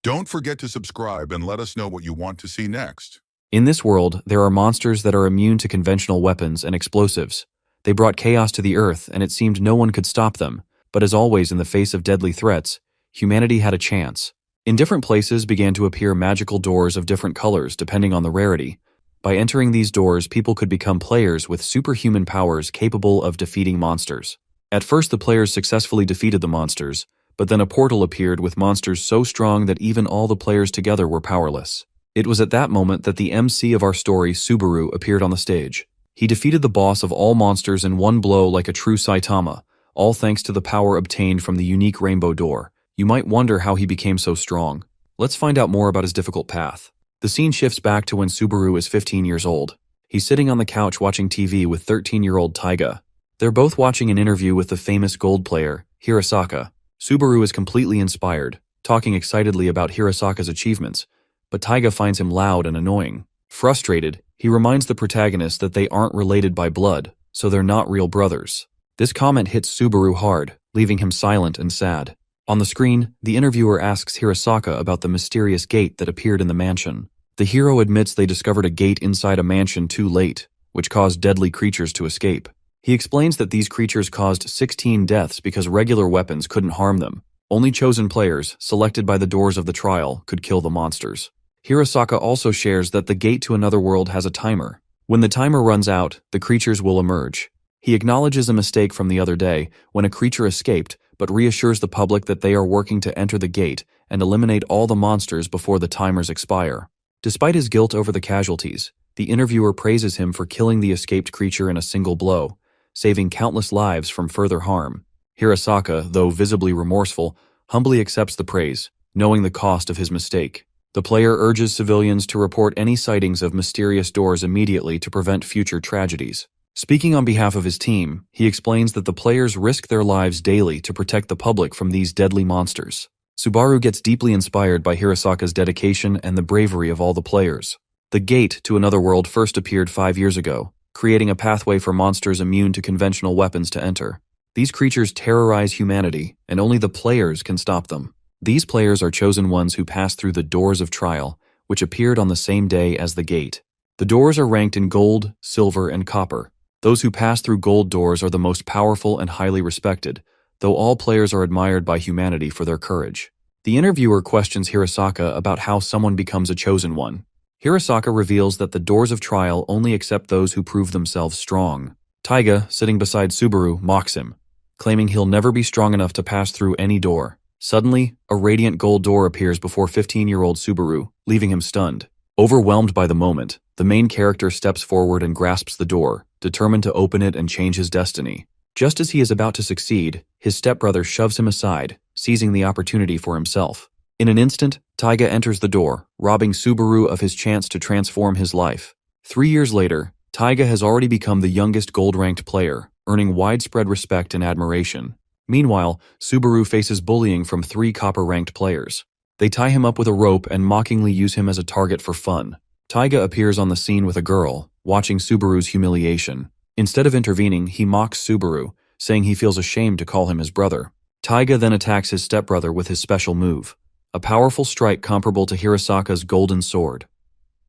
Don't forget to subscribe and let us know what you want to see next. In this world, there are monsters that are immune to conventional weapons and explosives. They brought chaos to the earth, and it seemed no one could stop them. But as always in the face of deadly threats, humanity had a chance. In different places began to appear magical doors of different colors depending on the rarity. By entering these doors, people could become players with superhuman powers capable of defeating monsters. At first, the players successfully defeated the monsters, but then a portal appeared with monsters so strong that even all the players together were powerless. It was at that moment that the MC of our story, Subaru, appeared on the stage. He defeated the boss of all monsters in one blow like a true Saitama, all thanks to the power obtained from the unique rainbow door. You might wonder how he became so strong. Let's find out more about his difficult path. The scene shifts back to when Subaru is 15 years old. He's sitting on the couch watching TV with 13-year-old Taiga. They're both watching an interview with the famous gold player, Hirasaka. Subaru is completely inspired, talking excitedly about Hirasaka's achievements, but Taiga finds him loud and annoying. Frustrated, he reminds the protagonist that they aren't related by blood, so they're not real brothers. This comment hits Subaru hard, leaving him silent and sad. On the screen, the interviewer asks Hirasaka about the mysterious gate that appeared in the mansion. The hero admits they discovered a gate inside a mansion too late, which caused deadly creatures to escape. He explains that these creatures caused 16 deaths because regular weapons couldn't harm them. Only chosen players, selected by the doors of the trial, could kill the monsters. Hirasaka also shares that the gate to another world has a timer. When the timer runs out, the creatures will emerge. He acknowledges a mistake from the other day when a creature escaped, but reassures the public that they are working to enter the gate and eliminate all the monsters before the timers expire. Despite his guilt over the casualties, the interviewer praises him for killing the escaped creature in a single blow, saving countless lives from further harm. Hirasaka, though visibly remorseful, humbly accepts the praise, knowing the cost of his mistake. The player urges civilians to report any sightings of mysterious doors immediately to prevent future tragedies. Speaking on behalf of his team, he explains that the players risk their lives daily to protect the public from these deadly monsters. Subaru gets deeply inspired by Hirasaka's dedication and the bravery of all the players. The gate to another world first appeared 5 years ago, creating a pathway for monsters immune to conventional weapons to enter. These creatures terrorize humanity, and only the players can stop them. These players are chosen ones who pass through the doors of trial, which appeared on the same day as the gate. The doors are ranked in gold, silver, and copper. Those who pass through gold doors are the most powerful and highly respected, though all players are admired by humanity for their courage. The interviewer questions Hirasaka about how someone becomes a chosen one. Hirasaka reveals that the doors of trial only accept those who prove themselves strong. Taiga, sitting beside Subaru, mocks him, claiming he'll never be strong enough to pass through any door. Suddenly, a radiant gold door appears before 15-year-old Subaru, leaving him stunned. Overwhelmed by the moment, the main character steps forward and grasps the door, determined to open it and change his destiny. Just as he is about to succeed, his stepbrother shoves him aside, seizing the opportunity for himself. In an instant, Taiga enters the door, robbing Subaru of his chance to transform his life. 3 years later, Taiga has already become the youngest gold-ranked player, earning widespread respect and admiration. Meanwhile, Subaru faces bullying from 3 copper-ranked players. They tie him up with a rope and mockingly use him as a target for fun. Taiga appears on the scene with a girl, watching Subaru's humiliation. Instead of intervening, he mocks Subaru, saying he feels ashamed to call him his brother. Taiga then attacks his stepbrother with his special move, a powerful strike comparable to Hirasaka's golden sword.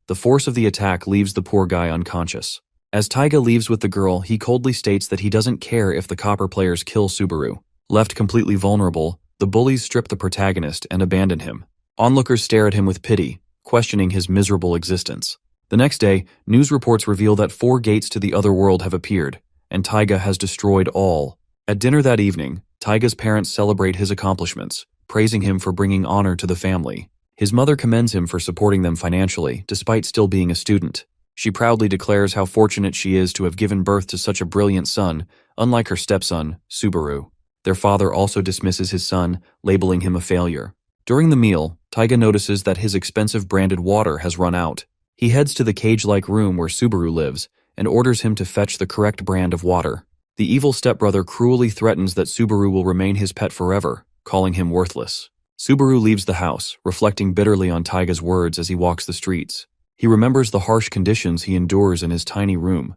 The force of the attack leaves the poor guy unconscious. As Taiga leaves with the girl, he coldly states that he doesn't care if the copper players kill Subaru. Left completely vulnerable, the bullies strip the protagonist and abandon him. Onlookers stare at him with pity, questioning his miserable existence. The next day, news reports reveal that 4 gates to the other world have appeared, and Taiga has destroyed all. At dinner that evening, Taiga's parents celebrate his accomplishments, praising him for bringing honor to the family. His mother commends him for supporting them financially, despite still being a student. She proudly declares how fortunate she is to have given birth to such a brilliant son, unlike her stepson, Subaru. Their father also dismisses his son, labeling him a failure. During the meal, Taiga notices that his expensive branded water has run out. He heads to the cage-like room where Subaru lives and orders him to fetch the correct brand of water. The evil stepbrother cruelly threatens that Subaru will remain his pet forever, calling him worthless. Subaru leaves the house, reflecting bitterly on Taiga's words as he walks the streets. He remembers the harsh conditions he endures in his tiny room,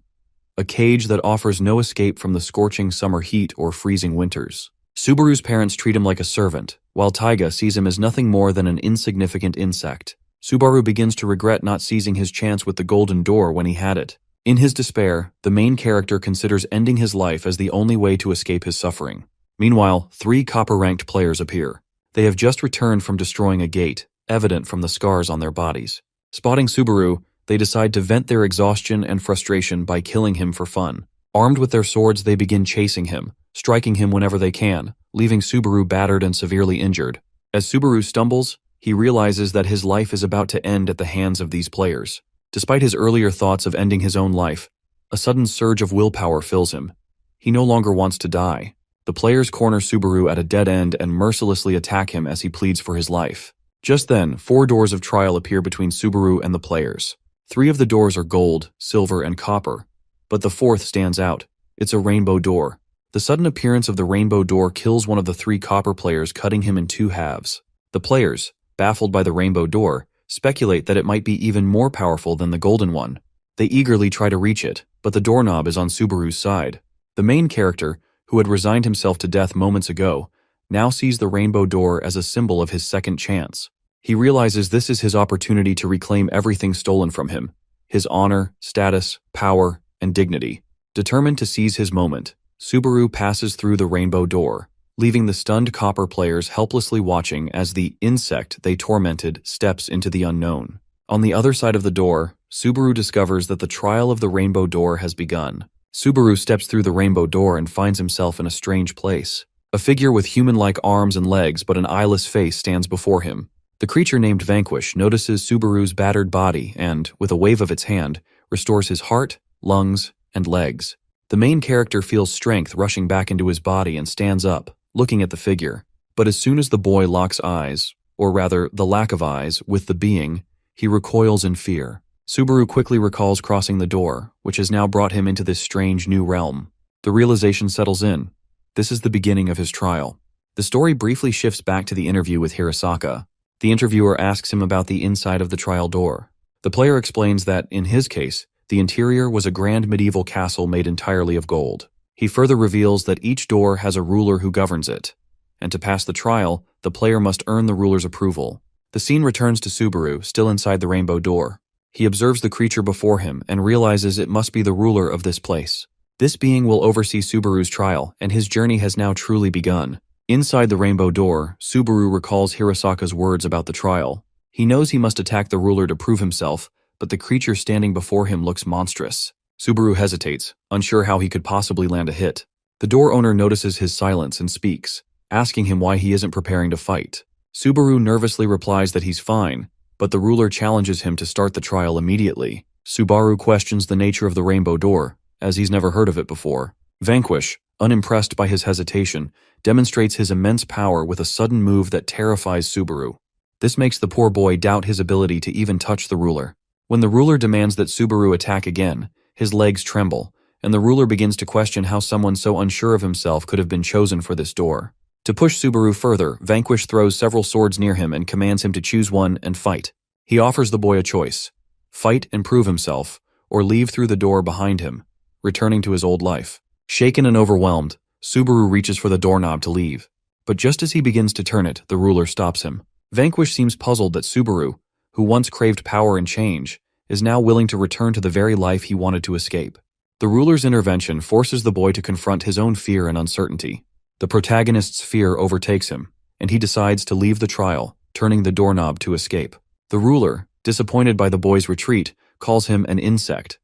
a cage that offers no escape from the scorching summer heat or freezing winters. Subaru's parents treat him like a servant, while Taiga sees him as nothing more than an insignificant insect. Subaru begins to regret not seizing his chance with the golden door when he had it. In his despair, the main character considers ending his life as the only way to escape his suffering. Meanwhile, 3 copper-ranked players appear. They have just returned from destroying a gate, evident from the scars on their bodies. Spotting Subaru, they decide to vent their exhaustion and frustration by killing him for fun. Armed with their swords, they begin chasing him, striking him whenever they can, leaving Subaru battered and severely injured. As Subaru stumbles, he realizes that his life is about to end at the hands of these players. Despite his earlier thoughts of ending his own life, a sudden surge of willpower fills him. He no longer wants to die. The players corner Subaru at a dead end and mercilessly attack him as he pleads for his life. Just then, 4 doors of trial appear between Subaru and the players. 3 of the doors are gold, silver, and copper, but the 4th stands out. It's a rainbow door. The sudden appearance of the rainbow door kills one of the 3 copper players, cutting him in 2 halves. The players, baffled by the rainbow door, speculate that it might be even more powerful than the golden one. They eagerly try to reach it, but the doorknob is on Subaru's side. The main character, who had resigned himself to death moments ago, now sees the rainbow door as a symbol of his second chance. He realizes this is his opportunity to reclaim everything stolen from him: his honor, status, power, and dignity. Determined to seize his moment, Subaru passes through the rainbow door, leaving the stunned copper players helplessly watching as the insect they tormented steps into the unknown. On the other side of the door, Subaru discovers that the trial of the rainbow door has begun. Subaru steps through the rainbow door and finds himself in a strange place. A figure with human-like arms and legs but an eyeless face stands before him. The creature named Vanquish notices Subaru's battered body and, with a wave of its hand, restores his heart, lungs, and legs. The main character feels strength rushing back into his body and stands up, looking at the figure. But as soon as the boy locks eyes, or rather the lack of eyes, with the being, he recoils in fear. Subaru quickly recalls crossing the door, which has now brought him into this strange new realm. The realization settles in. This is the beginning of his trial. The story briefly shifts back to the interview with Hirasaka. The interviewer asks him about the inside of the trial door. The player explains that, in his case, the interior was a grand medieval castle made entirely of gold. He further reveals that each door has a ruler who governs it, and to pass the trial, the player must earn the ruler's approval. The scene returns to Subaru, still inside the rainbow door. He observes the creature before him and realizes it must be the ruler of this place. This being will oversee Subaru's trial, and his journey has now truly begun. Inside the rainbow door, Subaru recalls Hirasaka's words about the trial. He knows he must attack the ruler to prove himself, but the creature standing before him looks monstrous. Subaru hesitates, unsure how he could possibly land a hit. The door owner notices his silence and speaks, asking him why he isn't preparing to fight. Subaru nervously replies that he's fine, but the ruler challenges him to start the trial immediately. Subaru questions the nature of the rainbow door, as he's never heard of it before. Vanquish, unimpressed by his hesitation, demonstrates his immense power with a sudden move that terrifies Subaru. This makes the poor boy doubt his ability to even touch the ruler. When the ruler demands that Subaru attack again, his legs tremble, and the ruler begins to question how someone so unsure of himself could have been chosen for this door. To push Subaru further, Vanquish throws several swords near him and commands him to choose one and fight. He offers the boy a choice: fight and prove himself, or leave through the door behind him, returning to his old life. Shaken and overwhelmed, Subaru reaches for the doorknob to leave. But just as he begins to turn it, the ruler stops him. Vanquish seems puzzled that Subaru, who once craved power and change, is now willing to return to the very life he wanted to escape. The ruler's intervention forces the boy to confront his own fear and uncertainty. The protagonist's fear overtakes him, and he decides to leave the trial, turning the doorknob to escape. The ruler, disappointed by the boy's retreat, calls him an insect.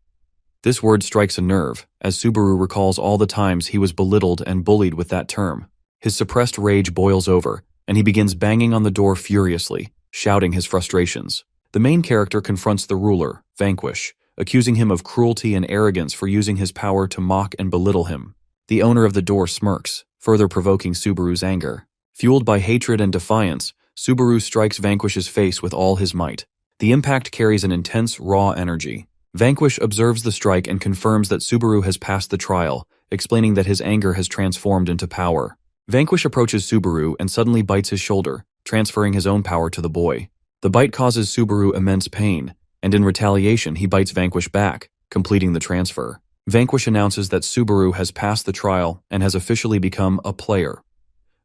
This word strikes a nerve, as Subaru recalls all the times he was belittled and bullied with that term. His suppressed rage boils over, and he begins banging on the door furiously, shouting his frustrations. The main character confronts the ruler, Vanquish, accusing him of cruelty and arrogance for using his power to mock and belittle him. The owner of the door smirks, further provoking Subaru's anger. Fueled by hatred and defiance, Subaru strikes Vanquish's face with all his might. The impact carries an intense, raw energy. Vanquish observes the strike and confirms that Subaru has passed the trial, explaining that his anger has transformed into power. Vanquish approaches Subaru and suddenly bites his shoulder, transferring his own power to the boy. The bite causes Subaru immense pain, and in retaliation he bites Vanquish back, completing the transfer. Vanquish announces that Subaru has passed the trial and has officially become a player.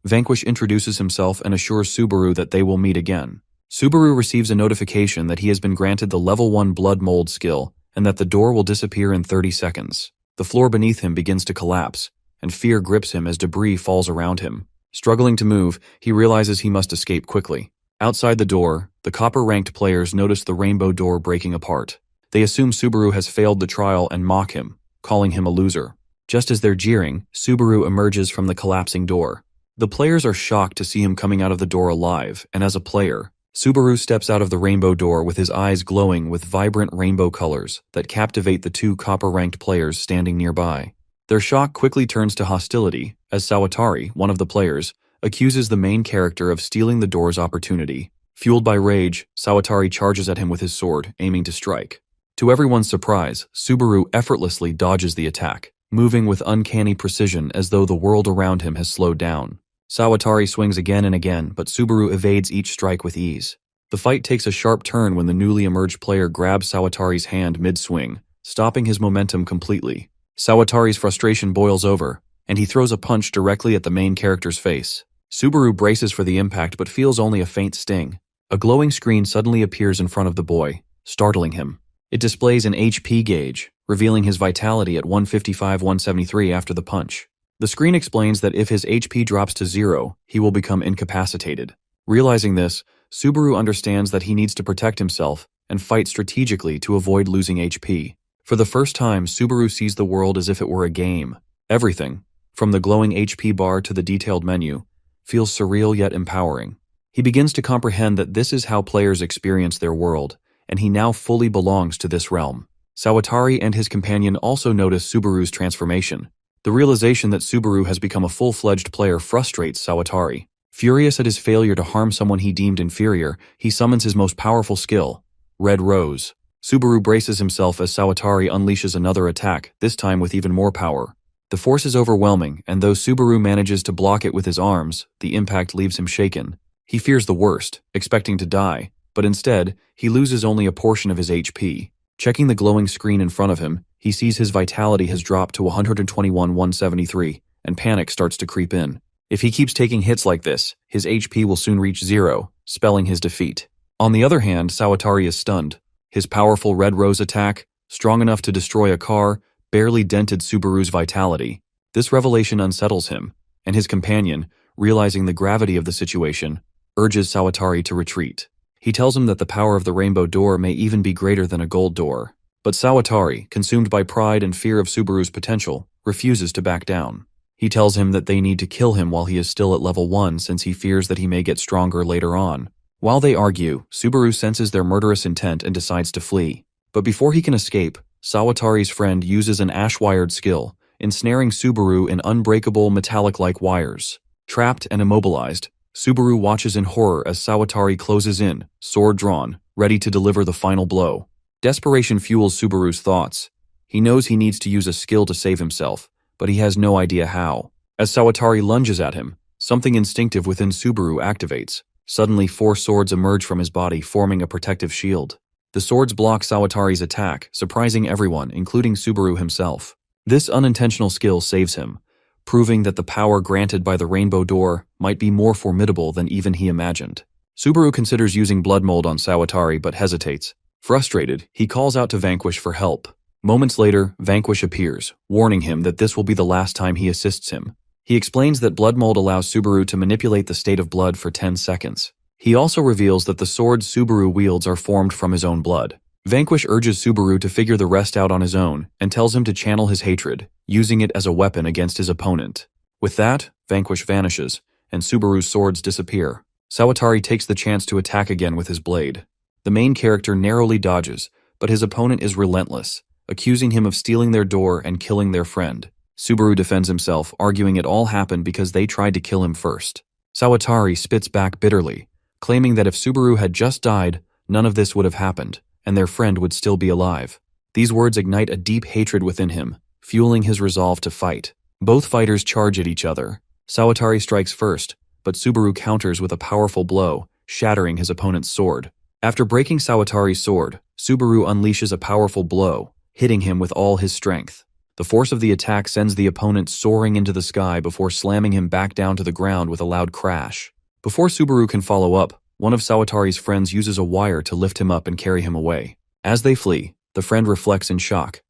Vanquish introduces himself and assures Subaru that they will meet again. Subaru receives a notification that he has been granted the level 1 blood mold skill and that the door will disappear in 30 seconds. The floor beneath him begins to collapse, and fear grips him as debris falls around him. Struggling to move, he realizes he must escape quickly. Outside the door, the copper-ranked players notice the rainbow door breaking apart. They assume Subaru has failed the trial and mock him, calling him a loser. Just as they're jeering, Subaru emerges from the collapsing door. The players are shocked to see him coming out of the door alive, and as a player, Subaru steps out of the rainbow door with his eyes glowing with vibrant rainbow colors that captivate the two copper-ranked players standing nearby. Their shock quickly turns to hostility, as Sawatari, one of the players, accuses the main character of stealing the door's opportunity. Fueled by rage, Sawatari charges at him with his sword, aiming to strike. To everyone's surprise, Subaru effortlessly dodges the attack, moving with uncanny precision as though the world around him has slowed down. Sawatari swings again and again, but Subaru evades each strike with ease. The fight takes a sharp turn when the newly emerged player grabs Sawatari's hand mid-swing, stopping his momentum completely. Sawatari's frustration boils over, and he throws a punch directly at the main character's face. Subaru braces for the impact but feels only a faint sting. A glowing screen suddenly appears in front of the boy, startling him. It displays an HP gauge, revealing his vitality at 155-173 after the punch. The screen explains that if his HP drops to 0, he will become incapacitated. Realizing this, Subaru understands that he needs to protect himself and fight strategically to avoid losing HP. For the first time, Subaru sees the world as if it were a game. Everything, from the glowing HP bar to the detailed menu, feels surreal yet empowering. He begins to comprehend that this is how players experience their world, and he now fully belongs to this realm. Sawatari and his companion also notice Subaru's transformation. The realization that Subaru has become a full-fledged player frustrates Sawatari. Furious at his failure to harm someone he deemed inferior, he summons his most powerful skill, Red Rose. Subaru braces himself as Sawatari unleashes another attack, this time with even more power. The force is overwhelming, and though Subaru manages to block it with his arms, the impact leaves him shaken. He fears the worst, expecting to die, but instead, he loses only a portion of his HP. Checking the glowing screen in front of him, he sees his vitality has dropped to 121-173, and panic starts to creep in. If he keeps taking hits like this, his HP will soon reach 0, spelling his defeat. On the other hand, Sawatari is stunned. His powerful Red Rose attack, strong enough to destroy a car, barely dented Subaru's vitality. This revelation unsettles him, and his companion, realizing the gravity of the situation, urges Sawatari to retreat. He tells him that the power of the rainbow door may even be greater than a gold door. But Sawatari, consumed by pride and fear of Subaru's potential, refuses to back down. He tells him that they need to kill him while he is still at level 1 since he fears that he may get stronger later on. While they argue, Subaru senses their murderous intent and decides to flee. But before he can escape, Sawatari's friend uses an ash-wired skill, ensnaring Subaru in unbreakable metallic-like wires. Trapped and immobilized, Subaru watches in horror as Sawatari closes in, sword drawn, ready to deliver the final blow. Desperation fuels Subaru's thoughts. He knows he needs to use a skill to save himself, but he has no idea how. As Sawatari lunges at him, something instinctive within Subaru activates. Suddenly, 4 swords emerge from his body, forming a protective shield. The swords block Sawatari's attack, surprising everyone, including Subaru himself. This unintentional skill saves him, proving that the power granted by the rainbow door might be more formidable than even he imagined. Subaru considers using blood mold on Sawatari but hesitates. Frustrated, he calls out to Vanquish for help. Moments later, Vanquish appears, warning him that this will be the last time he assists him. He explains that blood mold allows Subaru to manipulate the state of blood for 10 seconds. He also reveals that the swords Subaru wields are formed from his own blood. Vanquish urges Subaru to figure the rest out on his own and tells him to channel his hatred, using it as a weapon against his opponent. With that, Vanquish vanishes, and Subaru's swords disappear. Sawatari takes the chance to attack again with his blade. The main character narrowly dodges, but his opponent is relentless, accusing him of stealing their door and killing their friend. Subaru defends himself, arguing it all happened because they tried to kill him first. Sawatari spits back bitterly, claiming that if Subaru had just died, none of this would have happened, and their friend would still be alive. These words ignite a deep hatred within him, fueling his resolve to fight. Both fighters charge at each other. Sawatari strikes first, but Subaru counters with a powerful blow, shattering his opponent's sword. After breaking Sawatari's sword, Subaru unleashes a powerful blow, hitting him with all his strength. The force of the attack sends the opponent soaring into the sky before slamming him back down to the ground with a loud crash. Before Subaru can follow up, one of Sawatari's friends uses a wire to lift him up and carry him away. As they flee, the friend reflects in shock.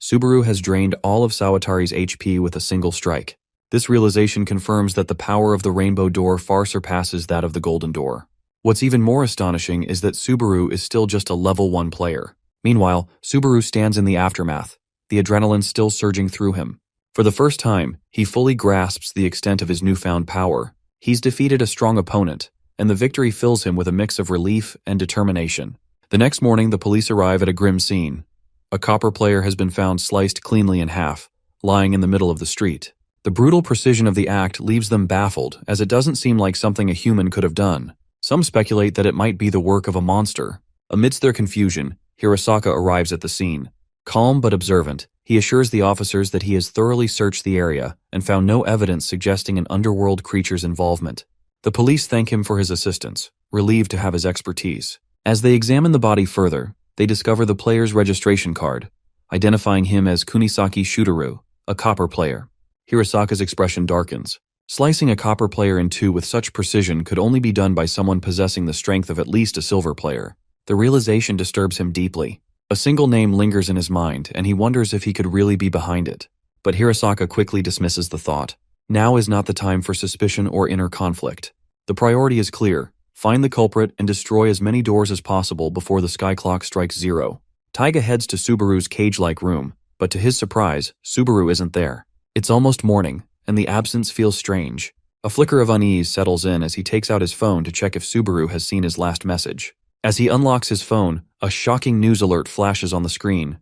Subaru has drained all of Sawatari's HP with a single strike. This realization confirms that the power of the Rainbow Door far surpasses that of the Golden Door. What's even more astonishing is that Subaru is still just a level 1 player. Meanwhile, Subaru stands in the aftermath, the adrenaline still surging through him. For the first time, he fully grasps the extent of his newfound power. He's defeated a strong opponent, and the victory fills him with a mix of relief and determination. The next morning, the police arrive at a grim scene. A copper player has been found sliced cleanly in half, lying in the middle of the street. The brutal precision of the act leaves them baffled, as it doesn't seem like something a human could have done. Some speculate that it might be the work of a monster. Amidst their confusion, Hirosaka arrives at the scene. Calm but observant, he assures the officers that he has thoroughly searched the area and found no evidence suggesting an underworld creature's involvement. The police thank him for his assistance, relieved to have his expertise. As they examine the body further, they discover the player's registration card, identifying him as Kunisaki Shutaru, a copper player. Hirosaka's expression darkens. Slicing a copper player in two with such precision could only be done by someone possessing the strength of at least a silver player. The realization disturbs him deeply. A single name lingers in his mind, and he wonders if he could really be behind it. But Hirosaka quickly dismisses the thought. Now is not the time for suspicion or inner conflict. The priority is clear. Find the culprit and destroy as many doors as possible before the sky clock strikes 0. Taiga heads to Subaru's cage-like room, but to his surprise, Subaru isn't there. It's almost morning, and the absence feels strange. A flicker of unease settles in as he takes out his phone to check if Subaru has seen his last message. As he unlocks his phone, a shocking news alert flashes on the screen.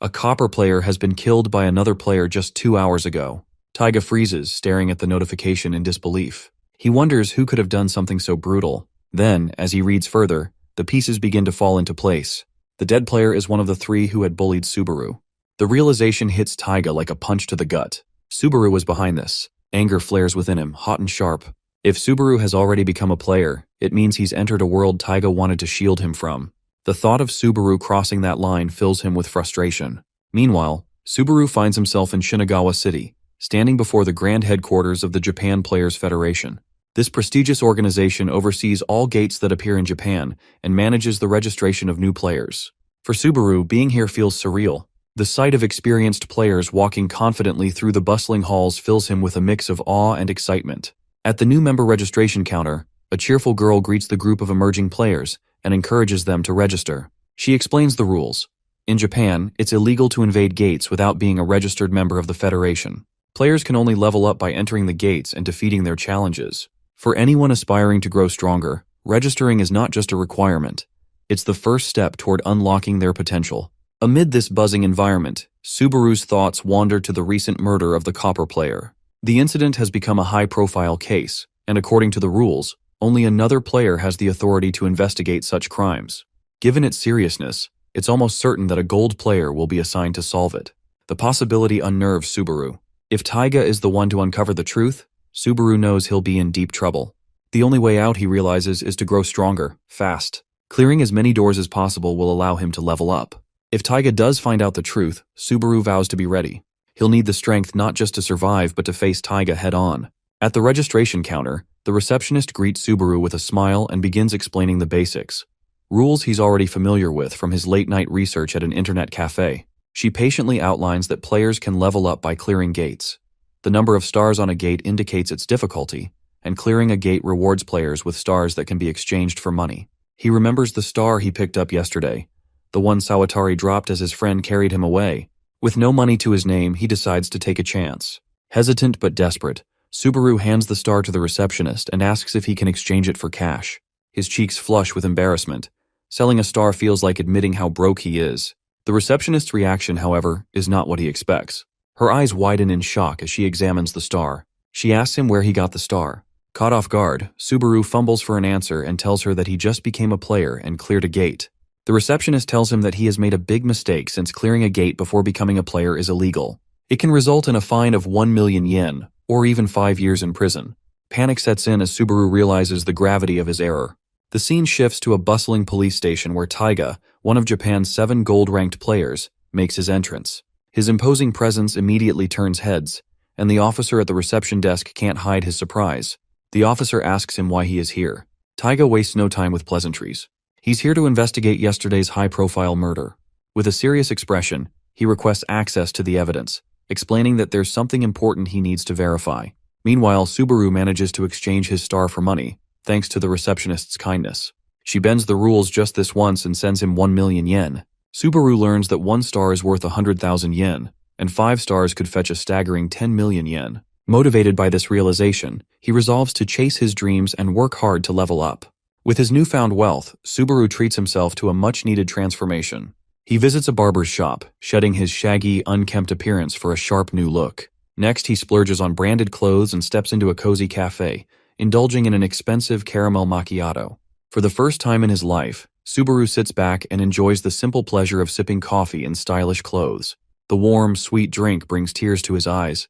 A copper player has been killed by another player just 2 hours ago. Taiga freezes, staring at the notification in disbelief. He wonders who could have done something so brutal. Then, as he reads further, the pieces begin to fall into place. The dead player is one of the 3 who had bullied Subaru. The realization hits Taiga like a punch to the gut. Subaru was behind this. Anger flares within him, hot and sharp. If Subaru has already become a player, it means he's entered a world Taiga wanted to shield him from. The thought of Subaru crossing that line fills him with frustration. Meanwhile, Subaru finds himself in Shinagawa City, standing before the grand headquarters of the Japan Players Federation. This prestigious organization oversees all gates that appear in Japan and manages the registration of new players. For Subaru, being here feels surreal. The sight of experienced players walking confidently through the bustling halls fills him with a mix of awe and excitement. At the new member registration counter, a cheerful girl greets the group of emerging players and encourages them to register. She explains the rules. In Japan, it's illegal to invade gates without being a registered member of the Federation. Players can only level up by entering the gates and defeating their challenges. For anyone aspiring to grow stronger, registering is not just a requirement. It's the first step toward unlocking their potential. Amid this buzzing environment, Subaru's thoughts wander to the recent murder of the copper player. The incident has become a high-profile case, and according to the rules, only another player has the authority to investigate such crimes. Given its seriousness, it's almost certain that a gold player will be assigned to solve it. The possibility unnerves Subaru. If Taiga is the one to uncover the truth, Subaru knows he'll be in deep trouble. The only way out, he realizes, is to grow stronger, fast. Clearing as many doors as possible will allow him to level up. If Taiga does find out the truth, Subaru vows to be ready. He'll need the strength not just to survive but to face Taiga head-on. At the registration counter, the receptionist greets Subaru with a smile and begins explaining the basics. Rules he's already familiar with from his late-night research at an internet cafe. She patiently outlines that players can level up by clearing gates. The number of stars on a gate indicates its difficulty, and clearing a gate rewards players with stars that can be exchanged for money. He remembers the star he picked up yesterday, the one Sawatari dropped as his friend carried him away. With no money to his name, he decides to take a chance. Hesitant but desperate, Subaru hands the star to the receptionist and asks if he can exchange it for cash. His cheeks flush with embarrassment. Selling a star feels like admitting how broke he is. The receptionist's reaction, however, is not what he expects. Her eyes widen in shock as she examines the star. She asks him where he got the star. Caught off guard, Subaru fumbles for an answer and tells her that he just became a player and cleared a gate. The receptionist tells him that he has made a big mistake since clearing a gate before becoming a player is illegal. It can result in a fine of 1 million yen, or even 5 years in prison. Panic sets in as Subaru realizes the gravity of his error. The scene shifts to a bustling police station where Taiga, one of Japan's 7 gold-ranked players, makes his entrance. His imposing presence immediately turns heads, and the officer at the reception desk can't hide his surprise. The officer asks him why he is here. Taiga wastes no time with pleasantries. He's here to investigate yesterday's high-profile murder. With a serious expression, he requests access to the evidence, explaining that there's something important he needs to verify. Meanwhile, Subaru manages to exchange his star for money, thanks to the receptionist's kindness. She bends the rules just this once and sends him 1 million yen. Subaru learns that 1 star is worth 100,000 yen, and 5 stars could fetch a staggering 10 million yen. Motivated by this realization, he resolves to chase his dreams and work hard to level up. With his newfound wealth, Subaru treats himself to a much-needed transformation. He visits a barber's shop, shedding his shaggy, unkempt appearance for a sharp new look. Next, he splurges on branded clothes and steps into a cozy cafe, indulging in an expensive caramel macchiato. For the first time in his life, Subaru sits back and enjoys the simple pleasure of sipping coffee in stylish clothes. The warm, sweet drink brings tears to his eyes.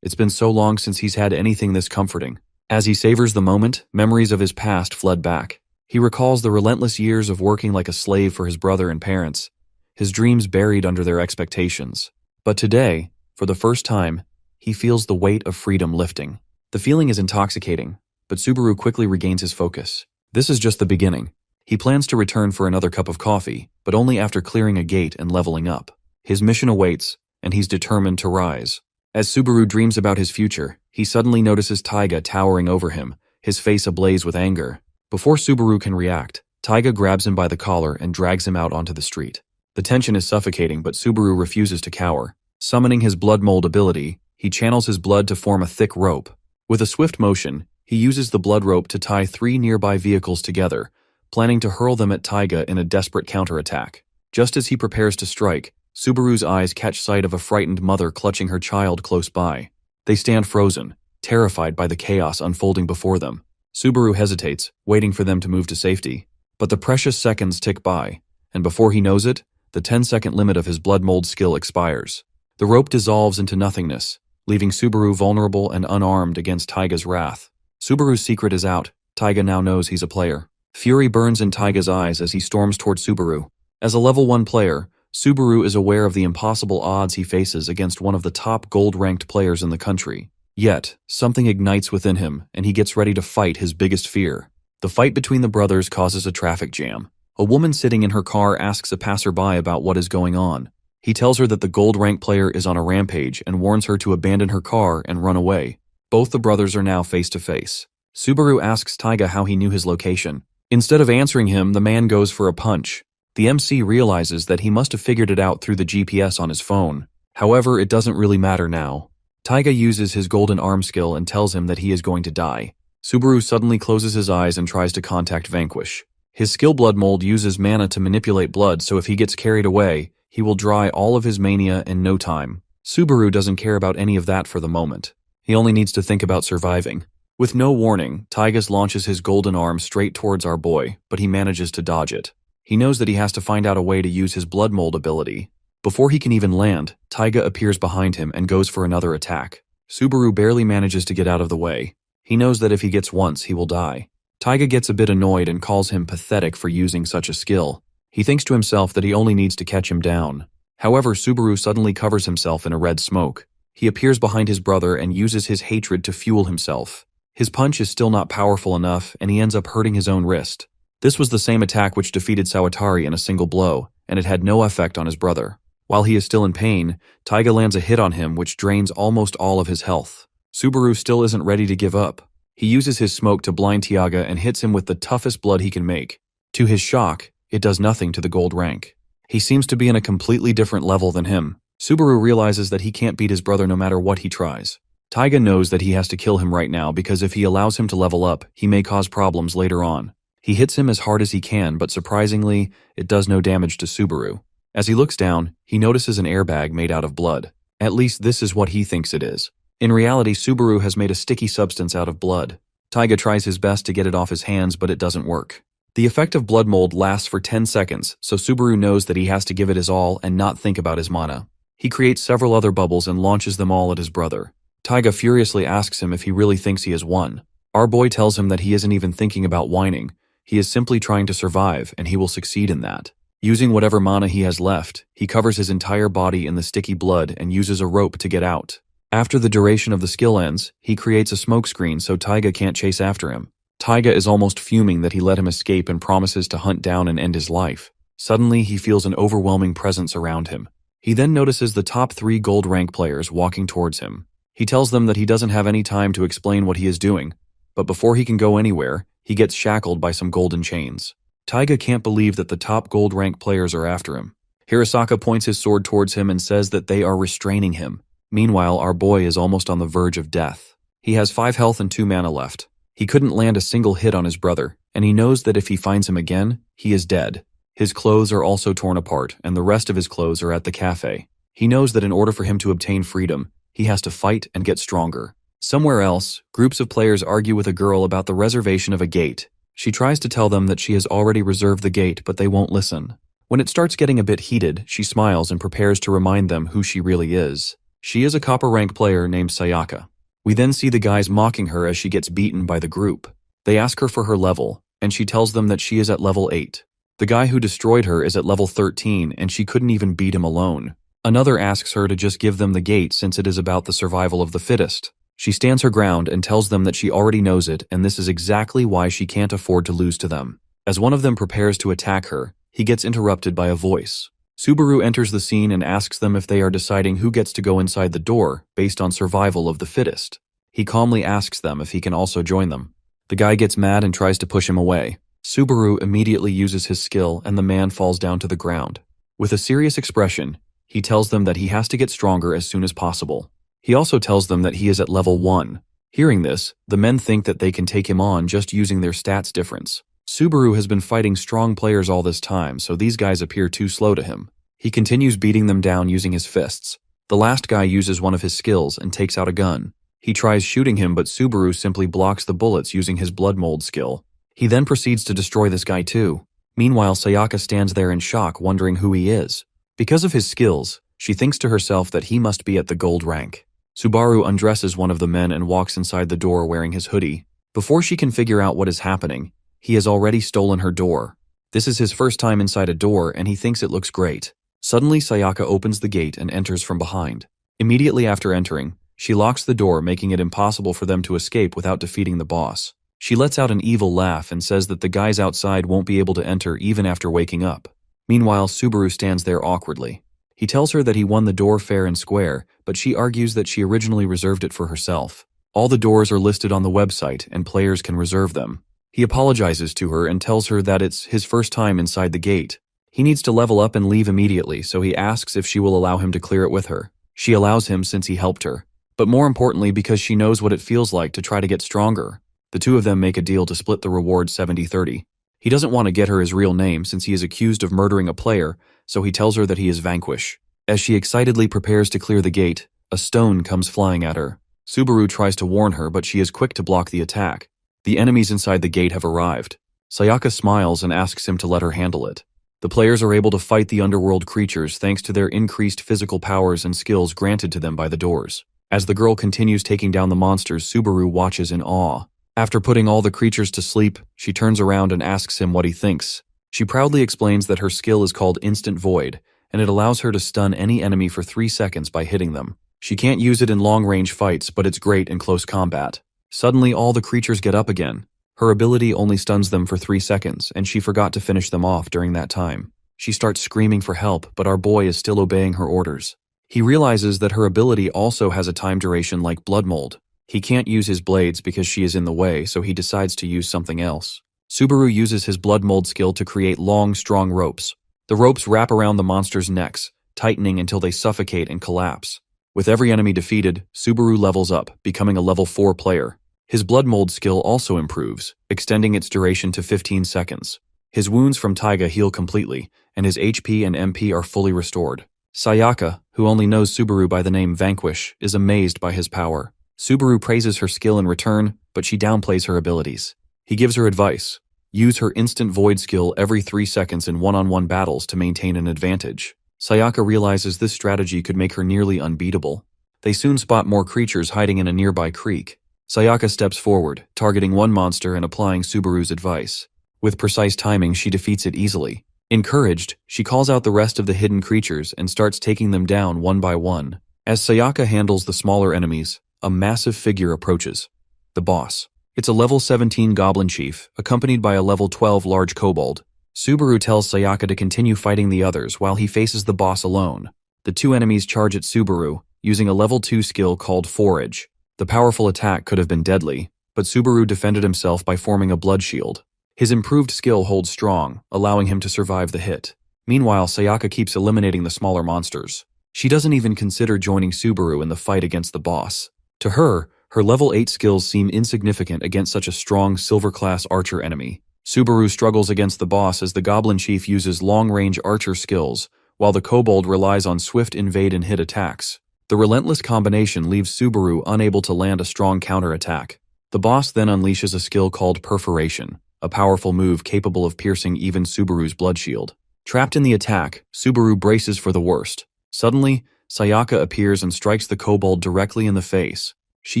It's been so long since he's had anything this comforting. As he savors the moment, memories of his past flood back. He recalls the relentless years of working like a slave for his brother and parents, his dreams buried under their expectations. But today, for the first time, he feels the weight of freedom lifting. The feeling is intoxicating, but Subaru quickly regains his focus. This is just the beginning. He plans to return for another cup of coffee, but only after clearing a gate and leveling up. His mission awaits, and he's determined to rise. As Subaru dreams about his future, he suddenly notices Taiga towering over him, his face ablaze with anger. Before Subaru can react, Taiga grabs him by the collar and drags him out onto the street. The tension is suffocating, but Subaru refuses to cower. Summoning his blood mold ability, he channels his blood to form a thick rope. With a swift motion, he uses the blood rope to tie 3 nearby vehicles together, planning to hurl them at Taiga in a desperate counterattack. Just as he prepares to strike, Subaru's eyes catch sight of a frightened mother clutching her child close by. They stand frozen, terrified by the chaos unfolding before them. Subaru hesitates, waiting for them to move to safety. But the precious seconds tick by, and before he knows it, the 10-second limit of his blood mold skill expires. The rope dissolves into nothingness, leaving Subaru vulnerable and unarmed against Taiga's wrath. Subaru's secret is out. Taiga now knows he's a player. Fury burns in Taiga's eyes as he storms toward Subaru. As a level 1 player, Subaru is aware of the impossible odds he faces against one of the top gold-ranked players in the country. Yet, something ignites within him, and he gets ready to fight his biggest fear. The fight between the brothers causes a traffic jam. A woman sitting in her car asks a passerby about what is going on. He tells her that the gold-ranked player is on a rampage and warns her to abandon her car and run away. Both the brothers are now face to face. Subaru asks Taiga how he knew his location. Instead of answering him, the man goes for a punch. The MC realizes that he must have figured it out through the GPS on his phone. However, it doesn't really matter now. Taiga uses his golden arm skill and tells him that he is going to die. Subaru suddenly closes his eyes and tries to contact Vanquish. His skill blood mold uses mana to manipulate blood, so if he gets carried away, he will dry all of his mania in no time. Subaru doesn't care about any of that for the moment. He only needs to think about surviving. With no warning, Taiga launches his golden arm straight towards our boy, but he manages to dodge it. He knows that he has to find out a way to use his blood mold ability. Before he can even land, Taiga appears behind him and goes for another attack. Subaru barely manages to get out of the way. He knows that if he gets once, he will die. Taiga gets a bit annoyed and calls him pathetic for using such a skill. He thinks to himself that he only needs to catch him down. However, Subaru suddenly covers himself in a red smoke. He appears behind his brother and uses his hatred to fuel himself. His punch is still not powerful enough, and he ends up hurting his own wrist. This was the same attack which defeated Sawatari in a single blow, and it had no effect on his brother. While he is still in pain, Taiga lands a hit on him which drains almost all of his health. Subaru still isn't ready to give up. He uses his smoke to blind Taiga and hits him with the toughest blood he can make. To his shock, it does nothing to the gold rank. He seems to be in a completely different level than him. Subaru realizes that he can't beat his brother no matter what he tries. Taiga knows that he has to kill him right now because if he allows him to level up, he may cause problems later on. He hits him as hard as he can, but surprisingly, it does no damage to Subaru. As he looks down, he notices an airbag made out of blood. At least this is what he thinks it is. In reality, Subaru has made a sticky substance out of blood. Taiga tries his best to get it off his hands, but it doesn't work. The effect of blood mold lasts for 10 seconds, so Subaru knows that he has to give it his all and not think about his mana. He creates several other bubbles and launches them all at his brother. Taiga furiously asks him if he really thinks he has won. Our boy tells him that he isn't even thinking about whining. He is simply trying to survive, and he will succeed in that. Using whatever mana he has left, he covers his entire body in the sticky blood and uses a rope to get out. After the duration of the skill ends, he creates a smokescreen so Taiga can't chase after him. Taiga is almost fuming that he let him escape and promises to hunt down and end his life. Suddenly, he feels an overwhelming presence around him. He then notices the top 3 gold rank players walking towards him. He tells them that he doesn't have any time to explain what he is doing, but before he can go anywhere, he gets shackled by some golden chains. Taiga can't believe that the top gold rank players are after him. Hirasaka points his sword towards him and says that they are restraining him. Meanwhile, our boy is almost on the verge of death. He has 5 health and 2 mana left. He couldn't land a single hit on his brother, and he knows that if he finds him again, he is dead. His clothes are also torn apart, and the rest of his clothes are at the cafe. He knows that in order for him to obtain freedom, he has to fight and get stronger. Somewhere else, groups of players argue with a girl about the reservation of a gate. She tries to tell them that she has already reserved the gate, but they won't listen. When it starts getting a bit heated, she smiles and prepares to remind them who she really is. She is a copper rank player named Sayaka. We then see the guys mocking her as she gets beaten by the group. They ask her for her level, and she tells them that she is at level 8. The guy who destroyed her is at level 13, and she couldn't even beat him alone. Another asks her to just give them the gate since it is about the survival of the fittest. She stands her ground and tells them that she already knows it, and this is exactly why she can't afford to lose to them. As one of them prepares to attack her, he gets interrupted by a voice. Subaru enters the scene and asks them if they are deciding who gets to go inside the door based on survival of the fittest. He calmly asks them if he can also join them. The guy gets mad and tries to push him away. Subaru immediately uses his skill and the man falls down to the ground. With a serious expression, he tells them that he has to get stronger as soon as possible. He also tells them that he is at level 1. Hearing this, the men think that they can take him on just using their stats difference. Subaru has been fighting strong players all this time, so these guys appear too slow to him. He continues beating them down using his fists. The last guy uses one of his skills and takes out a gun. He tries shooting him, but Subaru simply blocks the bullets using his blood mold skill. He then proceeds to destroy this guy too. Meanwhile, Sayaka stands there in shock, wondering who he is. Because of his skills, she thinks to herself that he must be at the gold rank. Subaru undresses one of the men and walks inside the door wearing his hoodie. Before she can figure out what is happening, he has already stolen her door. This is his first time inside a door and he thinks it looks great. Suddenly, Sayaka opens the gate and enters from behind. Immediately after entering, she locks the door, making it impossible for them to escape without defeating the boss. She lets out an evil laugh and says that the guys outside won't be able to enter even after waking up. Meanwhile, Subaru stands there awkwardly. He tells her that he won the door fair and square, but she argues that she originally reserved it for herself. All the doors are listed on the website and players can reserve them. He apologizes to her and tells her that it's his first time inside the gate. He needs to level up and leave immediately, so he asks if she will allow him to clear it with her. She allows him since he helped her, but more importantly because she knows what it feels like to try to get stronger. The two of them make a deal to split the reward 70-30. He doesn't want to get her his real name since he is accused of murdering a player, so he tells her that he is Vanquish. As she excitedly prepares to clear the gate, a stone comes flying at her. Subaru tries to warn her, but she is quick to block the attack. The enemies inside the gate have arrived. Sayaka smiles and asks him to let her handle it. The players are able to fight the underworld creatures thanks to their increased physical powers and skills granted to them by the doors. As the girl continues taking down the monsters, Subaru watches in awe. After putting all the creatures to sleep, she turns around and asks him what he thinks. She proudly explains that her skill is called Instant Void, and it allows her to stun any enemy for 3 seconds by hitting them. She can't use it in long-range fights, but it's great in close combat. Suddenly, all the creatures get up again. Her ability only stuns them for 3 seconds, and she forgot to finish them off during that time. She starts screaming for help, but our boy is still obeying her orders. He realizes that her ability also has a time duration like blood mold. He can't use his blades because she is in the way, so he decides to use something else. Subaru uses his blood mold skill to create long, strong ropes. The ropes wrap around the monsters' necks, tightening until they suffocate and collapse. With every enemy defeated, Subaru levels up, becoming a level 4 player. His blood mold skill also improves, extending its duration to 15 seconds. His wounds from Taiga heal completely, and his HP and MP are fully restored. Sayaka, who only knows Subaru by the name Vanquish, is amazed by his power. Subaru praises her skill in return, but she downplays her abilities. He gives her advice. Use her Instant Void skill every 3 seconds in one-on-one battles to maintain an advantage. Sayaka realizes this strategy could make her nearly unbeatable. They soon spot more creatures hiding in a nearby creek. Sayaka steps forward, targeting one monster and applying Subaru's advice. With precise timing, she defeats it easily. Encouraged, she calls out the rest of the hidden creatures and starts taking them down one by one. As Sayaka handles the smaller enemies, a massive figure approaches. The boss. It's a level 17 goblin chief, accompanied by a level 12 large kobold. Subaru tells Sayaka to continue fighting the others while he faces the boss alone. The two enemies charge at Subaru, using a level 2 skill called Forage. The powerful attack could have been deadly, but Subaru defended himself by forming a blood shield. His improved skill holds strong, allowing him to survive the hit. Meanwhile, Sayaka keeps eliminating the smaller monsters. She doesn't even consider joining Subaru in the fight against the boss. To her, her level 8 skills seem insignificant against such a strong silver-class archer enemy. Subaru struggles against the boss as the goblin chief uses long-range archer skills, while the kobold relies on swift invade and hit attacks. The relentless combination leaves Subaru unable to land a strong counterattack. The boss then unleashes a skill called Perforation, a powerful move capable of piercing even Subaru's blood shield. Trapped in the attack, Subaru braces for the worst. Suddenly, Sayaka appears and strikes the kobold directly in the face. She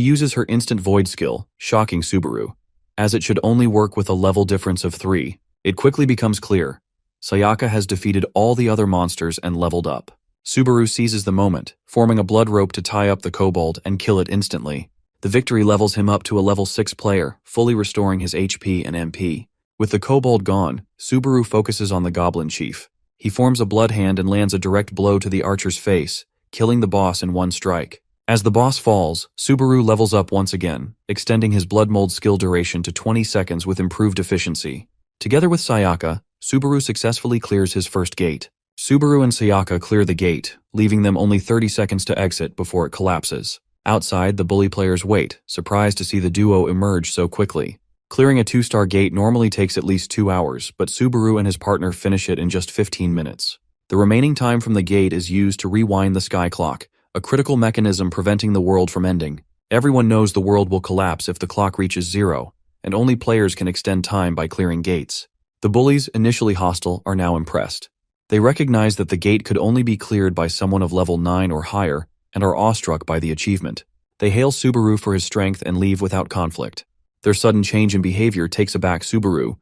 uses her instant void skill, shocking Subaru. As it should only work with a level difference of 3, it quickly becomes clear. Sayaka has defeated all the other monsters and leveled up. Subaru seizes the moment, forming a blood rope to tie up the kobold and kill it instantly. The victory levels him up to a level 6 player, fully restoring his HP and MP. With the kobold gone, Subaru focuses on the goblin chief. He forms a blood hand and lands a direct blow to the archer's face, killing the boss in one strike. As the boss falls, Subaru levels up once again, extending his blood mold skill duration to 20 seconds with improved efficiency. Together with Sayaka, Subaru successfully clears his first gate. Subaru and Sayaka clear the gate, leaving them only 30 seconds to exit before it collapses. Outside, the bully players wait, surprised to see the duo emerge so quickly. Clearing a 2-star gate normally takes at least 2 hours, but Subaru and his partner finish it in just 15 minutes. The remaining time from the gate is used to rewind the sky clock, a critical mechanism preventing the world from ending. Everyone knows the world will collapse if the clock reaches 0, and only players can extend time by clearing gates. The bullies, initially hostile, are now impressed. They recognize that the gate could only be cleared by someone of level 9 or higher, and are awestruck by the achievement. They hail Subaru for his strength and leave without conflict. Their sudden change in behavior takes aback Subaru,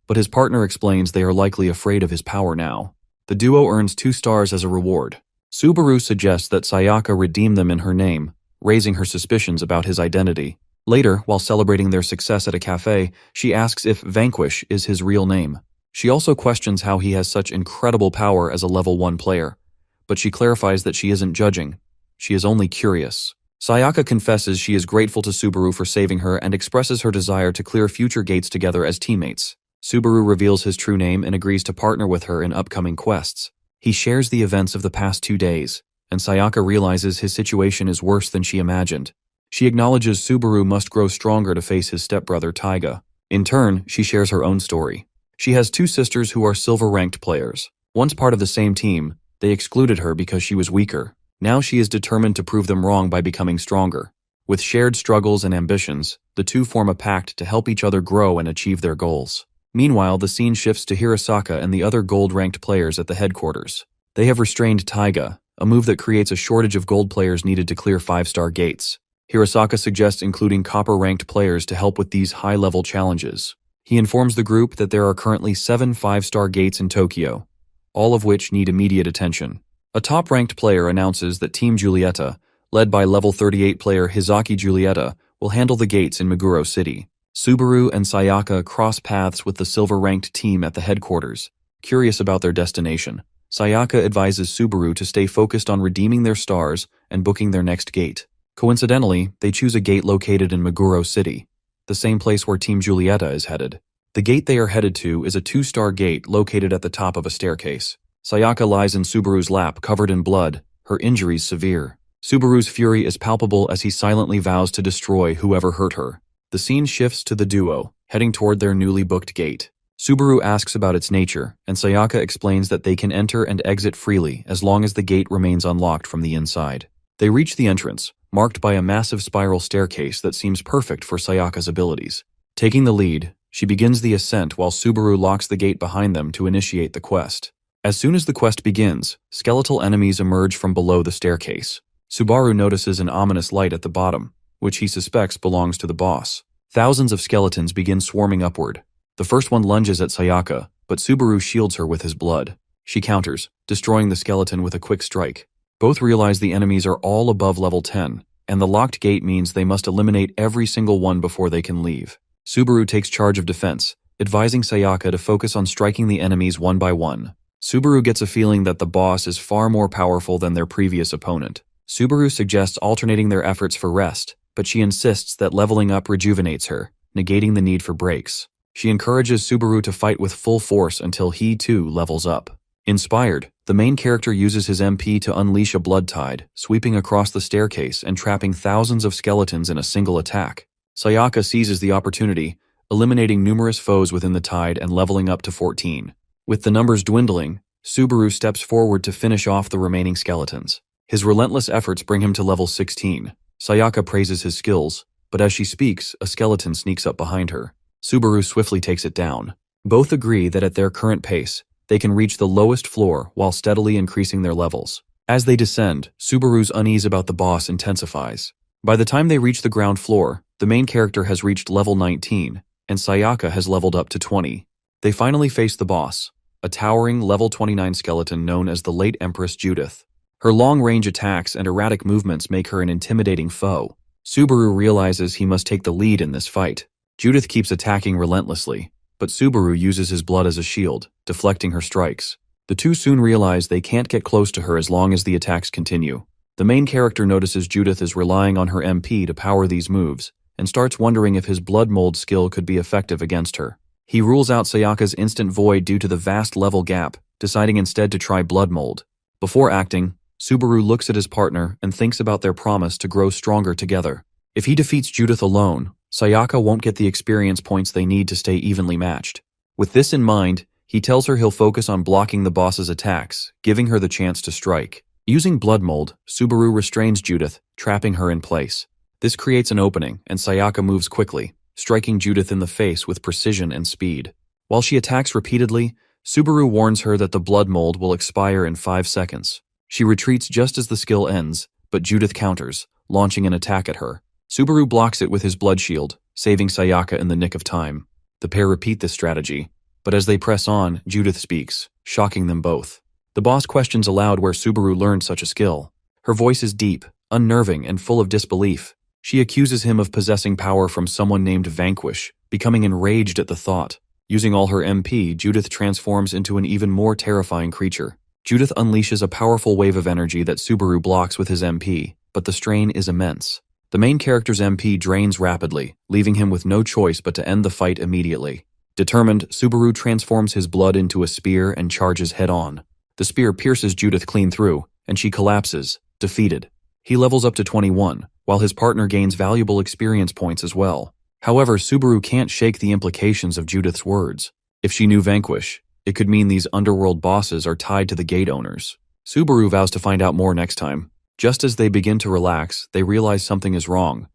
but his partner explains they are likely afraid of his power now. The duo earns 2 stars as a reward. Subaru suggests that Sayaka redeem them in her name, raising her suspicions about his identity. Later, while celebrating their success at a cafe, she asks if Vanquish is his real name. She also questions how he has such incredible power as a level 1 player, but she clarifies that she isn't judging. She is only curious. Sayaka confesses she is grateful to Subaru for saving her and expresses her desire to clear future gates together as teammates. Subaru reveals his true name and agrees to partner with her in upcoming quests. He shares the events of the past 2 days, and Sayaka realizes his situation is worse than she imagined. She acknowledges Subaru must grow stronger to face his stepbrother Taiga. In turn, she shares her own story. She has 2 sisters who are silver-ranked players. Once part of the same team, they excluded her because she was weaker. Now she is determined to prove them wrong by becoming stronger. With shared struggles and ambitions, the two form a pact to help each other grow and achieve their goals. Meanwhile, the scene shifts to Hirasaka and the other gold-ranked players at the headquarters. They have restrained Taiga, a move that creates a shortage of gold players needed to clear 5-star gates. Hirasaka suggests including copper-ranked players to help with these high-level challenges. He informs the group that there are currently 7 5-star gates in Tokyo, all of which need immediate attention. A top-ranked player announces that Team Julieta, led by level 38 player Hizaki Julieta, will handle the gates in Meguro City. Subaru and Sayaka cross paths with the silver-ranked team at the headquarters, curious about their destination. Sayaka advises Subaru to stay focused on redeeming their stars and booking their next gate. Coincidentally, they choose a gate located in Meguro City, the same place where Team Julieta is headed. The gate they are headed to is a 2-star gate located at the top of a staircase. Sayaka lies in Subaru's lap covered in blood, her injuries severe. Subaru's fury is palpable as he silently vows to destroy whoever hurt her. The scene shifts to the duo, heading toward their newly booked gate. Subaru asks about its nature, and Sayaka explains that they can enter and exit freely as long as the gate remains unlocked from the inside. They reach the entrance, marked by a massive spiral staircase that seems perfect for Sayaka's abilities. Taking the lead, she begins the ascent while Subaru locks the gate behind them to initiate the quest. As soon as the quest begins, skeletal enemies emerge from below the staircase. Subaru notices an ominous light at the bottom, which he suspects belongs to the boss. Thousands of skeletons begin swarming upward. The first one lunges at Sayaka, but Subaru shields her with his blood. She counters, destroying the skeleton with a quick strike. Both realize the enemies are all above level 10, and the locked gate means they must eliminate every single one before they can leave. Subaru takes charge of defense, advising Sayaka to focus on striking the enemies one by one. Subaru gets a feeling that the boss is far more powerful than their previous opponent. Subaru suggests alternating their efforts for rest, but she insists that leveling up rejuvenates her, negating the need for breaks. She encourages Subaru to fight with full force until he too levels up. Inspired, the main character uses his MP to unleash a blood tide, sweeping across the staircase and trapping thousands of skeletons in a single attack. Sayaka seizes the opportunity, eliminating numerous foes within the tide and leveling up to 14. With the numbers dwindling, Subaru steps forward to finish off the remaining skeletons. His relentless efforts bring him to level 16. Sayaka praises his skills, but as she speaks, a skeleton sneaks up behind her. Subaru swiftly takes it down. Both agree that at their current pace, they can reach the lowest floor while steadily increasing their levels. As they descend, Subaru's unease about the boss intensifies. By the time they reach the ground floor, the main character has reached level 19, and Sayaka has leveled up to 20. They finally face the boss, a towering level 29 skeleton known as the late Empress Judith. Her long-range attacks and erratic movements make her an intimidating foe. Subaru realizes he must take the lead in this fight. Judith keeps attacking relentlessly, but Subaru uses his blood as a shield, deflecting her strikes. The two soon realize they can't get close to her as long as the attacks continue. The main character notices Judith is relying on her MP to power these moves, and starts wondering if his blood mold skill could be effective against her. He rules out Sayaka's instant void due to the vast level gap, deciding instead to try blood mold. Before acting, Subaru looks at his partner and thinks about their promise to grow stronger together. If he defeats Judith alone, Sayaka won't get the experience points they need to stay evenly matched. With this in mind, he tells her he'll focus on blocking the boss's attacks, giving her the chance to strike. Using blood mold, Subaru restrains Judith, trapping her in place. This creates an opening, and Sayaka moves quickly, striking Judith in the face with precision and speed. While she attacks repeatedly, Subaru warns her that the blood mold will expire in 5 seconds. She retreats just as the skill ends, but Judith counters, launching an attack at her. Subaru blocks it with his blood shield, saving Sayaka in the nick of time. The pair repeat this strategy, but as they press on, Judith speaks, shocking them both. The boss questions aloud where Subaru learned such a skill. Her voice is deep, unnerving, and full of disbelief. She accuses him of possessing power from someone named Vanquish, becoming enraged at the thought. Using all her MP, Judith transforms into an even more terrifying creature. Judith unleashes a powerful wave of energy that Subaru blocks with his MP, but the strain is immense. The main character's MP drains rapidly, leaving him with no choice but to end the fight immediately. Determined, Subaru transforms his blood into a spear and charges head-on. The spear pierces Judith clean through, and she collapses, defeated. He levels up to 21, while his partner gains valuable experience points as well. However, Subaru can't shake the implications of Judith's words. If she knew Vanquish, it could mean these underworld bosses are tied to the gate owners. Subaru vows to find out more next time. Just as they begin to relax, they realize something is wrong.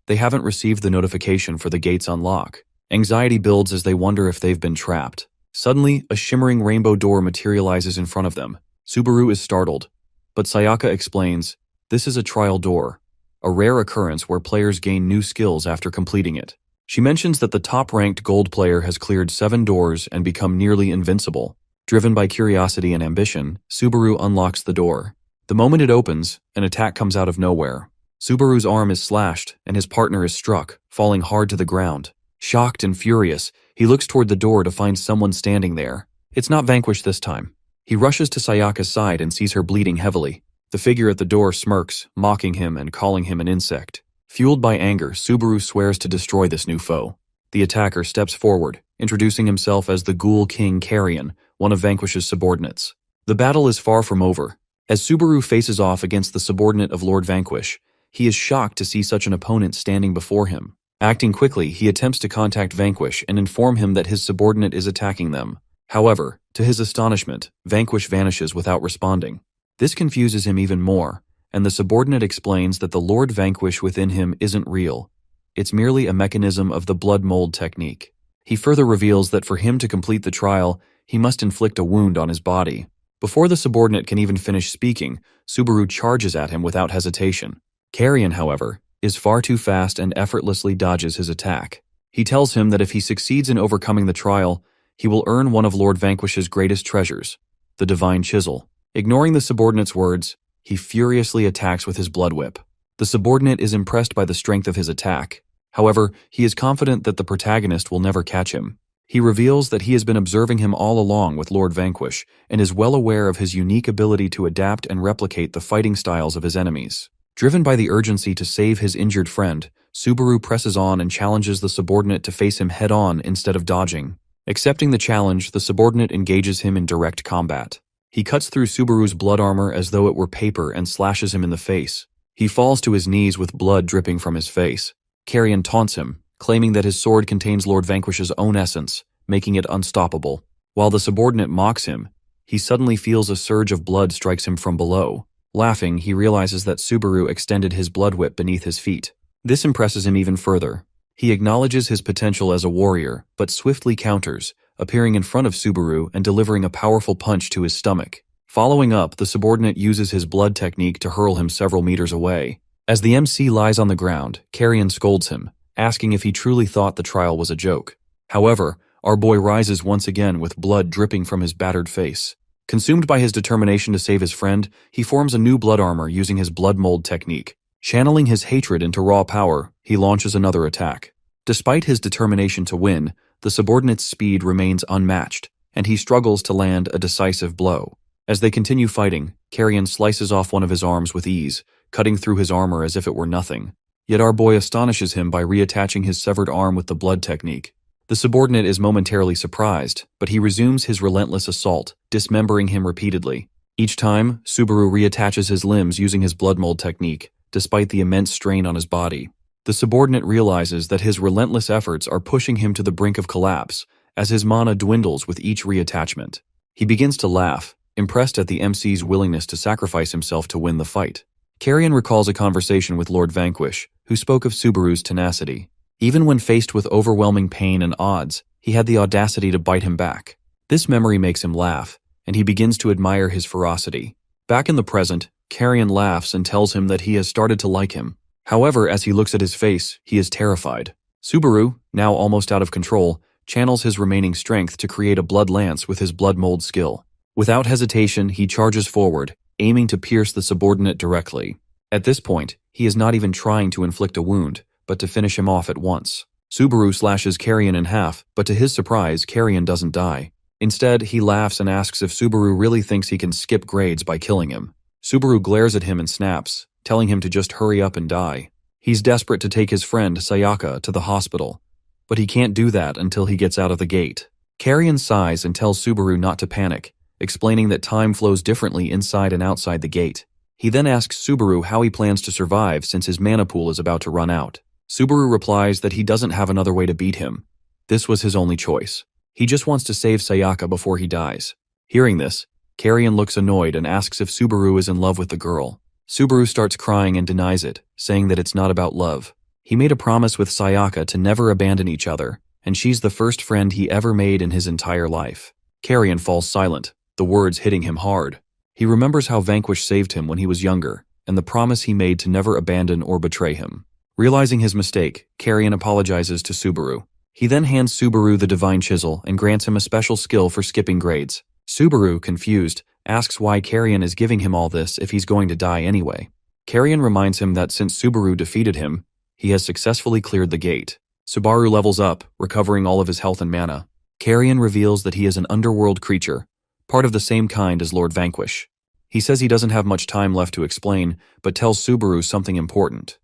They haven't received the notification for the gate's unlock. Anxiety builds as they wonder if they've been trapped. Suddenly, a shimmering rainbow door materializes in front of them. Subaru is startled, but Sayaka explains, this is a trial door, a rare occurrence where players gain new skills after completing it. She mentions that the top-ranked gold player has cleared 7 doors and become nearly invincible. Driven by curiosity and ambition, Subaru unlocks the door. The moment it opens, an attack comes out of nowhere. Subaru's arm is slashed, and his partner is struck, falling hard to the ground. Shocked and furious, he looks toward the door to find someone standing there. It's not Vanquish this time. He rushes to Sayaka's side and sees her bleeding heavily. The figure at the door smirks, mocking him and calling him an insect. Fueled by anger, Subaru swears to destroy this new foe. The attacker steps forward, introducing himself as the Ghoul King Carrion, one of Vanquish's subordinates. The battle is far from over. As Subaru faces off against the subordinate of Lord Vanquish, he is shocked to see such an opponent standing before him. Acting quickly, he attempts to contact Vanquish and inform him that his subordinate is attacking them. However, to his astonishment, Vanquish vanishes without responding. This confuses him even more, and the subordinate explains that the Lord Vanquish within him isn't real. It's merely a mechanism of the blood mold technique. He further reveals that for him to complete the trial, he must inflict a wound on his body. Before the subordinate can even finish speaking, Subaru charges at him without hesitation. Carrion, however, is far too fast and effortlessly dodges his attack. He tells him that if he succeeds in overcoming the trial, he will earn one of Lord Vanquish's greatest treasures, the divine chisel. Ignoring the subordinate's words, he furiously attacks with his blood whip. The subordinate is impressed by the strength of his attack. However, he is confident that the protagonist will never catch him. He reveals that he has been observing him all along with Lord Vanquish and is well aware of his unique ability to adapt and replicate the fighting styles of his enemies. Driven by the urgency to save his injured friend, Subaru presses on and challenges the subordinate to face him head-on instead of dodging. Accepting the challenge, the subordinate engages him in direct combat. He cuts through Subaru's blood armor as though it were paper and slashes him in the face. He falls to his knees with blood dripping from his face. Carrion taunts him, claiming that his sword contains Lord Vanquish's own essence, making it unstoppable. While the subordinate mocks him, he suddenly feels a surge of blood strikes him from below. Laughing, he realizes that Subaru extended his blood whip beneath his feet. This impresses him even further. He acknowledges his potential as a warrior, but swiftly counters, appearing in front of Subaru and delivering a powerful punch to his stomach. Following up, the subordinate uses his blood technique to hurl him several meters away. As the MC lies on the ground, Carrion scolds him, asking if he truly thought the trial was a joke. However, our boy rises once again with blood dripping from his battered face. Consumed by his determination to save his friend, he forms a new blood armor using his blood mold technique. Channeling his hatred into raw power, he launches another attack. Despite his determination to win, the subordinate's speed remains unmatched, and he struggles to land a decisive blow. As they continue fighting, Carrion slices off one of his arms with ease, cutting through his armor as if it were nothing. Yet our boy astonishes him by reattaching his severed arm with the blood technique. The subordinate is momentarily surprised, but he resumes his relentless assault, dismembering him repeatedly. Each time, Subaru reattaches his limbs using his blood mold technique, despite the immense strain on his body. The subordinate realizes that his relentless efforts are pushing him to the brink of collapse, as his mana dwindles with each reattachment. He begins to laugh, impressed at the MC's willingness to sacrifice himself to win the fight. Carrion recalls a conversation with Lord Vanquish, who spoke of Subaru's tenacity. Even when faced with overwhelming pain and odds, he had the audacity to bite him back. This memory makes him laugh, and he begins to admire his ferocity. Back in the present, Carrion laughs and tells him that he has started to like him. However, as he looks at his face, he is terrified. Subaru, now almost out of control, channels his remaining strength to create a blood lance with his blood mold skill. Without hesitation, he charges forward, aiming to pierce the subordinate directly. At this point, he is not even trying to inflict a wound, but to finish him off at once. Subaru slashes Carrion in half, but to his surprise, Carrion doesn't die. Instead, he laughs and asks if Subaru really thinks he can skip grades by killing him. Subaru glares at him and snaps, telling him to just hurry up and die. He's desperate to take his friend, Sayaka, to the hospital, but he can't do that until he gets out of the gate. Carrion sighs and tells Subaru not to panic, explaining that time flows differently inside and outside the gate. He then asks Subaru how he plans to survive since his mana pool is about to run out. Subaru replies that he doesn't have another way to beat him. This was his only choice. He just wants to save Sayaka before he dies. Hearing this, Carrion looks annoyed and asks if Subaru is in love with the girl. Subaru starts crying and denies it, saying that it's not about love. He made a promise with Sayaka to never abandon each other, and she's the first friend he ever made in his entire life. Carrion falls silent, the words hitting him hard. He remembers how Vanquish saved him when he was younger, and the promise he made to never abandon or betray him. Realizing his mistake, Carrion apologizes to Subaru. He then hands Subaru the divine chisel and grants him a special skill for skipping grades. Subaru, confused, asks why Carrion is giving him all this if he's going to die anyway. Carrion reminds him that since Subaru defeated him, he has successfully cleared the gate. Subaru levels up, recovering all of his health and mana. Carrion reveals that he is an underworld creature, part of the same kind as Lord Vanquish. He says he doesn't have much time left to explain, but tells Subaru something important.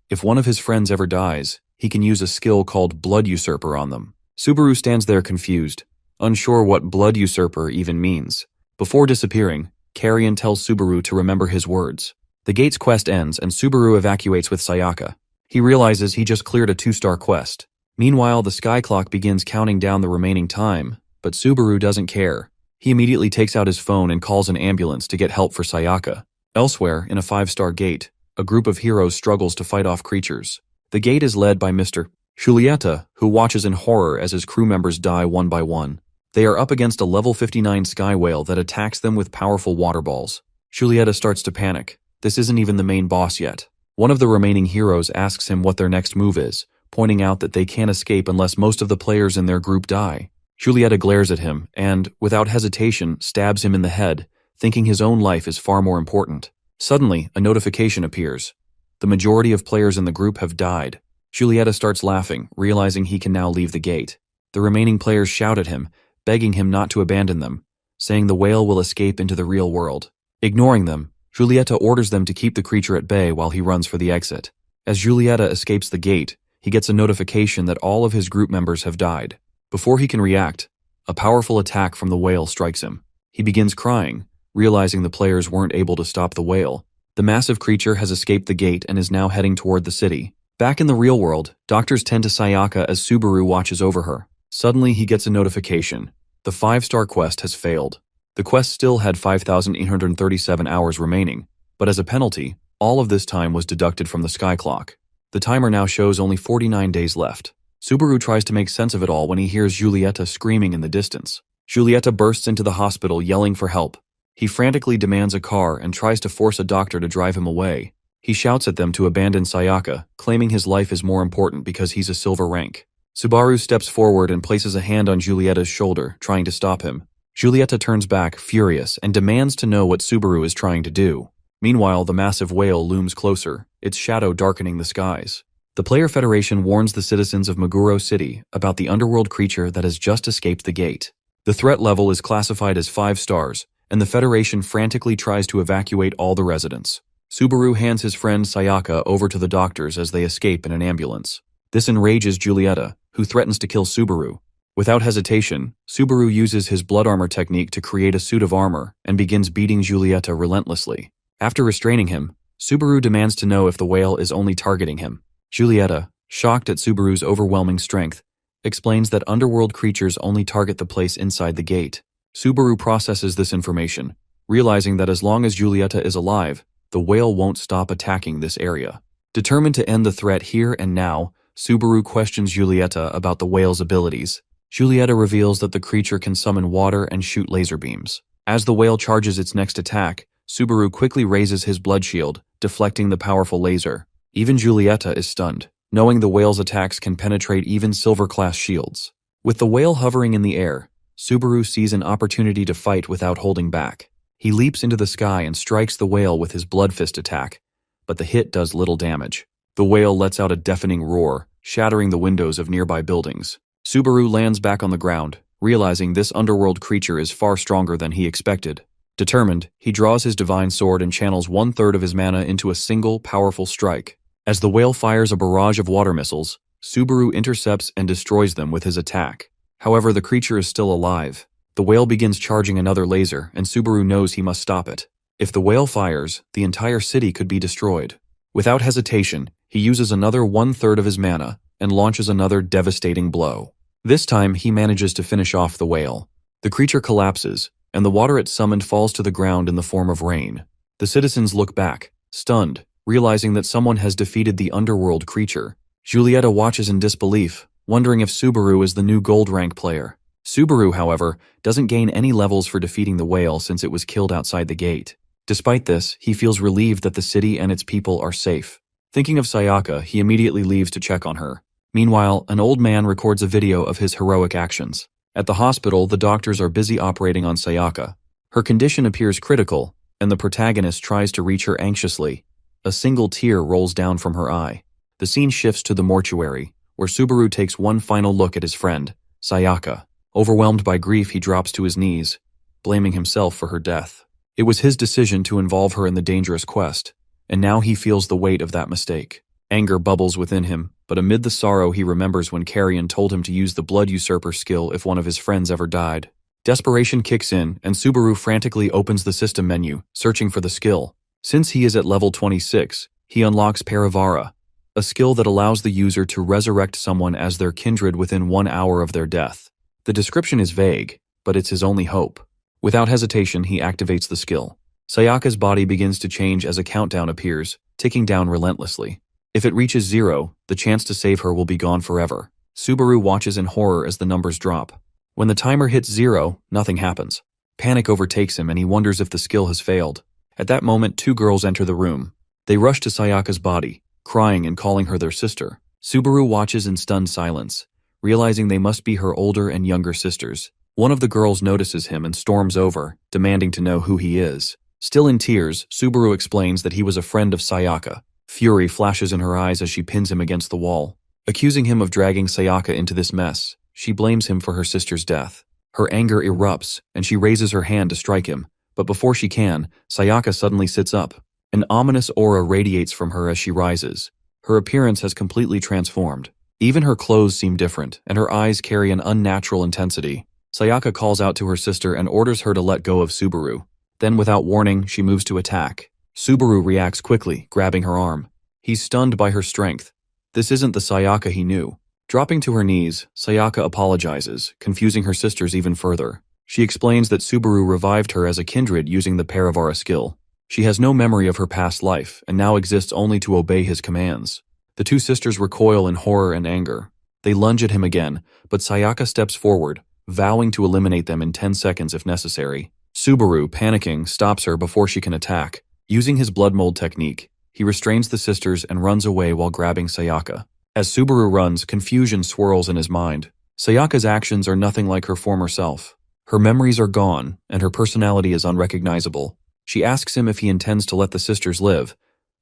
If one of his friends ever dies, he can use a skill called Blood Usurper on them. Subaru stands there confused, unsure what Blood Usurper even means. Before disappearing, Carrion tells Subaru to remember his words. The gate's quest ends and Subaru evacuates with Sayaka. He realizes he just cleared a 2-star quest. Meanwhile, the sky clock begins counting down the remaining time, but Subaru doesn't care. He immediately takes out his phone and calls an ambulance to get help for Sayaka. Elsewhere, in a 5-star gate, a group of heroes struggles to fight off creatures. The gate is led by Mr. Julieta, who watches in horror as his crew members die one by one. They are up against a level 59 sky whale that attacks them with powerful water balls. Julieta starts to panic. This isn't even the main boss yet. One of the remaining heroes asks him what their next move is, pointing out that they can't escape unless most of the players in their group die. Julieta glares at him and, without hesitation, stabs him in the head, thinking his own life is far more important. Suddenly, a notification appears. The majority of players in the group have died. Julieta starts laughing, realizing he can now leave the gate. The remaining players shout at him, begging him not to abandon them, saying the whale will escape into the real world. Ignoring them, Julieta orders them to keep the creature at bay while he runs for the exit. As Julieta escapes the gate, he gets a notification that all of his group members have died. Before he can react, a powerful attack from the whale strikes him. He begins crying, realizing the players weren't able to stop the whale. The massive creature has escaped the gate and is now heading toward the city. Back in the real world, doctors tend to Sayaka as Subaru watches over her. Suddenly, he gets a notification. The 5-star quest has failed. The quest still had 5,837 hours remaining, but as a penalty, all of this time was deducted from the sky clock. The timer now shows only 49 days left. Subaru tries to make sense of it all when he hears Julieta screaming in the distance. Julieta bursts into the hospital yelling for help. He frantically demands a car and tries to force a doctor to drive him away. He shouts at them to abandon Sayaka, claiming his life is more important because he's a silver rank. Subaru steps forward and places a hand on Julieta's shoulder, trying to stop him. Julieta turns back, furious, and demands to know what Subaru is trying to do. Meanwhile, the massive whale looms closer, its shadow darkening the skies. The Player Federation warns the citizens of Meguro City about the underworld creature that has just escaped the gate. The threat level is classified as 5 stars, and the Federation frantically tries to evacuate all the residents. Subaru hands his friend Sayaka over to the doctors as they escape in an ambulance. This enrages Julieta, who threatens to kill Subaru. Without hesitation, Subaru uses his blood armor technique to create a suit of armor and begins beating Julieta relentlessly. After restraining him, Subaru demands to know if the whale is only targeting him. Julieta, shocked at Subaru's overwhelming strength, explains that underworld creatures only target the place inside the gate. Subaru processes this information, realizing that as long as Julieta is alive, the whale won't stop attacking this area. Determined to end the threat here and now, Subaru questions Julieta about the whale's abilities. Julieta reveals that the creature can summon water and shoot laser beams. As the whale charges its next attack, Subaru quickly raises his blood shield, deflecting the powerful laser. Even Julieta is stunned, knowing the whale's attacks can penetrate even silver-class shields. With the whale hovering in the air, Subaru sees an opportunity to fight without holding back. He leaps into the sky and strikes the whale with his blood fist attack, but the hit does little damage. The whale lets out a deafening roar, shattering the windows of nearby buildings. Subaru lands back on the ground, realizing this underworld creature is far stronger than he expected. Determined, he draws his divine sword and channels 1/3 of his mana into a single, powerful strike. As the whale fires a barrage of water missiles, Subaru intercepts and destroys them with his attack. However, the creature is still alive. The whale begins charging another laser, and Subaru knows he must stop it. If the whale fires, the entire city could be destroyed. Without hesitation, he uses another 1/3 of his mana and launches another devastating blow. This time, he manages to finish off the whale. The creature collapses, and the water it summoned falls to the ground in the form of rain. The citizens look back, stunned, realizing that someone has defeated the underworld creature. Julieta watches in disbelief, wondering if Subaru is the new gold rank player. Subaru, however, doesn't gain any levels for defeating the whale since it was killed outside the gate. Despite this, he feels relieved that the city and its people are safe. Thinking of Sayaka, he immediately leaves to check on her. Meanwhile, an old man records a video of his heroic actions. At the hospital, the doctors are busy operating on Sayaka. Her condition appears critical, and the protagonist tries to reach her anxiously. A single tear rolls down from her eye. The scene shifts to the mortuary, where Subaru takes one final look at his friend, Sayaka. Overwhelmed by grief, he drops to his knees, blaming himself for her death. It was his decision to involve her in the dangerous quest, and now he feels the weight of that mistake. Anger bubbles within him, but amid the sorrow he remembers when Carrion told him to use the Blood Usurper skill if one of his friends ever died. Desperation kicks in, and Subaru frantically opens the system menu, searching for the skill. Since he is at level 26, he unlocks Parivara, a skill that allows the user to resurrect someone as their kindred within 1 hour of their death. The description is vague, but it's his only hope. Without hesitation, he activates the skill. Sayaka's body begins to change as a countdown appears, ticking down relentlessly. If it reaches 0, the chance to save her will be gone forever. Subaru watches in horror as the numbers drop. When the timer hits 0, nothing happens. Panic overtakes him and he wonders if the skill has failed. At that moment, 2 girls enter the room. They rush to Sayaka's body, crying and calling her their sister. Subaru watches in stunned silence, realizing they must be her older and younger sisters. One of the girls notices him and storms over, demanding to know who he is. Still in tears, Subaru explains that he was a friend of Sayaka. Fury flashes in her eyes as she pins him against the wall. Accusing him of dragging Sayaka into this mess, she blames him for her sister's death. Her anger erupts, and she raises her hand to strike him, but before she can, Sayaka suddenly sits up. An ominous aura radiates from her as she rises. Her appearance has completely transformed. Even her clothes seem different, and her eyes carry an unnatural intensity. Sayaka calls out to her sister and orders her to let go of Subaru. Then, without warning, she moves to attack. Subaru reacts quickly, grabbing her arm. He's stunned by her strength. This isn't the Sayaka he knew. Dropping to her knees, Sayaka apologizes, confusing her sisters even further. She explains that Subaru revived her as a kindred using the Paravara skill. She has no memory of her past life, and now exists only to obey his commands. The two sisters recoil in horror and anger. They lunge at him again, but Sayaka steps forward, vowing to eliminate them in 10 seconds if necessary. Subaru, panicking, stops her before she can attack. Using his blood mold technique, he restrains the sisters and runs away while grabbing Sayaka. As Subaru runs, confusion swirls in his mind. Sayaka's actions are nothing like her former self. Her memories are gone, and her personality is unrecognizable. She asks him if he intends to let the sisters live,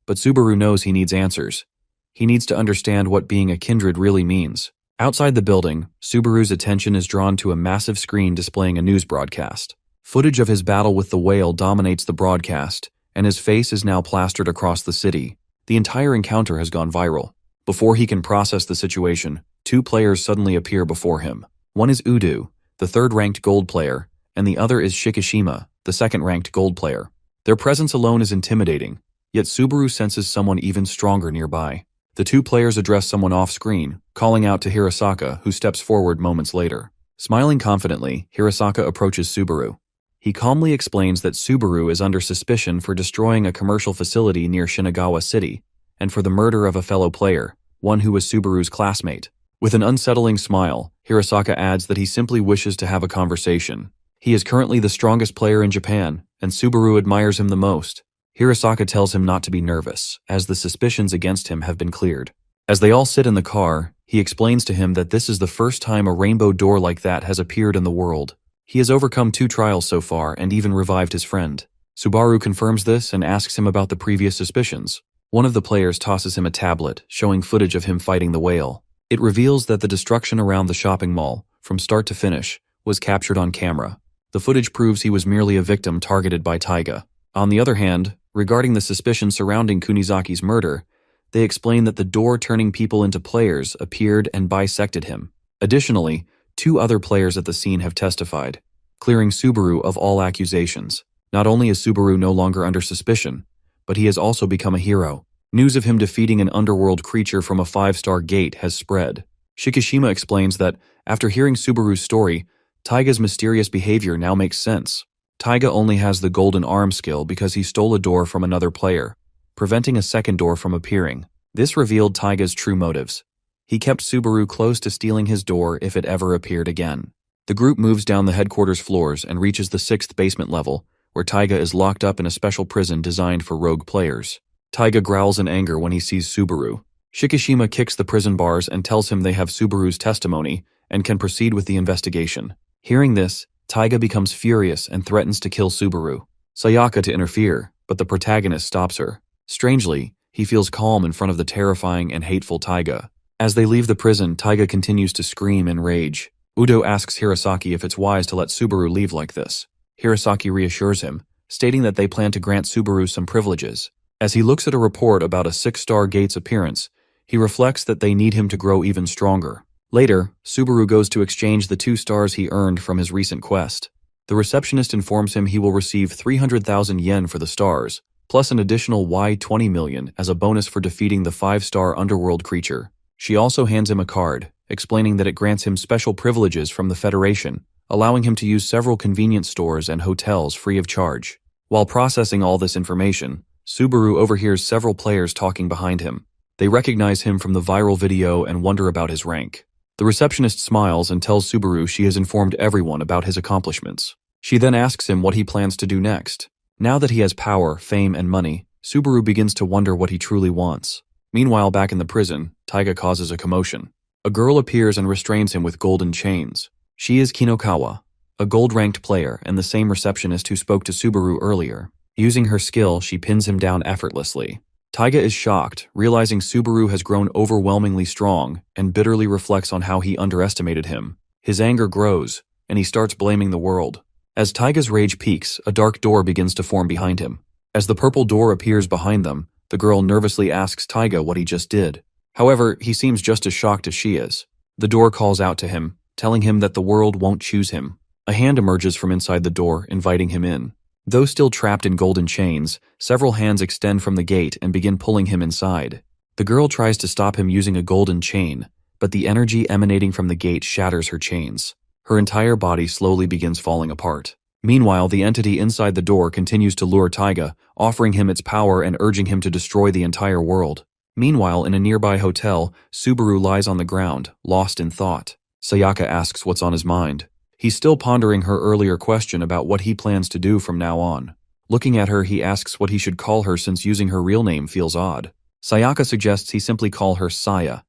but Subaru knows he needs answers. He needs to understand what being a kindred really means. Outside the building, Subaru's attention is drawn to a massive screen displaying a news broadcast. Footage of his battle with the whale dominates the broadcast, and his face is now plastered across the city. The entire encounter has gone viral. Before he can process the situation, two players suddenly appear before him. One is Udo, the third-ranked gold player, and the other is Shikishima, the second-ranked gold player. Their presence alone is intimidating, yet Subaru senses someone even stronger nearby. The two players address someone off-screen, calling out to Hirasaka, who steps forward moments later. Smiling confidently, Hirasaka approaches Subaru. He calmly explains that Subaru is under suspicion for destroying a commercial facility near Shinagawa City, and for the murder of a fellow player, one who was Subaru's classmate. With an unsettling smile, Hirasaka adds that he simply wishes to have a conversation. He is currently the strongest player in Japan, and Subaru admires him the most. Hirasaka tells him not to be nervous, as the suspicions against him have been cleared. As they all sit in the car, he explains to him that this is the first time a rainbow door like that has appeared in the world. He has overcome 2 trials so far and even revived his friend. Subaru confirms this and asks him about the previous suspicions. One of the players tosses him a tablet, showing footage of him fighting the whale. It reveals that the destruction around the shopping mall, from start to finish, was captured on camera. The footage proves he was merely a victim targeted by Taiga. On the other hand, regarding the suspicion surrounding Kunizaki's murder, they explain that the door turning people into players appeared and bisected him. Additionally, 2 other players at the scene have testified, clearing Subaru of all accusations. Not only is Subaru no longer under suspicion, but he has also become a hero. News of him defeating an underworld creature from a 5-star gate has spread. Shikishima explains that, after hearing Subaru's story, Taiga's mysterious behavior now makes sense. Taiga only has the golden arm skill because he stole a door from another player, preventing a second door from appearing. This revealed Taiga's true motives. He kept Subaru close to stealing his door if it ever appeared again. The group moves down the headquarters floors and reaches the 6th basement level, where Taiga is locked up in a special prison designed for rogue players. Taiga growls in anger when he sees Subaru. Shikishima kicks the prison bars and tells him they have Subaru's testimony and can proceed with the investigation. Hearing this, Taiga becomes furious and threatens to kill Subaru. Sayaka to interfere, but the protagonist stops her. Strangely, he feels calm in front of the terrifying and hateful Taiga. As they leave the prison, Taiga continues to scream in rage. Udo asks Hirasaki if it's wise to let Subaru leave like this. Hirasaki reassures him, stating that they plan to grant Subaru some privileges. As he looks at a report about a 6-star gate's appearance, he reflects that they need him to grow even stronger. Later, Subaru goes to exchange the 2 stars he earned from his recent quest. The receptionist informs him he will receive 300,000 yen for the stars, plus an additional Y20 million as a bonus for defeating the 5-star underworld creature. She also hands him a card, explaining that it grants him special privileges from the Federation, allowing him to use several convenience stores and hotels free of charge. While processing all this information, Subaru overhears several players talking behind him. They recognize him from the viral video and wonder about his rank. The receptionist smiles and tells Subaru she has informed everyone about his accomplishments. She then asks him what he plans to do next. Now that he has power, fame, and money, Subaru begins to wonder what he truly wants. Meanwhile, back in the prison, Taiga causes a commotion. A girl appears and restrains him with golden chains. She is Kinokawa, a gold-ranked player and the same receptionist who spoke to Subaru earlier. Using her skill, she pins him down effortlessly. Taiga is shocked, realizing Subaru has grown overwhelmingly strong, and bitterly reflects on how he underestimated him. His anger grows, and he starts blaming the world. As Taiga's rage peaks, a dark door begins to form behind him. As the purple door appears behind them, the girl nervously asks Taiga what he just did. However, he seems just as shocked as she is. The door calls out to him, telling him that the world won't choose him. A hand emerges from inside the door, inviting him in. Though still trapped in golden chains, several hands extend from the gate and begin pulling him inside. The girl tries to stop him using a golden chain, but the energy emanating from the gate shatters her chains. Her entire body slowly begins falling apart. Meanwhile, the entity inside the door continues to lure Taiga, offering him its power and urging him to destroy the entire world. Meanwhile, in a nearby hotel, Subaru lies on the ground, lost in thought. Sayaka asks what's on his mind. He's still pondering her earlier question about what he plans to do from now on. Looking at her, he asks what he should call her since using her real name feels odd. Sayaka suggests he simply call her Saya.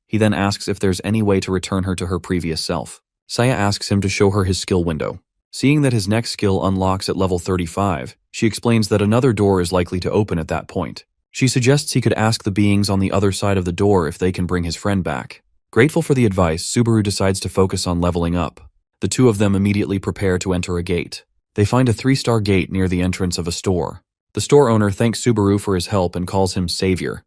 He then asks if there's any way to return her to her previous self. Saya asks him to show her his skill window. Seeing that his next skill unlocks at level 35, she explains that another door is likely to open at that point. She suggests he could ask the beings on the other side of the door if they can bring his friend back. Grateful for the advice, Subaru decides to focus on leveling up. The two of them immediately prepare to enter a gate. They find a 3-star gate near the entrance of a store. The store owner thanks Subaru for his help and calls him Savior.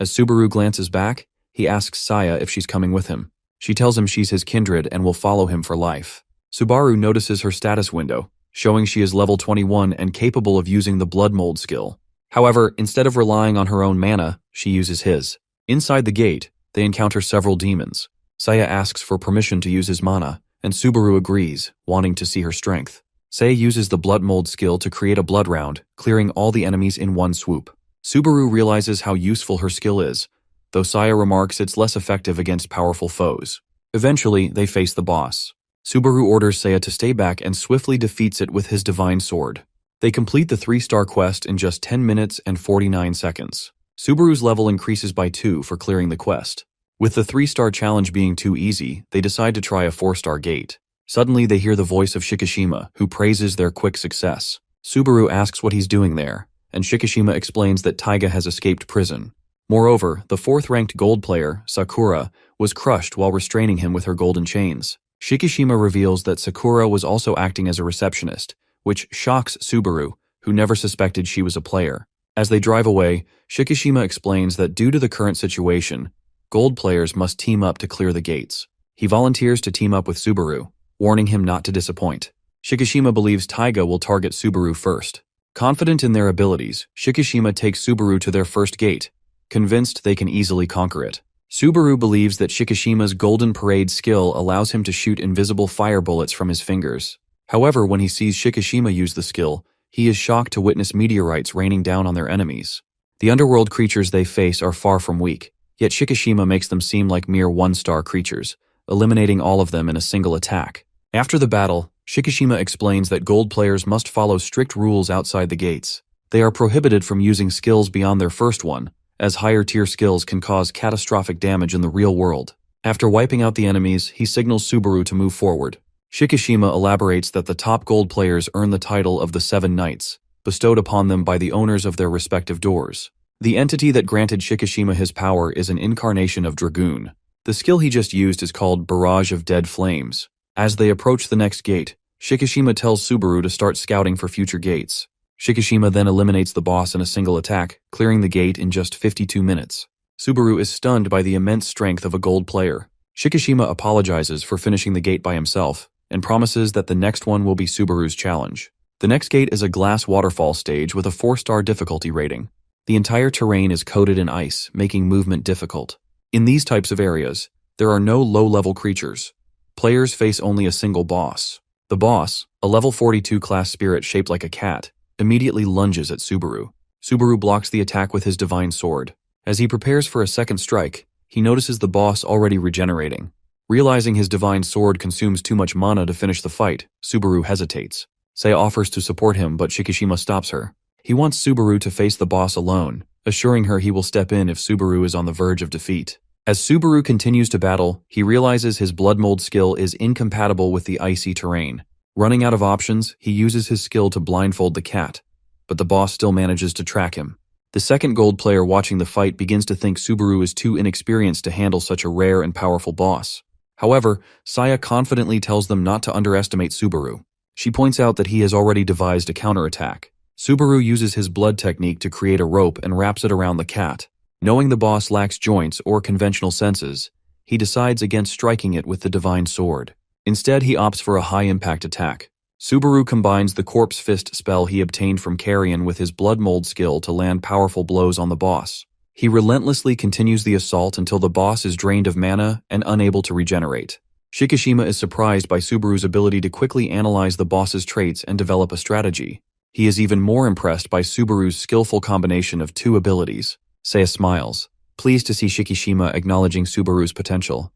As Subaru glances back, he asks Saya if she's coming with him. She tells him she's his kindred and will follow him for life. Subaru notices her status window, showing she is level 21 and capable of using the blood mold skill. However, instead of relying on her own mana, she uses his. Inside the gate, they encounter several demons. Saya asks for permission to use his mana, and Subaru agrees, wanting to see her strength. Sei uses the blood mold skill to create a blood round, clearing all the enemies in one swoop. Subaru realizes how useful her skill is, though Saya remarks it's less effective against powerful foes. Eventually, they face the boss. Subaru orders Saya to stay back and swiftly defeats it with his divine sword. They complete the 3-star quest in just 10 minutes and 49 seconds. Subaru's level increases by 2 for clearing the quest. With the 3-star challenge being too easy, they decide to try a 4-star gate. Suddenly, they hear the voice of Shikishima, who praises their quick success. Subaru asks what he's doing there, and Shikishima explains that Taiga has escaped prison. Moreover, the 4th-ranked gold player, Sakura, was crushed while restraining him with her golden chains. Shikishima reveals that Sakura was also acting as a receptionist, which shocks Subaru, who never suspected she was a player. As they drive away, Shikishima explains that due to the current situation, gold players must team up to clear the gates. He volunteers to team up with Subaru, warning him not to disappoint. Shikishima believes Taiga will target Subaru first. Confident in their abilities, Shikishima takes Subaru to their first gate, convinced they can easily conquer it. Subaru believes that Shikishima's Golden Parade skill allows him to shoot invisible fire bullets from his fingers. However, when he sees Shikishima use the skill, he is shocked to witness meteorites raining down on their enemies. The underworld creatures they face are far from weak, yet Shikishima makes them seem like mere 1-star creatures, eliminating all of them in a single attack. After the battle, Shikishima explains that gold players must follow strict rules outside the gates. They are prohibited from using skills beyond their first one, as higher-tier skills can cause catastrophic damage in the real world. After wiping out the enemies, he signals Subaru to move forward. Shikishima elaborates that the top gold players earn the title of the 7 Knights, bestowed upon them by the owners of their respective doors. The entity that granted Shikishima his power is an incarnation of Dragoon. The skill he just used is called Barrage of Dead Flames. As they approach the next gate, Shikishima tells Subaru to start scouting for future gates. Shikishima then eliminates the boss in a single attack, clearing the gate in just 52 minutes. Subaru is stunned by the immense strength of a gold player. Shikishima apologizes for finishing the gate by himself, and promises that the next one will be Subaru's challenge. The next gate is a glass waterfall stage with a 4-star difficulty rating. The entire terrain is coated in ice, making movement difficult. In these types of areas, there are no low-level creatures. Players face only a single boss. The boss, a level 42 class spirit shaped like a cat, immediately lunges at Subaru. Subaru blocks the attack with his divine sword. As he prepares for a second strike, he notices the boss already regenerating. Realizing his divine sword consumes too much mana to finish the fight, Subaru hesitates. Sei offers to support him, but Shikishima stops her. He wants Subaru to face the boss alone, assuring her he will step in if Subaru is on the verge of defeat. As Subaru continues to battle, he realizes his blood mold skill is incompatible with the icy terrain. Running out of options, he uses his skill to blindfold the cat, but the boss still manages to track him. The second gold player watching the fight begins to think Subaru is too inexperienced to handle such a rare and powerful boss. However, Saya confidently tells them not to underestimate Subaru. She points out that he has already devised a counterattack. Subaru uses his blood technique to create a rope and wraps it around the cat. Knowing the boss lacks joints or conventional senses, he decides against striking it with the divine sword. Instead, he opts for a high-impact attack. Subaru combines the Corpse Fist spell he obtained from Carrion with his blood mold skill to land powerful blows on the boss. He relentlessly continues the assault until the boss is drained of mana and unable to regenerate. Shikishima is surprised by Subaru's ability to quickly analyze the boss's traits and develop a strategy. He is even more impressed by Subaru's skillful combination of two abilities. Saya smiles, pleased to see Shikishima acknowledging Subaru's potential.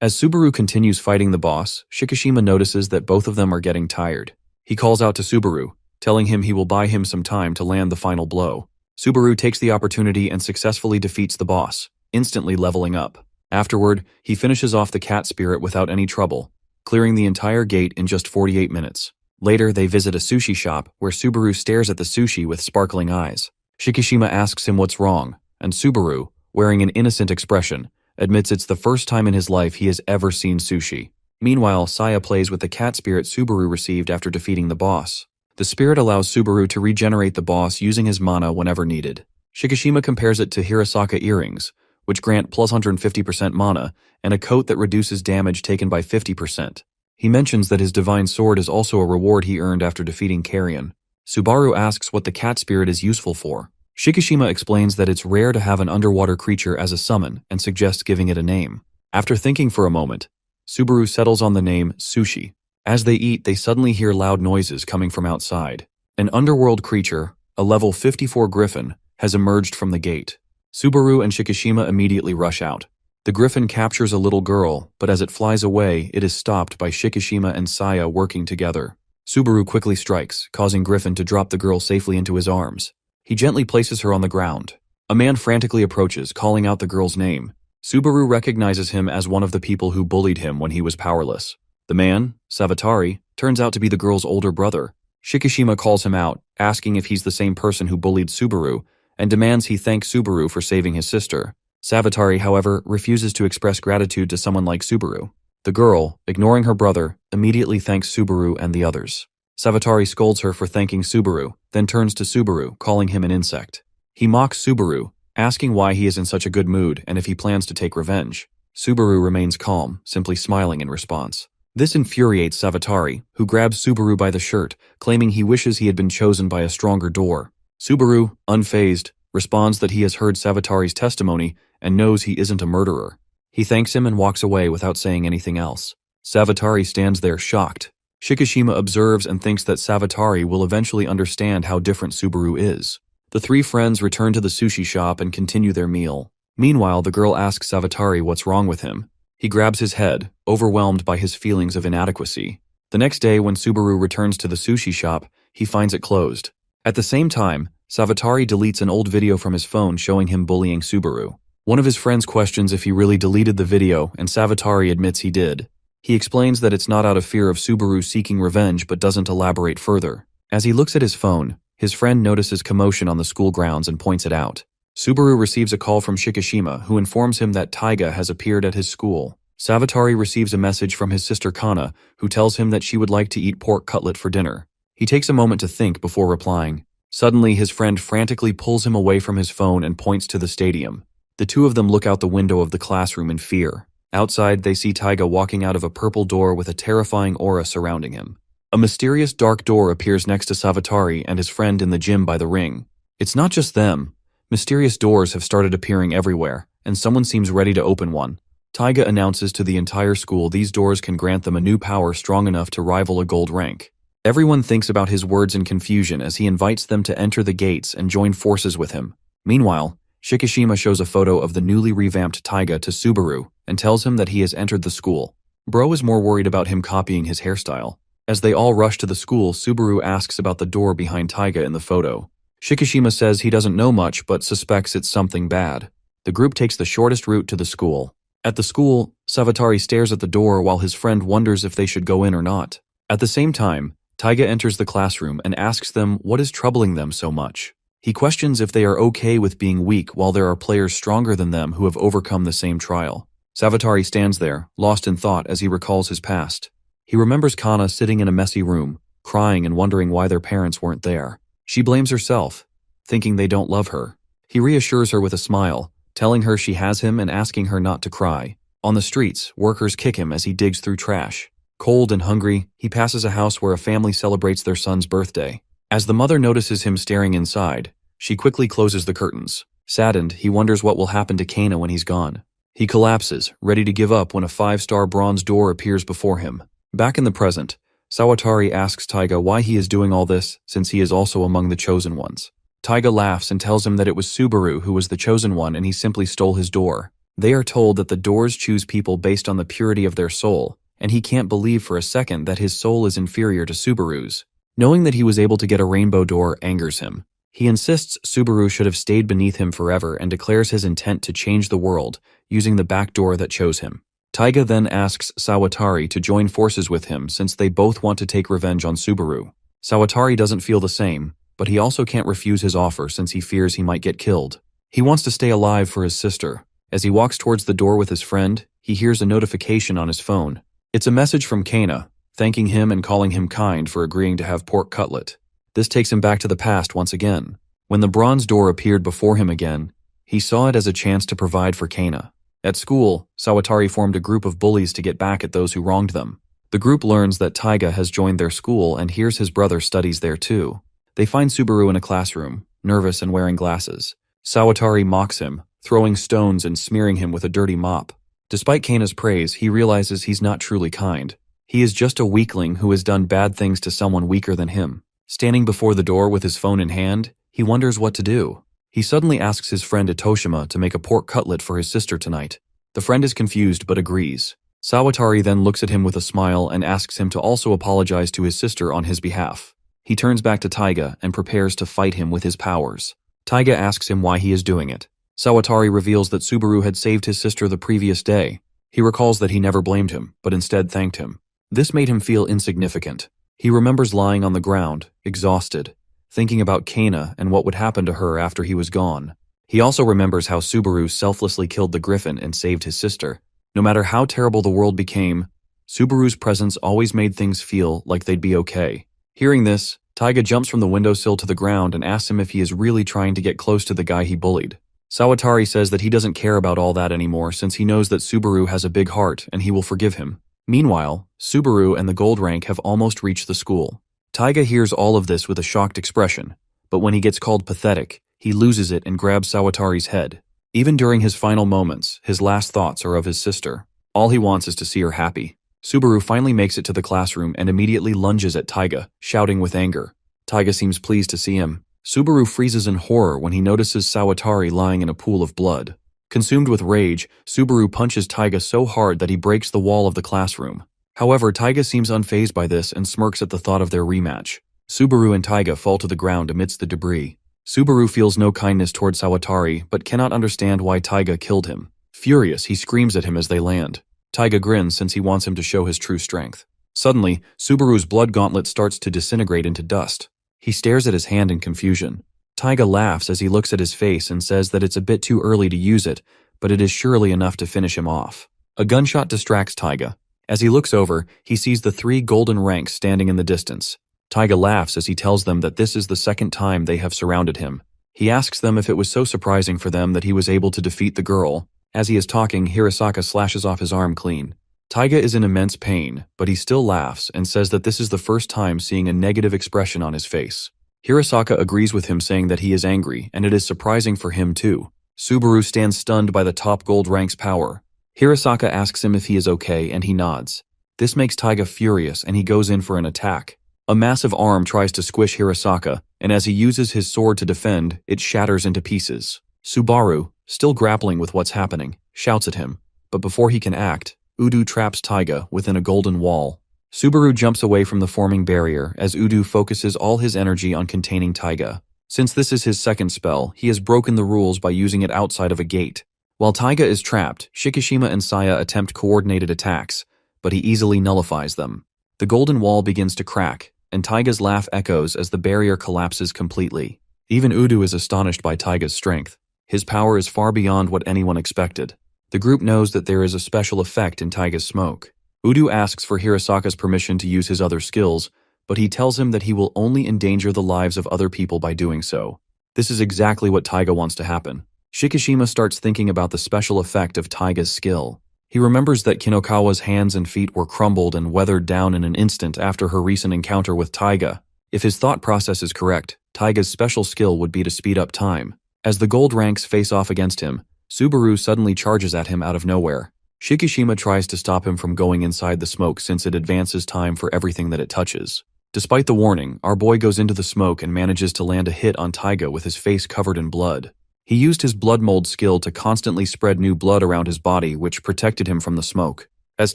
As Subaru continues fighting the boss, Shikishima notices that both of them are getting tired. He calls out to Subaru, telling him he will buy him some time to land the final blow. Subaru takes the opportunity and successfully defeats the boss, instantly leveling up. Afterward, he finishes off the cat spirit without any trouble, clearing the entire gate in just 48 minutes. Later, they visit a sushi shop where Subaru stares at the sushi with sparkling eyes. Shikishima asks him what's wrong, and Subaru, wearing an innocent expression, admits it's the first time in his life he has ever seen sushi. Meanwhile, Saya plays with the cat spirit Subaru received after defeating the boss. The spirit allows Subaru to regenerate the boss using his mana whenever needed. Shikishima compares it to Hirasaka earrings, which grant plus 150% mana, and a coat that reduces damage taken by 50%. He mentions that his divine sword is also a reward he earned after defeating Carrion. Subaru asks what the cat spirit is useful for. Shikishima explains that it's rare to have an underwater creature as a summon and suggests giving it a name. After thinking for a moment, Subaru settles on the name Sushi. As they eat, they suddenly hear loud noises coming from outside. An underworld creature, a level 54 griffin, has emerged from the gate. Subaru and Shikishima immediately rush out. The griffin captures a little girl, but as it flies away, it is stopped by Shikishima and Saya working together. Subaru quickly strikes, causing Griffin to drop the girl safely into his arms. He gently places her on the ground. A man frantically approaches, calling out the girl's name. Subaru recognizes him as one of the people who bullied him when he was powerless. The man, Savatari, turns out to be the girl's older brother. Shikishima calls him out, asking if he's the same person who bullied Subaru, and demands he thank Subaru for saving his sister. Savatari, however, refuses to express gratitude to someone like Subaru. The girl, ignoring her brother, immediately thanks Subaru and the others. Savatari scolds her for thanking Subaru, then turns to Subaru, calling him an insect. He mocks Subaru, asking why he is in such a good mood and if he plans to take revenge. Subaru remains calm, simply smiling in response. This infuriates Savatari, who grabs Subaru by the shirt, claiming he wishes he had been chosen by a stronger door. Subaru, unfazed, responds that he has heard Savatari's testimony and knows he isn't a murderer. He thanks him and walks away without saying anything else. Savatari stands there shocked. Shikishima observes and thinks that Savatari will eventually understand how different Subaru is. The three friends return to the sushi shop and continue their meal. Meanwhile, the girl asks Savatari what's wrong with him. He grabs his head, overwhelmed by his feelings of inadequacy. The next day, when Subaru returns to the sushi shop, he finds it closed. At the same time, Savatari deletes an old video from his phone showing him bullying Subaru. One of his friends questions if he really deleted the video, and Savatari admits he did. He explains that it's not out of fear of Subaru seeking revenge but doesn't elaborate further. As he looks at his phone, his friend notices commotion on the school grounds and points it out. Subaru receives a call from Shikishima, who informs him that Taiga has appeared at his school. Savatari receives a message from his sister Kana, who tells him that she would like to eat pork cutlet for dinner. He takes a moment to think before replying. Suddenly, his friend frantically pulls him away from his phone and points to the stadium. The two of them look out the window of the classroom in fear. Outside, they see Taiga walking out of a purple door with a terrifying aura surrounding him. A mysterious dark door appears next to Savatari and his friend in the gym by the ring. It's not just them. Mysterious doors have started appearing everywhere, and someone seems ready to open one. Taiga announces to the entire school these doors can grant them a new power strong enough to rival a gold rank. Everyone thinks about his words in confusion as he invites them to enter the gates and join forces with him. Meanwhile, Shikishima shows a photo of the newly revamped Taiga to Subaru and tells him that he has entered the school. Bro is more worried about him copying his hairstyle. As they all rush to the school, Subaru asks about the door behind Taiga in the photo. Shikishima says he doesn't know much but suspects it's something bad. The group takes the shortest route to the school. At the school, Savatari stares at the door while his friend wonders if they should go in or not. At the same time, Taiga enters the classroom and asks them what is troubling them so much. He questions if they are okay with being weak while there are players stronger than them who have overcome the same trial. Savatari stands there, lost in thought as he recalls his past. He remembers Kana sitting in a messy room, crying and wondering why their parents weren't there. She blames herself, thinking they don't love her. He reassures her with a smile, telling her she has him and asking her not to cry. On the streets, workers kick him as he digs through trash. Cold and hungry, he passes a house where a family celebrates their son's birthday. As the mother notices him staring inside, she quickly closes the curtains. Saddened, he wonders what will happen to Kana when he's gone. He collapses, ready to give up when a 5-star bronze door appears before him. Back in the present, Sawatari asks Taiga why he is doing all this since he is also among the chosen ones. Taiga laughs and tells him that it was Subaru who was the chosen one and he simply stole his door. They are told that the doors choose people based on the purity of their soul, and he can't believe for a second that his soul is inferior to Subaru's. Knowing that he was able to get a rainbow door angers him. He insists Subaru should have stayed beneath him forever and declares his intent to change the world using the back door that chose him. Taiga then asks Sawatari to join forces with him since they both want to take revenge on Subaru. Sawatari doesn't feel the same, but he also can't refuse his offer since he fears he might get killed. He wants to stay alive for his sister. As he walks towards the door with his friend, he hears a notification on his phone. It's a message from Kana, thanking him and calling him kind for agreeing to have pork cutlet. This takes him back to the past once again. When the bronze door appeared before him again, he saw it as a chance to provide for Kana. At school, Sawatari formed a group of bullies to get back at those who wronged them. The group learns that Taiga has joined their school and hears his brother studies there too. They find Subaru in a classroom, nervous and wearing glasses. Sawatari mocks him, throwing stones and smearing him with a dirty mop. Despite Kana's praise, he realizes he's not truly kind. He is just a weakling who has done bad things to someone weaker than him. Standing before the door with his phone in hand, he wonders what to do. He suddenly asks his friend Itoshima to make a pork cutlet for his sister tonight. The friend is confused but agrees. Sawatari then looks at him with a smile and asks him to also apologize to his sister on his behalf. He turns back to Taiga and prepares to fight him with his powers. Taiga asks him why he is doing it. Sawatari reveals that Subaru had saved his sister the previous day. He recalls that he never blamed him, but instead thanked him. This made him feel insignificant. He remembers lying on the ground, exhausted, thinking about Kana and what would happen to her after he was gone. He also remembers how Subaru selflessly killed the griffin and saved his sister. No matter how terrible the world became, Subaru's presence always made things feel like they'd be okay. Hearing this, Taiga jumps from the windowsill to the ground and asks him if he is really trying to get close to the guy he bullied. Sawatari says that he doesn't care about all that anymore since he knows that Subaru has a big heart and he will forgive him. Meanwhile, Subaru and the gold rank have almost reached the school. Taiga hears all of this with a shocked expression, but when he gets called pathetic, he loses it and grabs Sawatari's head. Even during his final moments, his last thoughts are of his sister. All he wants is to see her happy. Subaru finally makes it to the classroom and immediately lunges at Taiga, shouting with anger. Taiga seems pleased to see him. Subaru freezes in horror when he notices Sawatari lying in a pool of blood. Consumed with rage, Subaru punches Taiga so hard that he breaks the wall of the classroom. However, Taiga seems unfazed by this and smirks at the thought of their rematch. Subaru and Taiga fall to the ground amidst the debris. Subaru feels no kindness toward Sawatari, but cannot understand why Taiga killed him. Furious, he screams at him as they land. Taiga grins since he wants him to show his true strength. Suddenly, Subaru's blood gauntlet starts to disintegrate into dust. He stares at his hand in confusion. Taiga laughs as he looks at his face and says that it's a bit too early to use it, but it is surely enough to finish him off. A gunshot distracts Taiga. As he looks over, he sees the 3 golden ranks standing in the distance. Taiga laughs as he tells them that this is the second time they have surrounded him. He asks them if it was so surprising for them that he was able to defeat the girl. As he is talking, Hirasaka slashes off his arm clean. Taiga is in immense pain, but he still laughs and says that this is the first time seeing a negative expression on his face. Hirasaka agrees with him, saying that he is angry, and it is surprising for him too. Subaru stands stunned by the top gold rank's power. Hirasaka asks him if he is okay, and he nods. This makes Taiga furious, and he goes in for an attack. A massive arm tries to squish Hirasaka, and as he uses his sword to defend, it shatters into pieces. Subaru, still grappling with what's happening, shouts at him, but before he can act, Udu traps Taiga within a golden wall. Subaru jumps away from the forming barrier as Udu focuses all his energy on containing Taiga. Since this is his second spell, he has broken the rules by using it outside of a gate. While Taiga is trapped, Shikishima and Saya attempt coordinated attacks, but he easily nullifies them. The golden wall begins to crack, and Taiga's laugh echoes as the barrier collapses completely. Even Udu is astonished by Taiga's strength. His power is far beyond what anyone expected. The group knows that there is a special effect in Taiga's smoke. Udu asks for Hirasaka's permission to use his other skills, but he tells him that he will only endanger the lives of other people by doing so. This is exactly what Taiga wants to happen. Shikishima starts thinking about the special effect of Taiga's skill. He remembers that Kinokawa's hands and feet were crumbled and weathered down in an instant after her recent encounter with Taiga. If his thought process is correct, Taiga's special skill would be to speed up time. As the gold ranks face off against him, Subaru suddenly charges at him out of nowhere. Shikishima tries to stop him from going inside the smoke since it advances time for everything that it touches. Despite the warning, our boy goes into the smoke and manages to land a hit on Taiga with his face covered in blood. He used his blood mold skill to constantly spread new blood around his body, which protected him from the smoke. As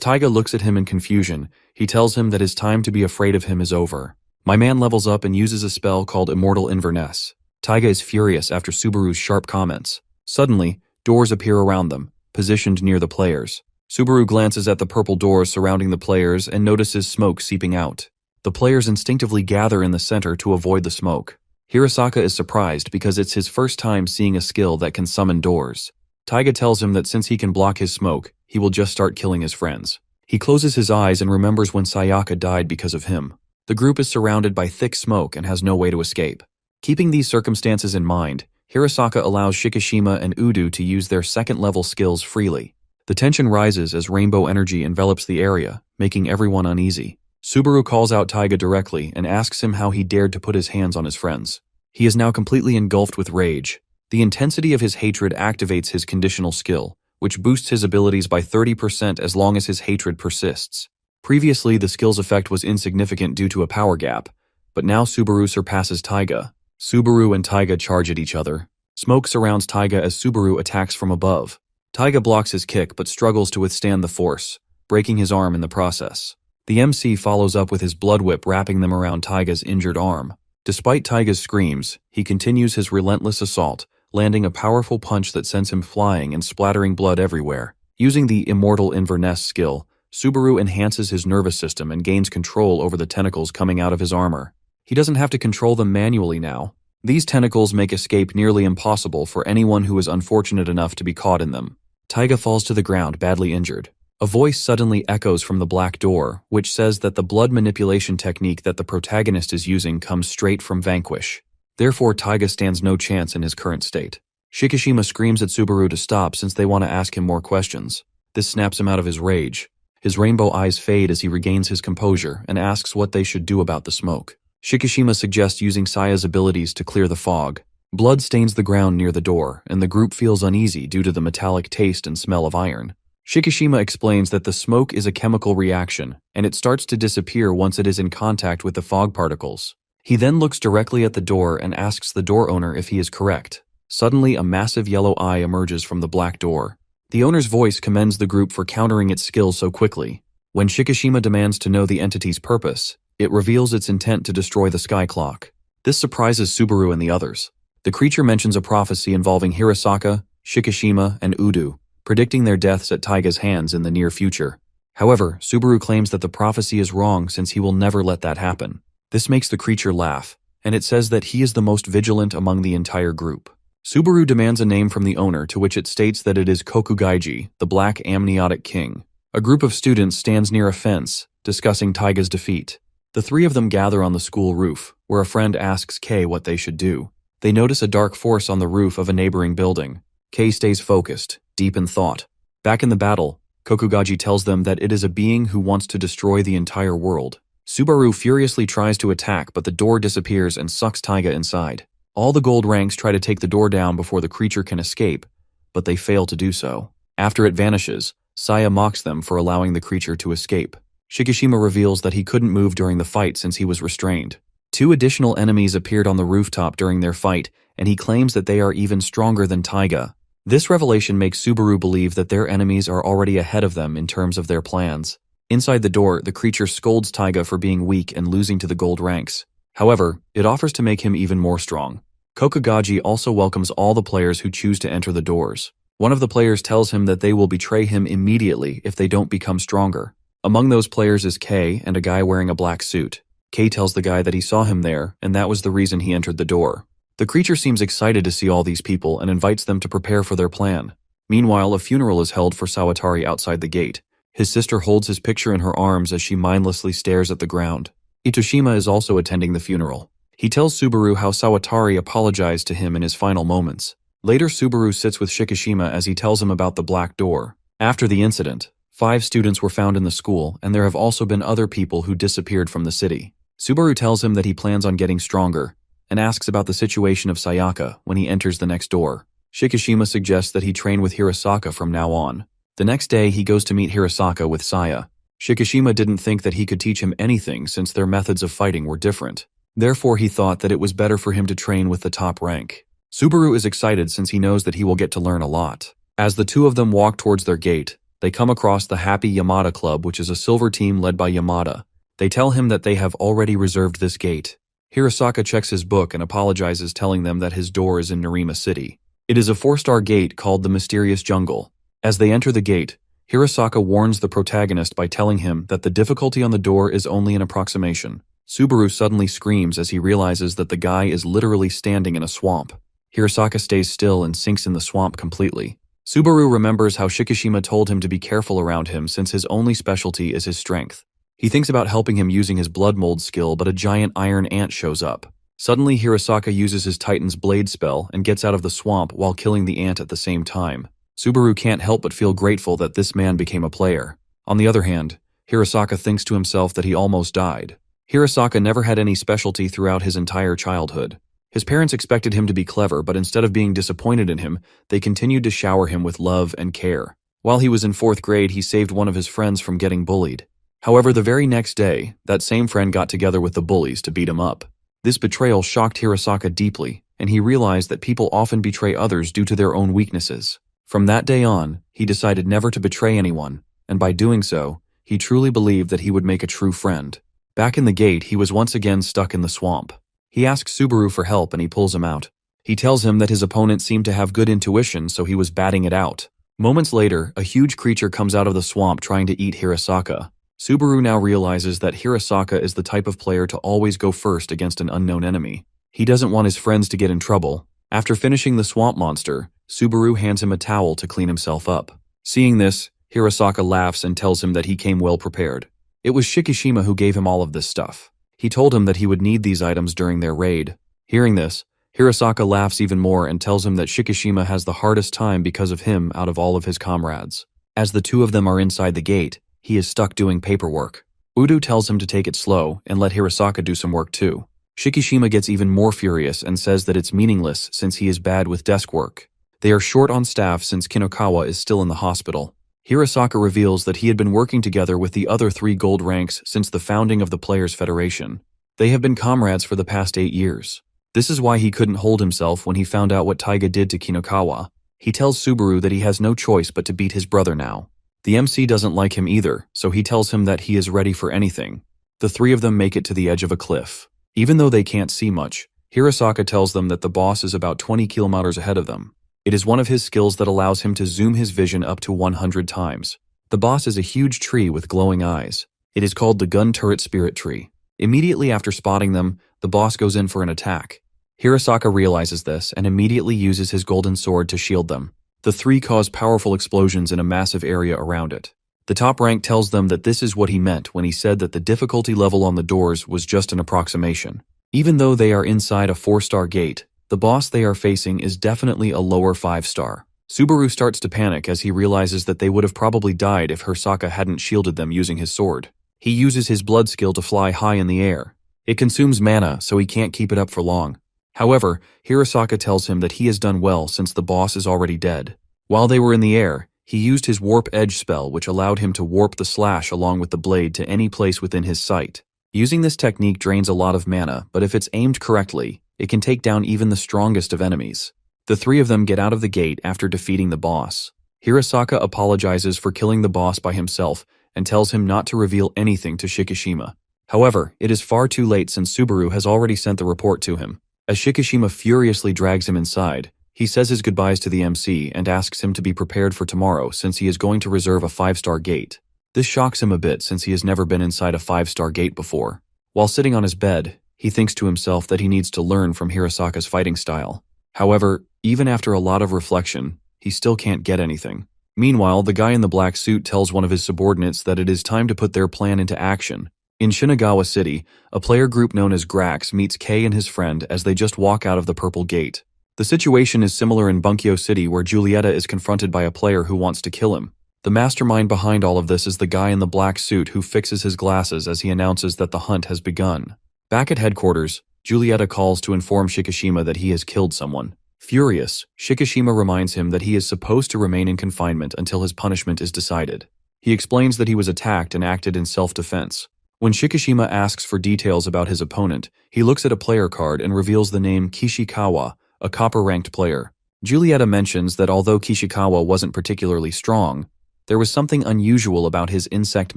Taiga looks at him in confusion, he tells him that his time to be afraid of him is over. My man levels up and uses a spell called Immortal Inverness. Taiga is furious after Subaru's sharp comments. Suddenly, doors appear around them, positioned near the players. Subaru glances at the purple doors surrounding the players and notices smoke seeping out. The players instinctively gather in the center to avoid the smoke. Hirasaka is surprised because it's his first time seeing a skill that can summon doors. Taiga tells him that since he can block his smoke, he will just start killing his friends. He closes his eyes and remembers when Sayaka died because of him. The group is surrounded by thick smoke and has no way to escape. Keeping these circumstances in mind, Hirasaka allows Shikishima and Udu to use their second-level skills freely. The tension rises as rainbow energy envelops the area, making everyone uneasy. Subaru calls out Taiga directly and asks him how he dared to put his hands on his friends. He is now completely engulfed with rage. The intensity of his hatred activates his conditional skill, which boosts his abilities by 30% as long as his hatred persists. Previously, the skill's effect was insignificant due to a power gap, but now Subaru surpasses Taiga. Subaru and Taiga charge at each other. Smoke surrounds Taiga as Subaru attacks from above. Taiga blocks his kick but struggles to withstand the force, breaking his arm in the process. The MC follows up with his blood whip, wrapping them around Taiga's injured arm. Despite Taiga's screams, he continues his relentless assault, landing a powerful punch that sends him flying and splattering blood everywhere. Using the Immortal Inverness skill, Subaru enhances his nervous system and gains control over the tentacles coming out of his armor. He doesn't have to control them manually now. These tentacles make escape nearly impossible for anyone who is unfortunate enough to be caught in them. Taiga falls to the ground, badly injured. A voice suddenly echoes from the black door, which says that the blood manipulation technique that the protagonist is using comes straight from Vanquish. Therefore, Taiga stands no chance in his current state. Shikishima screams at Subaru to stop since they want to ask him more questions. This snaps him out of his rage. His rainbow eyes fade as he regains his composure and asks what they should do about the smoke. Shikishima suggests using Saya's abilities to clear the fog. Blood stains the ground near the door, and the group feels uneasy due to the metallic taste and smell of iron. Shikishima explains that the smoke is a chemical reaction, and it starts to disappear once it is in contact with the fog particles. He then looks directly at the door and asks the door owner if he is correct. Suddenly, a massive yellow eye emerges from the black door. The owner's voice commends the group for countering its skill so quickly. When Shikishima demands to know the entity's purpose, it reveals its intent to destroy the sky clock. This surprises Subaru and the others. The creature mentions a prophecy involving Hirasaka, Shikishima, and Udu, predicting their deaths at Taiga's hands in the near future. However, Subaru claims that the prophecy is wrong since he will never let that happen. This makes the creature laugh, and it says that he is the most vigilant among the entire group. Subaru demands a name from the owner, to which it states that it is Kokugaiji, the Black Amniotic King. A group of students stands near a fence, discussing Taiga's defeat. The three of them gather on the school roof, where a friend asks Kei what they should do. They notice a dark force on the roof of a neighboring building. Kei stays focused, deep in thought. Back in the battle, Kokugaji tells them that it is a being who wants to destroy the entire world. Subaru furiously tries to attack, but the door disappears and sucks Taiga inside. All the gold ranks try to take the door down before the creature can escape, but they fail to do so. After it vanishes, Saya mocks them for allowing the creature to escape. Shikishima reveals that he couldn't move during the fight since he was restrained. 2 additional enemies appeared on the rooftop during their fight, and he claims that they are even stronger than Taiga. This revelation makes Subaru believe that their enemies are already ahead of them in terms of their plans. Inside the door, the creature scolds Taiga for being weak and losing to the gold ranks. However, it offers to make him even more strong. Kokugaji also welcomes all the players who choose to enter the doors. One of the players tells him that they will betray him immediately if they don't become stronger. Among those players is Kay and a guy wearing a black suit. Kay tells the guy that he saw him there, and that was the reason he entered the door. The creature seems excited to see all these people and invites them to prepare for their plan. Meanwhile, a funeral is held for Sawatari outside the gate. His sister holds his picture in her arms as she mindlessly stares at the ground. Itoshima is also attending the funeral. He tells Subaru how Sawatari apologized to him in his final moments. Later, Subaru sits with Shikishima as he tells him about the black door. After the incident, 5 students were found in the school, and there have also been other people who disappeared from the city. Subaru tells him that he plans on getting stronger, and asks about the situation of Sayaka when he enters the next door. Shikishima suggests that he train with Hirasaka from now on. The next day, he goes to meet Hirasaka with Saya. Shikishima didn't think that he could teach him anything since their methods of fighting were different. Therefore, he thought that it was better for him to train with the top rank. Subaru is excited since he knows that he will get to learn a lot. As the two of them walk towards their gate, they come across the Happy Yamada Club, which is a silver team led by Yamada. They tell him that they have already reserved this gate. Hirasaka checks his book and apologizes, telling them that his door is in Narima City. It is a 4-star gate called the Mysterious Jungle. As they enter the gate, Hirasaka warns the protagonist by telling him that the difficulty on the door is only an approximation. Subaru suddenly screams as he realizes that the guy is literally standing in a swamp. Hirasaka stays still and sinks in the swamp completely. Subaru remembers how Shikishima told him to be careful around him since his only specialty is his strength. He thinks about helping him using his blood mold skill, but a giant iron ant shows up. Suddenly, Hirasaka uses his Titan's blade spell and gets out of the swamp while killing the ant at the same time. Subaru can't help but feel grateful that this man became a player. On the other hand, Hirasaka thinks to himself that he almost died. Hirasaka never had any specialty throughout his entire childhood. His parents expected him to be clever, but instead of being disappointed in him, they continued to shower him with love and care. While he was in 4th grade, he saved one of his friends from getting bullied. However, the very next day, that same friend got together with the bullies to beat him up. This betrayal shocked Hirasaka deeply, and he realized that people often betray others due to their own weaknesses. From that day on, he decided never to betray anyone, and by doing so, he truly believed that he would make a true friend. Back in the gate, he was once again stuck in the swamp. He asks Subaru for help and he pulls him out. He tells him that his opponent seemed to have good intuition, so he was batting it out. Moments later, a huge creature comes out of the swamp trying to eat Hirasaka. Subaru now realizes that Hirasaka is the type of player to always go first against an unknown enemy. He doesn't want his friends to get in trouble. After finishing the swamp monster, Subaru hands him a towel to clean himself up. Seeing this, Hirasaka laughs and tells him that he came well prepared. It was Shikishima who gave him all of this stuff. He told him that he would need these items during their raid. Hearing this, Hirasaka laughs even more and tells him that Shikishima has the hardest time because of him out of all of his comrades. As the two of them are inside the gate, he is stuck doing paperwork. Udo tells him to take it slow and let Hirasaka do some work too. Shikishima gets even more furious and says that it's meaningless since he is bad with desk work. They are short on staff since Kinokawa is still in the hospital. Hirasaka reveals that he had been working together with the other 3 gold ranks since the founding of the Players' Federation. They have been comrades for the past 8 years. This is why he couldn't hold himself when he found out what Taiga did to Kinokawa. He tells Subaru that he has no choice but to beat his brother now. The MC doesn't like him either, so he tells him that he is ready for anything. The 3 of them make it to the edge of a cliff. Even though they can't see much, Hirasaka tells them that the boss is about 20 kilometers ahead of them. It is one of his skills that allows him to zoom his vision up to 100 times. The boss is a huge tree with glowing eyes. It is called the Gun Turret Spirit Tree. Immediately after spotting them, the boss goes in for an attack. Hirasaka realizes this and immediately uses his golden sword to shield them. The 3 cause powerful explosions in a massive area around it. The top rank tells them that this is what he meant when he said that the difficulty level on the doors was just an approximation. Even though they are inside a 4-star gate, the boss they are facing is definitely a lower 5-star. Subaru starts to panic as he realizes that they would have probably died if Hirasaka hadn't shielded them using his sword. He uses his blood skill to fly high in the air. It consumes mana, so he can't keep it up for long. However, Hirasaka tells him that he has done well since the boss is already dead. While they were in the air, he used his Warp Edge spell, which allowed him to warp the slash along with the blade to any place within his sight. Using this technique drains a lot of mana, but if it's aimed correctly, it can take down even the strongest of enemies. The 3 of them get out of the gate after defeating the boss. Hirasaka apologizes for killing the boss by himself and tells him not to reveal anything to Shikishima. However, it is far too late since Subaru has already sent the report to him. As Shikishima furiously drags him inside, He says his goodbyes to the MC and asks him to be prepared for tomorrow since he is going to reserve a 5-star gate. This shocks him a bit since he has never been inside a 5-star gate before. While sitting on his bed, he thinks to himself that he needs to learn from Hirasaka's fighting style. However, even after a lot of reflection, he still can't get anything. Meanwhile, the guy in the black suit tells one of his subordinates that it is time to put their plan into action. In Shinagawa City, a player group known as Grax meets Kei and his friend as they just walk out of the purple gate. The situation is similar in Bunkyo City where Giulietta is confronted by a player who wants to kill him. The mastermind behind all of this is the guy in the black suit who fixes his glasses as he announces that the hunt has begun. Back at headquarters, Giulietta calls to inform Shikishima that he has killed someone. Furious, Shikishima reminds him that he is supposed to remain in confinement until his punishment is decided. He explains that he was attacked and acted in self-defense. When Shikishima asks for details about his opponent, he looks at a player card and reveals the name Kishikawa, a copper-ranked player. Giulietta mentions that although Kishikawa wasn't particularly strong, there was something unusual about his insect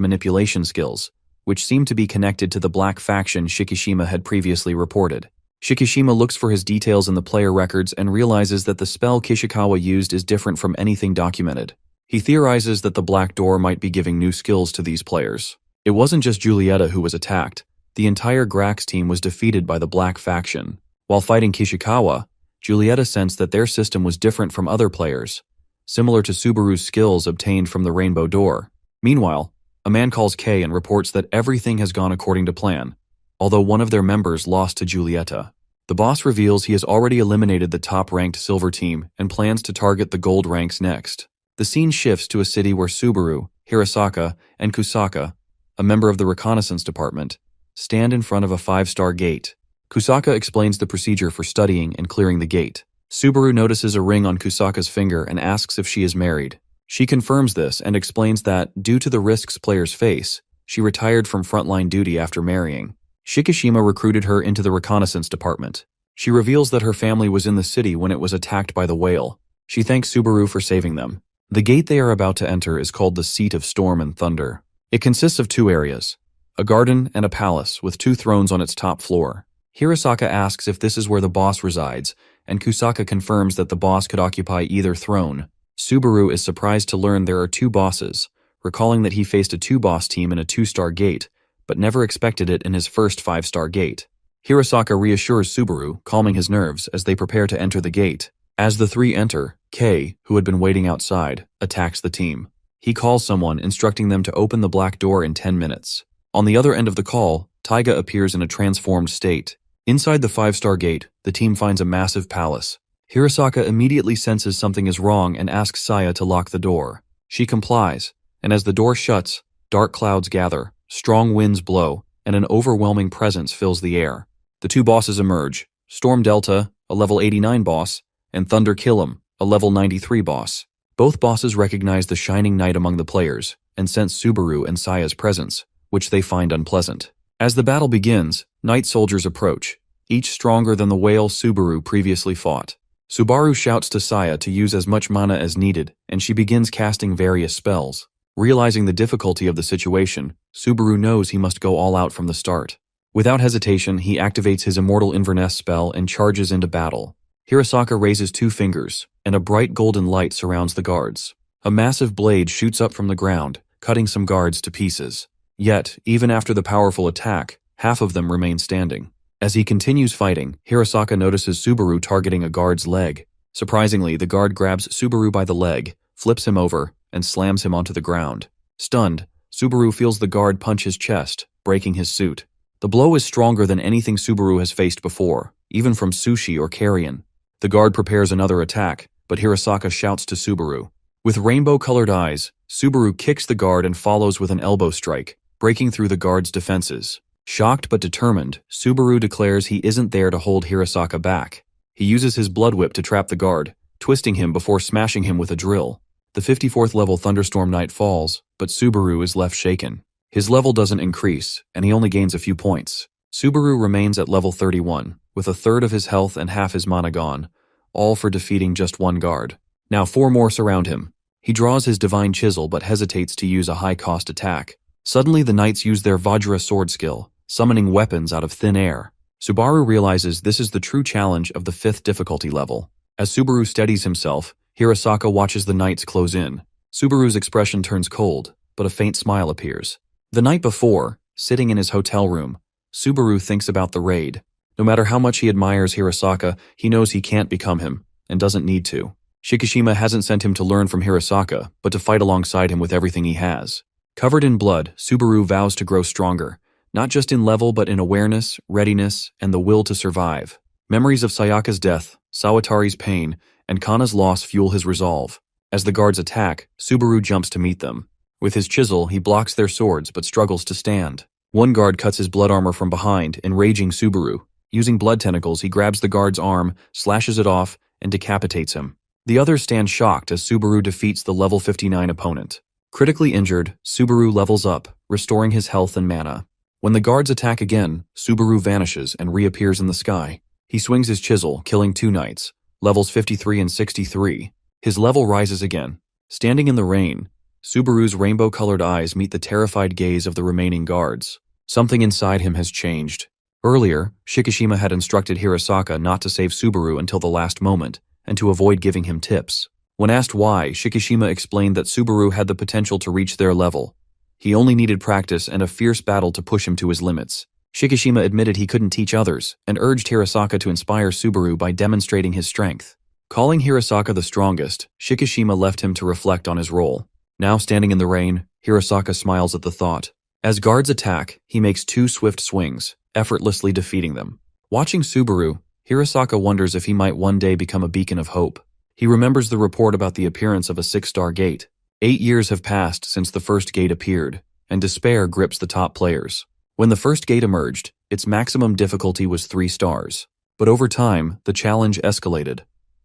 manipulation skills, which seemed to be connected to the black faction Shikishima had previously reported. Shikishima looks for his details in the player records and realizes that the spell Kishikawa used is different from anything documented. He theorizes that the Black Door might be giving new skills to these players. It wasn't just Giulietta who was attacked. The entire Grax team was defeated by the black faction. While fighting Kishikawa, Giulietta sensed that their system was different from other players, similar to Subaru's skills obtained from the Rainbow Door. Meanwhile, a man calls Kei and reports that everything has gone according to plan, although one of their members lost to Giulietta. The boss reveals he has already eliminated the top-ranked silver team and plans to target the gold ranks next. The scene shifts to a city where Subaru, Hirasaka, and Kusaka, a member of the reconnaissance department, stand in front of a 5-star gate. Kusaka explains the procedure for studying and clearing the gate. Subaru notices a ring on Kusaka's finger and asks if she is married. She confirms this and explains that, due to the risks players face, she retired from frontline duty after marrying. Shikishima recruited her into the reconnaissance department. She reveals that her family was in the city when it was attacked by the whale. She thanks Subaru for saving them. The gate they are about to enter is called the Seat of Storm and Thunder. It consists of 2 areas, a garden and a palace with 2 thrones on its top floor. Hirasaka asks if this is where the boss resides, and Kusaka confirms that the boss could occupy either throne. Subaru is surprised to learn there are 2 bosses, recalling that he faced a 2-boss team in a 2-star gate, but never expected it in his first 5-star gate. Hirasaka reassures Subaru, calming his nerves as they prepare to enter the gate. As the 3 enter, Kei, who had been waiting outside, attacks the team. He calls someone, instructing them to open the black door in 10 minutes. On the other end of the call, Taiga appears in a transformed state. Inside the 5-star gate, the team finds a massive palace. Hirasaka immediately senses something is wrong and asks Saya to lock the door. She complies, and as the door shuts, dark clouds gather, strong winds blow, and an overwhelming presence fills the air. The 2 bosses emerge, Storm Delta, a level 89 boss, and Thunder Killam, a level 93 boss. Both bosses recognize the shining knight among the players, and sense Subaru and Saya's presence, which they find unpleasant. As the battle begins, Night Soldiers approach, each stronger than the whale Subaru previously fought. Subaru shouts to Saya to use as much mana as needed, and she begins casting various spells. Realizing the difficulty of the situation, Subaru knows he must go all out from the start. Without hesitation, he activates his Immortal Inverness spell and charges into battle. Hirasaka raises 2 fingers, and a bright golden light surrounds the guards. A massive blade shoots up from the ground, cutting some guards to pieces. Yet, even after the powerful attack, half of them remain standing. As he continues fighting, Hirasaka notices Subaru targeting a guard's leg. Surprisingly, the guard grabs Subaru by the leg, flips him over, and slams him onto the ground. Stunned, Subaru feels the guard punch his chest, breaking his suit. The blow is stronger than anything Subaru has faced before, even from Sushi or Carrion. The guard prepares another attack, but Hirasaka shouts to Subaru. With rainbow-colored eyes, Subaru kicks the guard and follows with an elbow strike, breaking through the guard's defenses. Shocked but determined, Subaru declares he isn't there to hold Hirasaka back. He uses his blood whip to trap the guard, twisting him before smashing him with a drill. The 54th level Thunderstorm Knight falls, but Subaru is left shaken. His level doesn't increase, and he only gains a few points. Subaru remains at level 31, with a third of his health and half his mana gone, all for defeating just one guard. Now 4 more surround him. He draws his Divine Chisel but hesitates to use a high-cost attack. Suddenly the knights use their Vajra sword skill, summoning weapons out of thin air. Subaru realizes this is the true challenge of the 5th difficulty level. As Subaru steadies himself, Hirasaka watches the knights close in. Subaru's expression turns cold, but a faint smile appears. The night before, sitting in his hotel room, Subaru thinks about the raid. No matter how much he admires Hirasaka, he knows he can't become him, and doesn't need to. Shikishima hasn't sent him to learn from Hirasaka, but to fight alongside him with everything he has. Covered in blood, Subaru vows to grow stronger, not just in level but in awareness, readiness, and the will to survive. Memories of Sayaka's death, Sawatari's pain, and Kana's loss fuel his resolve. As the guards attack, Subaru jumps to meet them. With his chisel, he blocks their swords but struggles to stand. One guard cuts his blood armor from behind, enraging Subaru. Using blood tentacles, he grabs the guard's arm, slashes it off, and decapitates him. The others stand shocked as Subaru defeats the level 59 opponent. Critically injured, Subaru levels up, restoring his health and mana. When the guards attack again, Subaru vanishes and reappears in the sky. He swings his chisel, killing 2 knights, levels 53 and 63. His level rises again. Standing in the rain, Subaru's rainbow-colored eyes meet the terrified gaze of the remaining guards. Something inside him has changed. Earlier, Shikishima had instructed Hirasaka not to save Subaru until the last moment, and to avoid giving him tips. When asked why, Shikishima explained that Subaru had the potential to reach their level. He only needed practice and a fierce battle to push him to his limits. Shikishima admitted he couldn't teach others, and urged Hirasaka to inspire Subaru by demonstrating his strength. Calling Hirasaka the strongest, Shikishima left him to reflect on his role. Now standing in the rain, Hirasaka smiles at the thought. As guards attack, he makes 2 swift swings, effortlessly defeating them. Watching Subaru, Hirasaka wonders if he might one day become a beacon of hope. He remembers the report about the appearance of a 6-star gate. 8 years have passed since the first gate appeared, and despair grips the top players. When the first gate emerged, its maximum difficulty was 3 stars. But over time, the challenge escalated.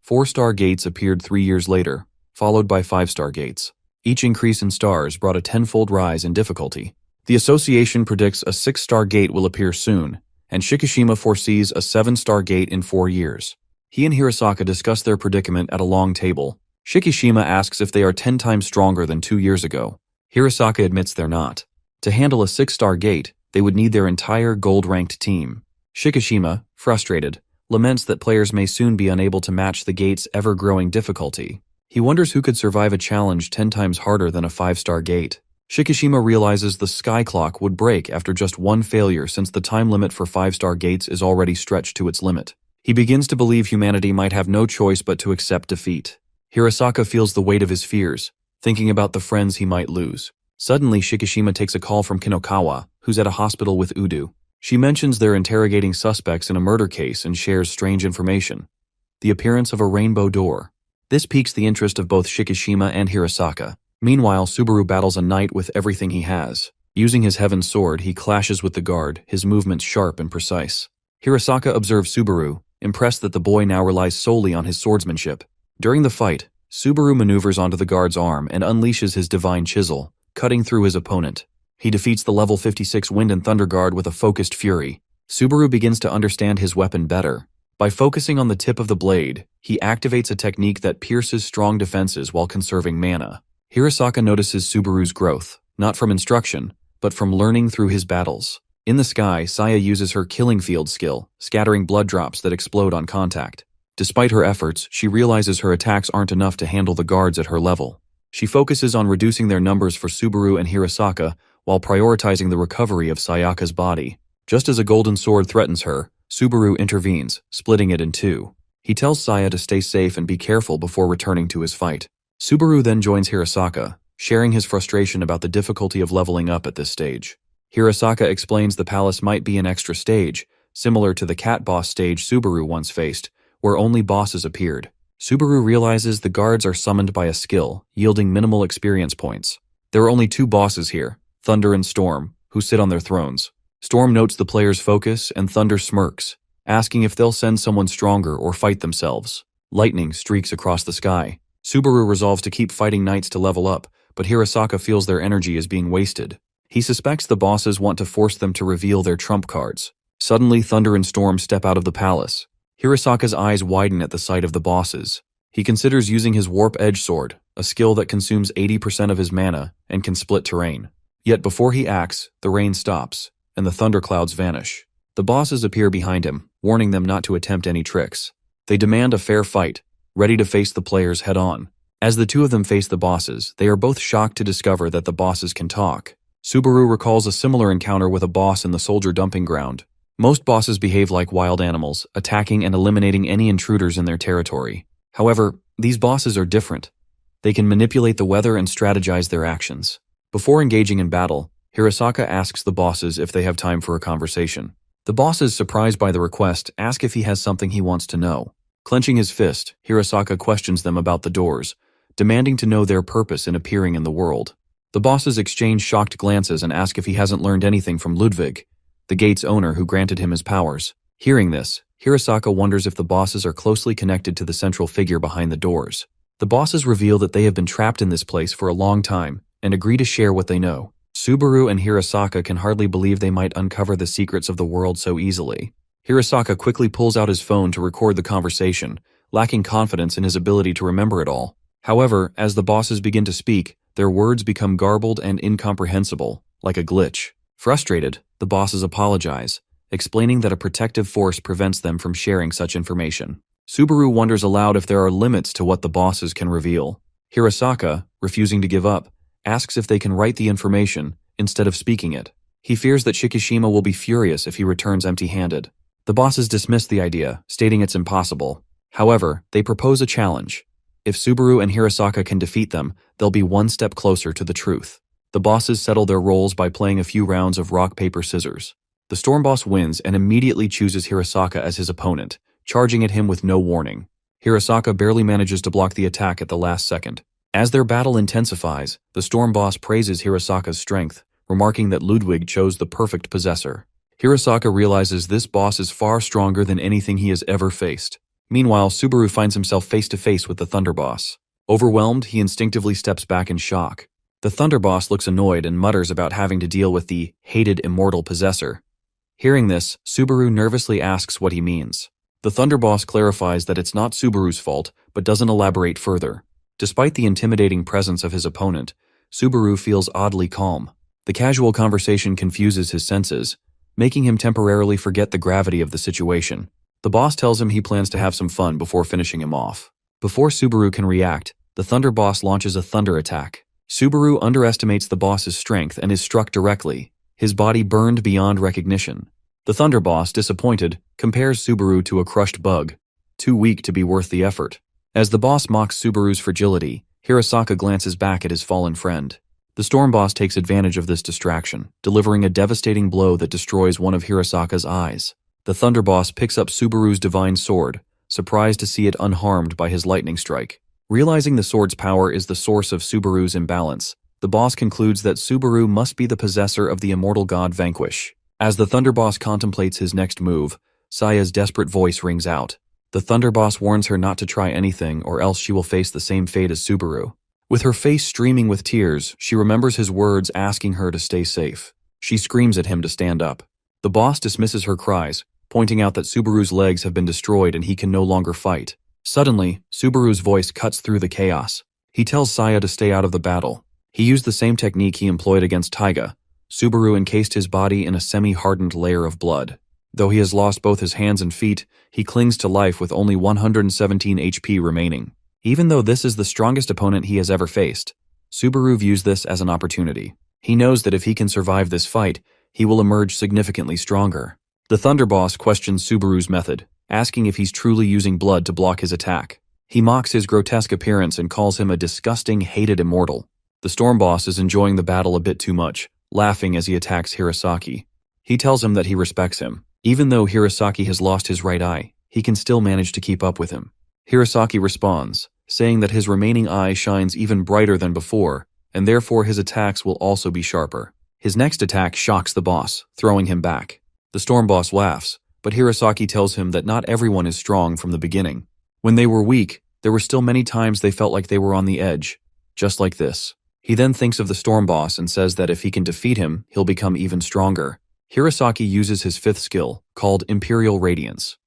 4-star gates appeared 3 years later, followed by 5-star gates. Each increase in stars brought a 10-fold rise in difficulty. The association predicts a 6-star gate will appear soon, and Shikishima foresees a 7-star gate in 4 years. He and Hirasaka discuss their predicament at a long table. Shikishima asks if they are 10 times stronger than 2 years ago. Hirasaka admits they're not. To handle a 6-star gate, they would need their entire gold-ranked team. Shikishima, frustrated, laments that players may soon be unable to match the gate's ever-growing difficulty. He wonders who could survive a challenge 10 times harder than a 5-star gate. Shikishima realizes the sky clock would break after just 1 failure since the time limit for 5-star gates is already stretched to its limit. He begins to believe humanity might have no choice but to accept defeat. Hirasaka feels the weight of his fears, thinking about the friends he might lose. Suddenly, Shikishima takes a call from Kinokawa, who's at a hospital with Udu. She mentions they're interrogating suspects in a murder case and shares strange information. The appearance of a rainbow door. This piques the interest of both Shikishima and Hirasaka. Meanwhile, Subaru battles a knight with everything he has. Using his heaven sword, he clashes with the guard, his movements sharp and precise. Hirasaka observes Subaru, impressed that the boy now relies solely on his swordsmanship. During the fight, Subaru maneuvers onto the guard's arm and unleashes his divine chisel, cutting through his opponent. He defeats the level 56 Wind and Thunder Guard with a focused fury. Subaru begins to understand his weapon better. By focusing on the tip of the blade, he activates a technique that pierces strong defenses while conserving mana. Hirasaka notices Subaru's growth, not from instruction, but from learning through his battles. In the sky, Saya uses her killing field skill, scattering blood drops that explode on contact. Despite her efforts, she realizes her attacks aren't enough to handle the guards at her level. She focuses on reducing their numbers for Subaru and Hirasaka while prioritizing the recovery of Sayaka's body. Just as a golden sword threatens her, Subaru intervenes, splitting it in 2. He tells Saya to stay safe and be careful before returning to his fight. Subaru then joins Hirasaka, sharing his frustration about the difficulty of leveling up at this stage. Hirasaka explains the palace might be an extra stage, similar to the cat boss stage Subaru once faced, where only bosses appeared. Subaru realizes the guards are summoned by a skill, yielding minimal experience points. There are only 2 bosses here, Thunder and Storm, who sit on their thrones. Storm notes the player's focus, and Thunder smirks, asking if they'll send someone stronger or fight themselves. Lightning streaks across the sky. Subaru resolves to keep fighting knights to level up, but Hirasaka feels their energy is being wasted. He suspects the bosses want to force them to reveal their trump cards. Suddenly, Thunder and Storm step out of the palace. Hirasaka's eyes widen at the sight of the bosses. He considers using his Warp Edge Sword, a skill that consumes 80% of his mana and can split terrain. Yet before he acts, the rain stops, and the thunderclouds vanish. The bosses appear behind him, warning them not to attempt any tricks. They demand a fair fight, ready to face the players head-on. As the two of them face the bosses, they are both shocked to discover that the bosses can talk. Subaru recalls a similar encounter with a boss in the soldier dumping ground. Most bosses behave like wild animals, attacking and eliminating any intruders in their territory. However, these bosses are different. They can manipulate the weather and strategize their actions. Before engaging in battle, Hirasaka asks the bosses if they have time for a conversation. The bosses, surprised by the request, ask if he has something he wants to know. Clenching his fist, Hirasaka questions them about the doors, demanding to know their purpose in appearing in the world. The bosses exchange shocked glances and ask if he hasn't learned anything from Ludwig, the gate's owner who granted him his powers. Hearing this, Hirasaka wonders if the bosses are closely connected to the central figure behind the doors. The bosses reveal that they have been trapped in this place for a long time and agree to share what they know. Subaru and Hirasaka can hardly believe they might uncover the secrets of the world so easily. Hirasaka quickly pulls out his phone to record the conversation, lacking confidence in his ability to remember it all. However, as the bosses begin to speak, their words become garbled and incomprehensible, like a glitch. Frustrated, the bosses apologize, explaining that a protective force prevents them from sharing such information. Subaru wonders aloud if there are limits to what the bosses can reveal. Hirasaka, refusing to give up, asks if they can write the information instead of speaking it. He fears that Shikishima will be furious if he returns empty-handed. The bosses dismiss the idea, stating it's impossible. However, they propose a challenge. If Subaru and Hirasaka can defeat them, they'll be one step closer to the truth. The bosses settle their roles by playing a few rounds of rock, paper, scissors. The storm boss wins and immediately chooses Hirasaka as his opponent, charging at him with no warning. Hirasaka barely manages to block the attack at the last second. As their battle intensifies, the storm boss praises Hirasaka's strength, remarking that Ludwig chose the perfect possessor. Hirasaka realizes this boss is far stronger than anything he has ever faced. Meanwhile, Subaru finds himself face-to-face with the Thunder Boss. Overwhelmed, he instinctively steps back in shock. The Thunder Boss looks annoyed and mutters about having to deal with the hated immortal possessor. Hearing this, Subaru nervously asks what he means. The Thunder Boss clarifies that it's not Subaru's fault, but doesn't elaborate further. Despite the intimidating presence of his opponent, Subaru feels oddly calm. The casual conversation confuses his senses, making him temporarily forget the gravity of the situation. The boss tells him he plans to have some fun before finishing him off. Before Subaru can react, the Thunder Boss launches a thunder attack. Subaru underestimates the boss's strength and is struck directly, his body burned beyond recognition. The Thunder Boss, disappointed, compares Subaru to a crushed bug, too weak to be worth the effort. As the boss mocks Subaru's fragility, Hirasaka glances back at his fallen friend. The Storm Boss takes advantage of this distraction, delivering a devastating blow that destroys one of Hirasaka's eyes. The Thunder Boss picks up Subaru's divine sword, surprised to see it unharmed by his lightning strike. Realizing the sword's power is the source of Subaru's imbalance, the boss concludes that Subaru must be the possessor of the immortal god Vanquish. As the Thunder Boss contemplates his next move, Saya's desperate voice rings out. The Thunder Boss warns her not to try anything or else she will face the same fate as Subaru. With her face streaming with tears, she remembers his words asking her to stay safe. She screams at him to stand up. The boss dismisses her cries, pointing out that Subaru's legs have been destroyed and he can no longer fight. Suddenly, Subaru's voice cuts through the chaos. He tells Saya to stay out of the battle. He used the same technique he employed against Taiga. Subaru encased his body in a semi-hardened layer of blood. Though he has lost both his hands and feet, he clings to life with only 117 HP remaining. Even though this is the strongest opponent he has ever faced, Subaru views this as an opportunity. He knows that if he can survive this fight, he will emerge significantly stronger. The Thunder Boss questions Subaru's method, asking if he's truly using blood to block his attack. He mocks his grotesque appearance and calls him a disgusting, hated immortal. The Storm Boss is enjoying the battle a bit too much, laughing as he attacks Hirasaki. He tells him that he respects him. Even though Hirasaki has lost his right eye, he can still manage to keep up with him. Hirasaki responds, saying that his remaining eye shines even brighter than before, and therefore his attacks will also be sharper. His next attack shocks the boss, throwing him back. The Storm Boss laughs, but Hirasaki tells him that not everyone is strong from the beginning. When they were weak, there were still many times they felt like they were on the edge, just like this. He then thinks of the Storm Boss and says that if he can defeat him, he'll become even stronger. Hirasaki uses his fifth skill, called Imperial Radiance.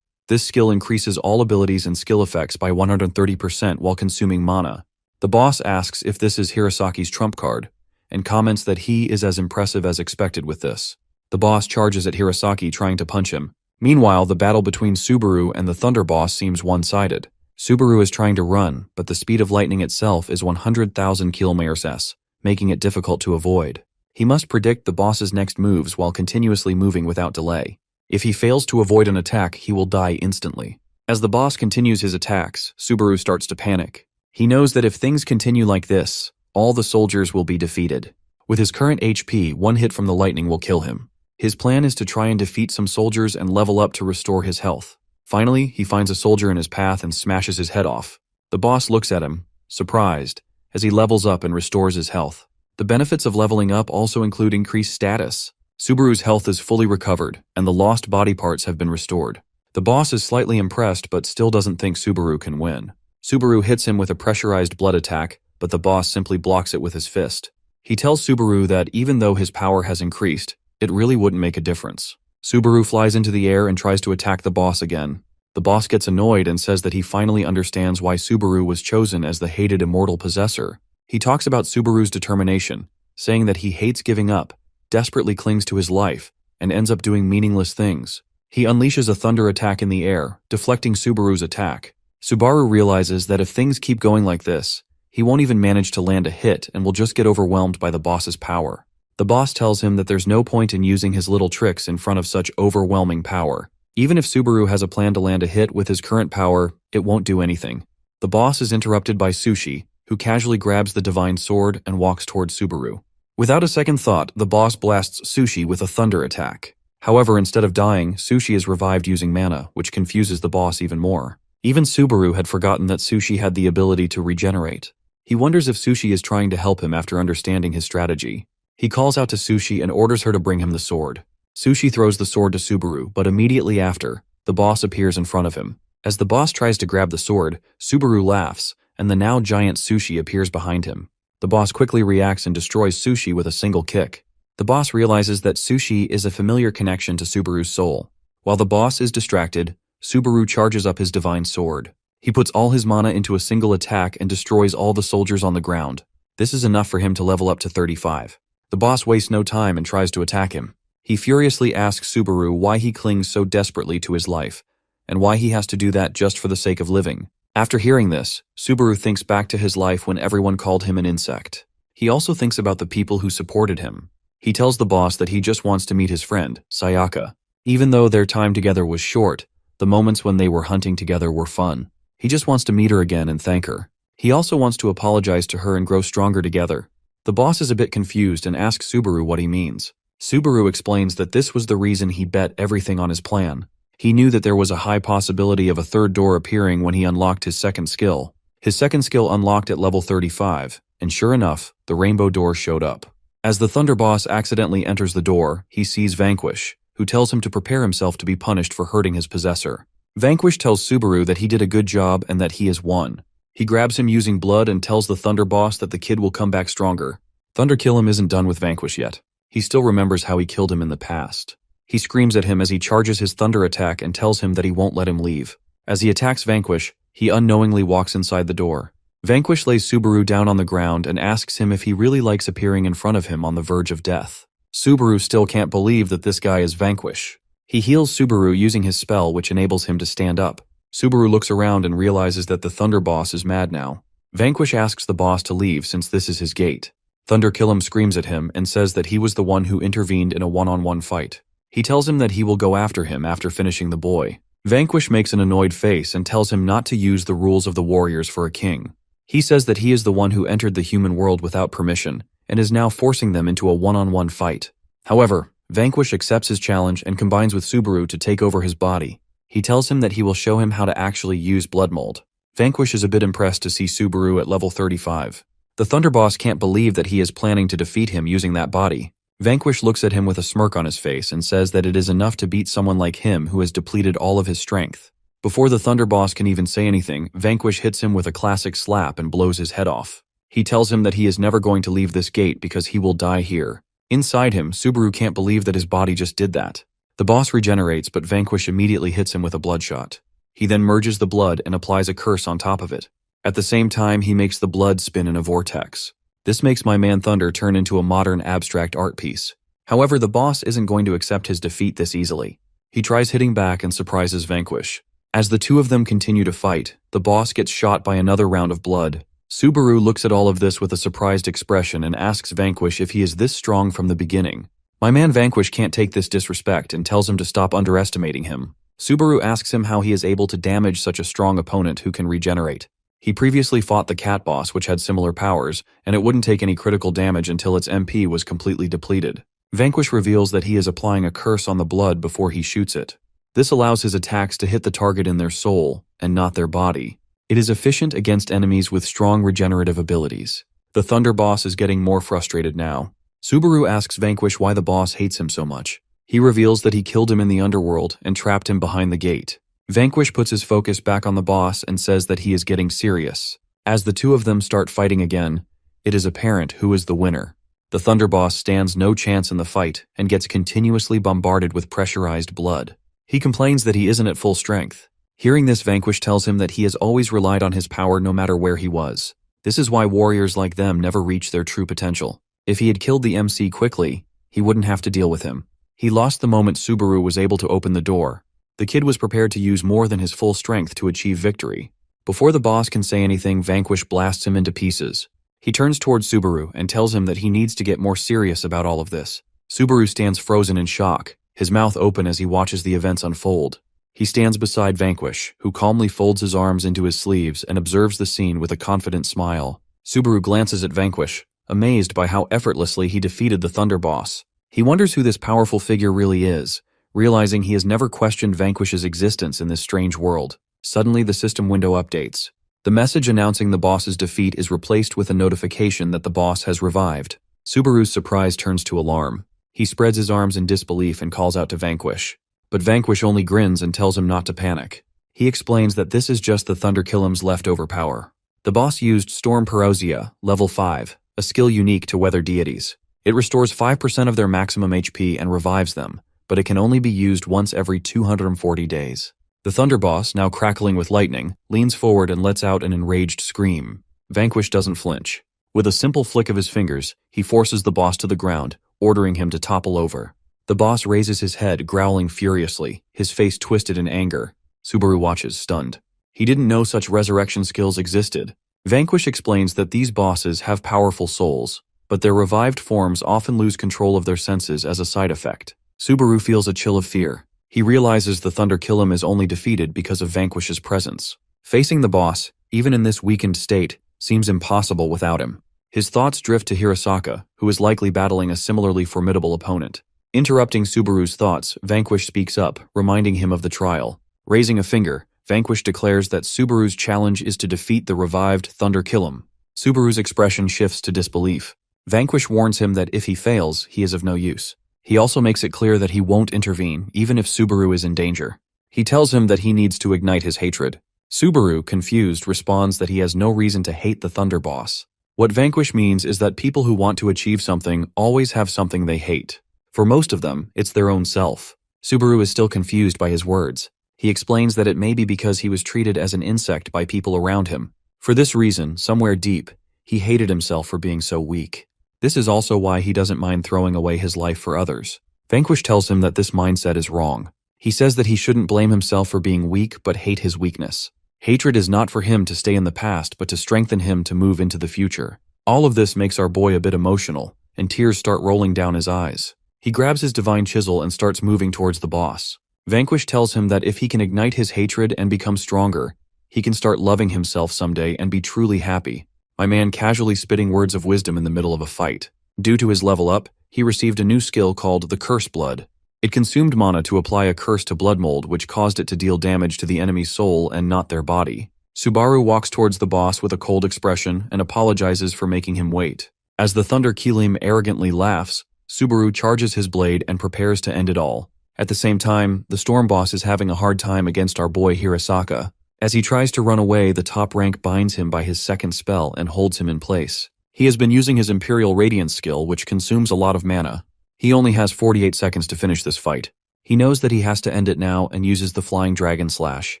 This skill increases all abilities and skill effects by 130% while consuming mana. The boss asks if this is Hirasaki's trump card, and comments that he is as impressive as expected with this. The boss charges at Hirasaki trying to punch him. Meanwhile, the battle between Subaru and the Thunder Boss seems one-sided. Subaru is trying to run, but the speed of lightning itself is 100,000 km/s, making it difficult to avoid. He must predict the boss's next moves while continuously moving without delay. If he fails to avoid an attack, he will die instantly. As the boss continues his attacks, Subaru starts to panic. He knows that if things continue like this, all the soldiers will be defeated. With his current HP, one hit from the lightning will kill him. His plan is to try and defeat some soldiers and level up to restore his health. Finally, he finds a soldier in his path and smashes his head off. The boss looks at him, surprised, as he levels up and restores his health. The benefits of leveling up also include increased status. Subaru's health is fully recovered, and the lost body parts have been restored. The boss is slightly impressed but still doesn't think Subaru can win. Subaru hits him with a pressurized blood attack, but the boss simply blocks it with his fist. He tells Subaru that even though his power has increased, it really wouldn't make a difference. Subaru flies into the air and tries to attack the boss again. The boss gets annoyed and says that he finally understands why Subaru was chosen as the hated immortal possessor. He talks about Subaru's determination, saying that he hates giving up, desperately clings to his life, and ends up doing meaningless things. He unleashes a thunder attack in the air, deflecting Subaru's attack. Subaru realizes that if things keep going like this, he won't even manage to land a hit and will just get overwhelmed by the boss's power. The boss tells him that there's no point in using his little tricks in front of such overwhelming power. Even if Subaru has a plan to land a hit with his current power, it won't do anything. The boss is interrupted by Sushi, who casually grabs the divine sword and walks towards Subaru. Without a second thought, the boss blasts Sushi with a thunder attack. However, instead of dying, Sushi is revived using mana, which confuses the boss even more. Even Subaru had forgotten that Sushi had the ability to regenerate. He wonders if Sushi is trying to help him after understanding his strategy. He calls out to Sushi and orders her to bring him the sword. Sushi throws the sword to Subaru, but immediately after, the boss appears in front of him. As the boss tries to grab the sword, Subaru laughs, and the now giant Sushi appears behind him. The boss quickly reacts and destroys Sushi with a single kick. The boss realizes that Sushi is a familiar connection to Subaru's soul. While the boss is distracted, Subaru charges up his divine sword. He puts all his mana into a single attack and destroys all the soldiers on the ground. This is enough for him to level up to 35. The boss wastes no time and tries to attack him. He furiously asks Subaru why he clings so desperately to his life, and why he has to do that just for the sake of living. After hearing this, Subaru thinks back to his life when everyone called him an insect. He also thinks about the people who supported him. He tells the boss that he just wants to meet his friend, Sayaka. Even though their time together was short, the moments when they were hunting together were fun. He just wants to meet her again and thank her. He also wants to apologize to her and grow stronger together. The boss is a bit confused and asks Subaru what he means. Subaru explains that this was the reason he bet everything on his plan. He knew that there was a high possibility of a third door appearing when he unlocked his second skill. His second skill unlocked at level 35, and sure enough, the rainbow door showed up. As the Thunder Boss accidentally enters the door, he sees Vanquish, who tells him to prepare himself to be punished for hurting his possessor. Vanquish tells Subaru that he did a good job and that he has won. He grabs him using blood and tells the Thunder Boss that the kid will come back stronger. Thunder Kill Him isn't done with Vanquish yet. He still remembers how he killed him in the past. He screams at him as he charges his thunder attack and tells him that he won't let him leave. As he attacks Vanquish, he unknowingly walks inside the door. Vanquish lays Subaru down on the ground and asks him if he really likes appearing in front of him on the verge of death. Subaru still can't believe that this guy is Vanquish. He heals Subaru using his spell, which enables him to stand up. Subaru looks around and realizes that the Thunder Boss is mad now. Vanquish asks the boss to leave since this is his gate. Thunder Kill Him screams at him and says that he was the one who intervened in a one-on-one fight. He tells him that he will go after him after finishing the boy. Vanquish makes an annoyed face and tells him not to use the rules of the warriors for a king. He says that he is the one who entered the human world without permission and is now forcing them into a one-on-one fight. However, Vanquish accepts his challenge and combines with Subaru to take over his body. He tells him that he will show him how to actually use blood mold. Vanquish is a bit impressed to see Subaru at level 35. The Thunder Boss can't believe that he is planning to defeat him using that body. Vanquish looks at him with a smirk on his face and says that it is enough to beat someone like him who has depleted all of his strength. Before the Thunder Boss can even say anything, Vanquish hits him with a classic slap and blows his head off. He tells him that he is never going to leave this gate because he will die here. Inside him, Subaru can't believe that his body just did that. The boss regenerates, but Vanquish immediately hits him with a bloodshot. He then merges the blood and applies a curse on top of it. At the same time, he makes the blood spin in a vortex. This makes My Man Thunder turn into a modern abstract art piece. However, the boss isn't going to accept his defeat this easily. He tries hitting back and surprises Vanquish. As the two of them continue to fight, the boss gets shot by another round of blood. Subaru looks at all of this with a surprised expression and asks Vanquish if he is this strong from the beginning. My man Vanquish can't take this disrespect and tells him to stop underestimating him. Subaru asks him how he is able to damage such a strong opponent who can regenerate. He previously fought the cat boss, which had similar powers, and it wouldn't take any critical damage until its MP was completely depleted. Vanquish reveals that he is applying a curse on the blood before he shoots it. This allows his attacks to hit the target in their soul, and not their body. It is efficient against enemies with strong regenerative abilities. The Thunder boss is getting more frustrated now. Subaru asks Vanquish why the boss hates him so much. He reveals that he killed him in the underworld and trapped him behind the gate. Vanquish puts his focus back on the boss and says that he is getting serious. As the two of them start fighting again, it is apparent who is the winner. The Thunder boss stands no chance in the fight and gets continuously bombarded with pressurized blood. He complains that he isn't at full strength. Hearing this, Vanquish tells him that he has always relied on his power no matter where he was. This is why warriors like them never reach their true potential. If he had killed the MC quickly, he wouldn't have to deal with him. He lost the moment Subaru was able to open the door. The kid was prepared to use more than his full strength to achieve victory. Before the boss can say anything, Vanquish blasts him into pieces. He turns towards Subaru and tells him that he needs to get more serious about all of this. Subaru stands frozen in shock, his mouth open as he watches the events unfold. He stands beside Vanquish, who calmly folds his arms into his sleeves and observes the scene with a confident smile. Subaru glances at Vanquish, amazed by how effortlessly he defeated the Thunder boss. He wonders who this powerful figure really is, realizing he has never questioned Vanquish's existence in this strange world. Suddenly, the system window updates. The message announcing the boss's defeat is replaced with a notification that the boss has revived. Subaru's surprise turns to alarm. He spreads his arms in disbelief and calls out to Vanquish. But Vanquish only grins and tells him not to panic. He explains that this is just the Thunder Killem's leftover power. The boss used Storm Parousia, level 5, a skill unique to weather deities. It restores 5% of their maximum HP and revives them, but it can only be used once every 240 days. The Thunder boss, now crackling with lightning, leans forward and lets out an enraged scream. Vanquish doesn't flinch. With a simple flick of his fingers, he forces the boss to the ground, ordering him to topple over. The boss raises his head, growling furiously, his face twisted in anger. Subaru watches, stunned. He didn't know such resurrection skills existed. Vanquish explains that these bosses have powerful souls, but their revived forms often lose control of their senses as a side effect. Subaru feels a chill of fear. He realizes the Thunder Killem is only defeated because of Vanquish's presence. Facing the boss, even in this weakened state, seems impossible without him. His thoughts drift to Hirasaka, who is likely battling a similarly formidable opponent. Interrupting Subaru's thoughts, Vanquish speaks up, reminding him of the trial. Raising a finger, Vanquish declares that Subaru's challenge is to defeat the revived Thunder Killem. Subaru's expression shifts to disbelief. Vanquish warns him that if he fails, he is of no use. He also makes it clear that he won't intervene, even if Subaru is in danger. He tells him that he needs to ignite his hatred. Subaru, confused, responds that he has no reason to hate the Thunder boss. What Vanquish means is that people who want to achieve something always have something they hate. For most of them, it's their own self. Subaru is still confused by his words. He explains that it may be because he was treated as an insect by people around him. For this reason, somewhere deep, he hated himself for being so weak. This is also why he doesn't mind throwing away his life for others. Vanquish tells him that this mindset is wrong. He says that he shouldn't blame himself for being weak but hate his weakness. Hatred is not for him to stay in the past but to strengthen him to move into the future. All of this makes our boy a bit emotional, and tears start rolling down his eyes. He grabs his divine chisel and starts moving towards the boss. Vanquish tells him that if he can ignite his hatred and become stronger, he can start loving himself someday and be truly happy. My man casually spitting words of wisdom in the middle of a fight. Due to his level up, he received a new skill called the Curse Blood. It consumed mana to apply a curse to blood mold, which caused it to deal damage to the enemy's soul and not their body. Subaru walks towards the boss with a cold expression and apologizes for making him wait. As the Thunder Killem arrogantly laughs, Subaru charges his blade and prepares to end it all. At the same time, the Storm boss is having a hard time against our boy Hirasaka. As he tries to run away, the top rank binds him by his second spell and holds him in place. He has been using his Imperial Radiance skill, which consumes a lot of mana. He only has 48 seconds to finish this fight. He knows that he has to end it now and uses the Flying Dragon Slash.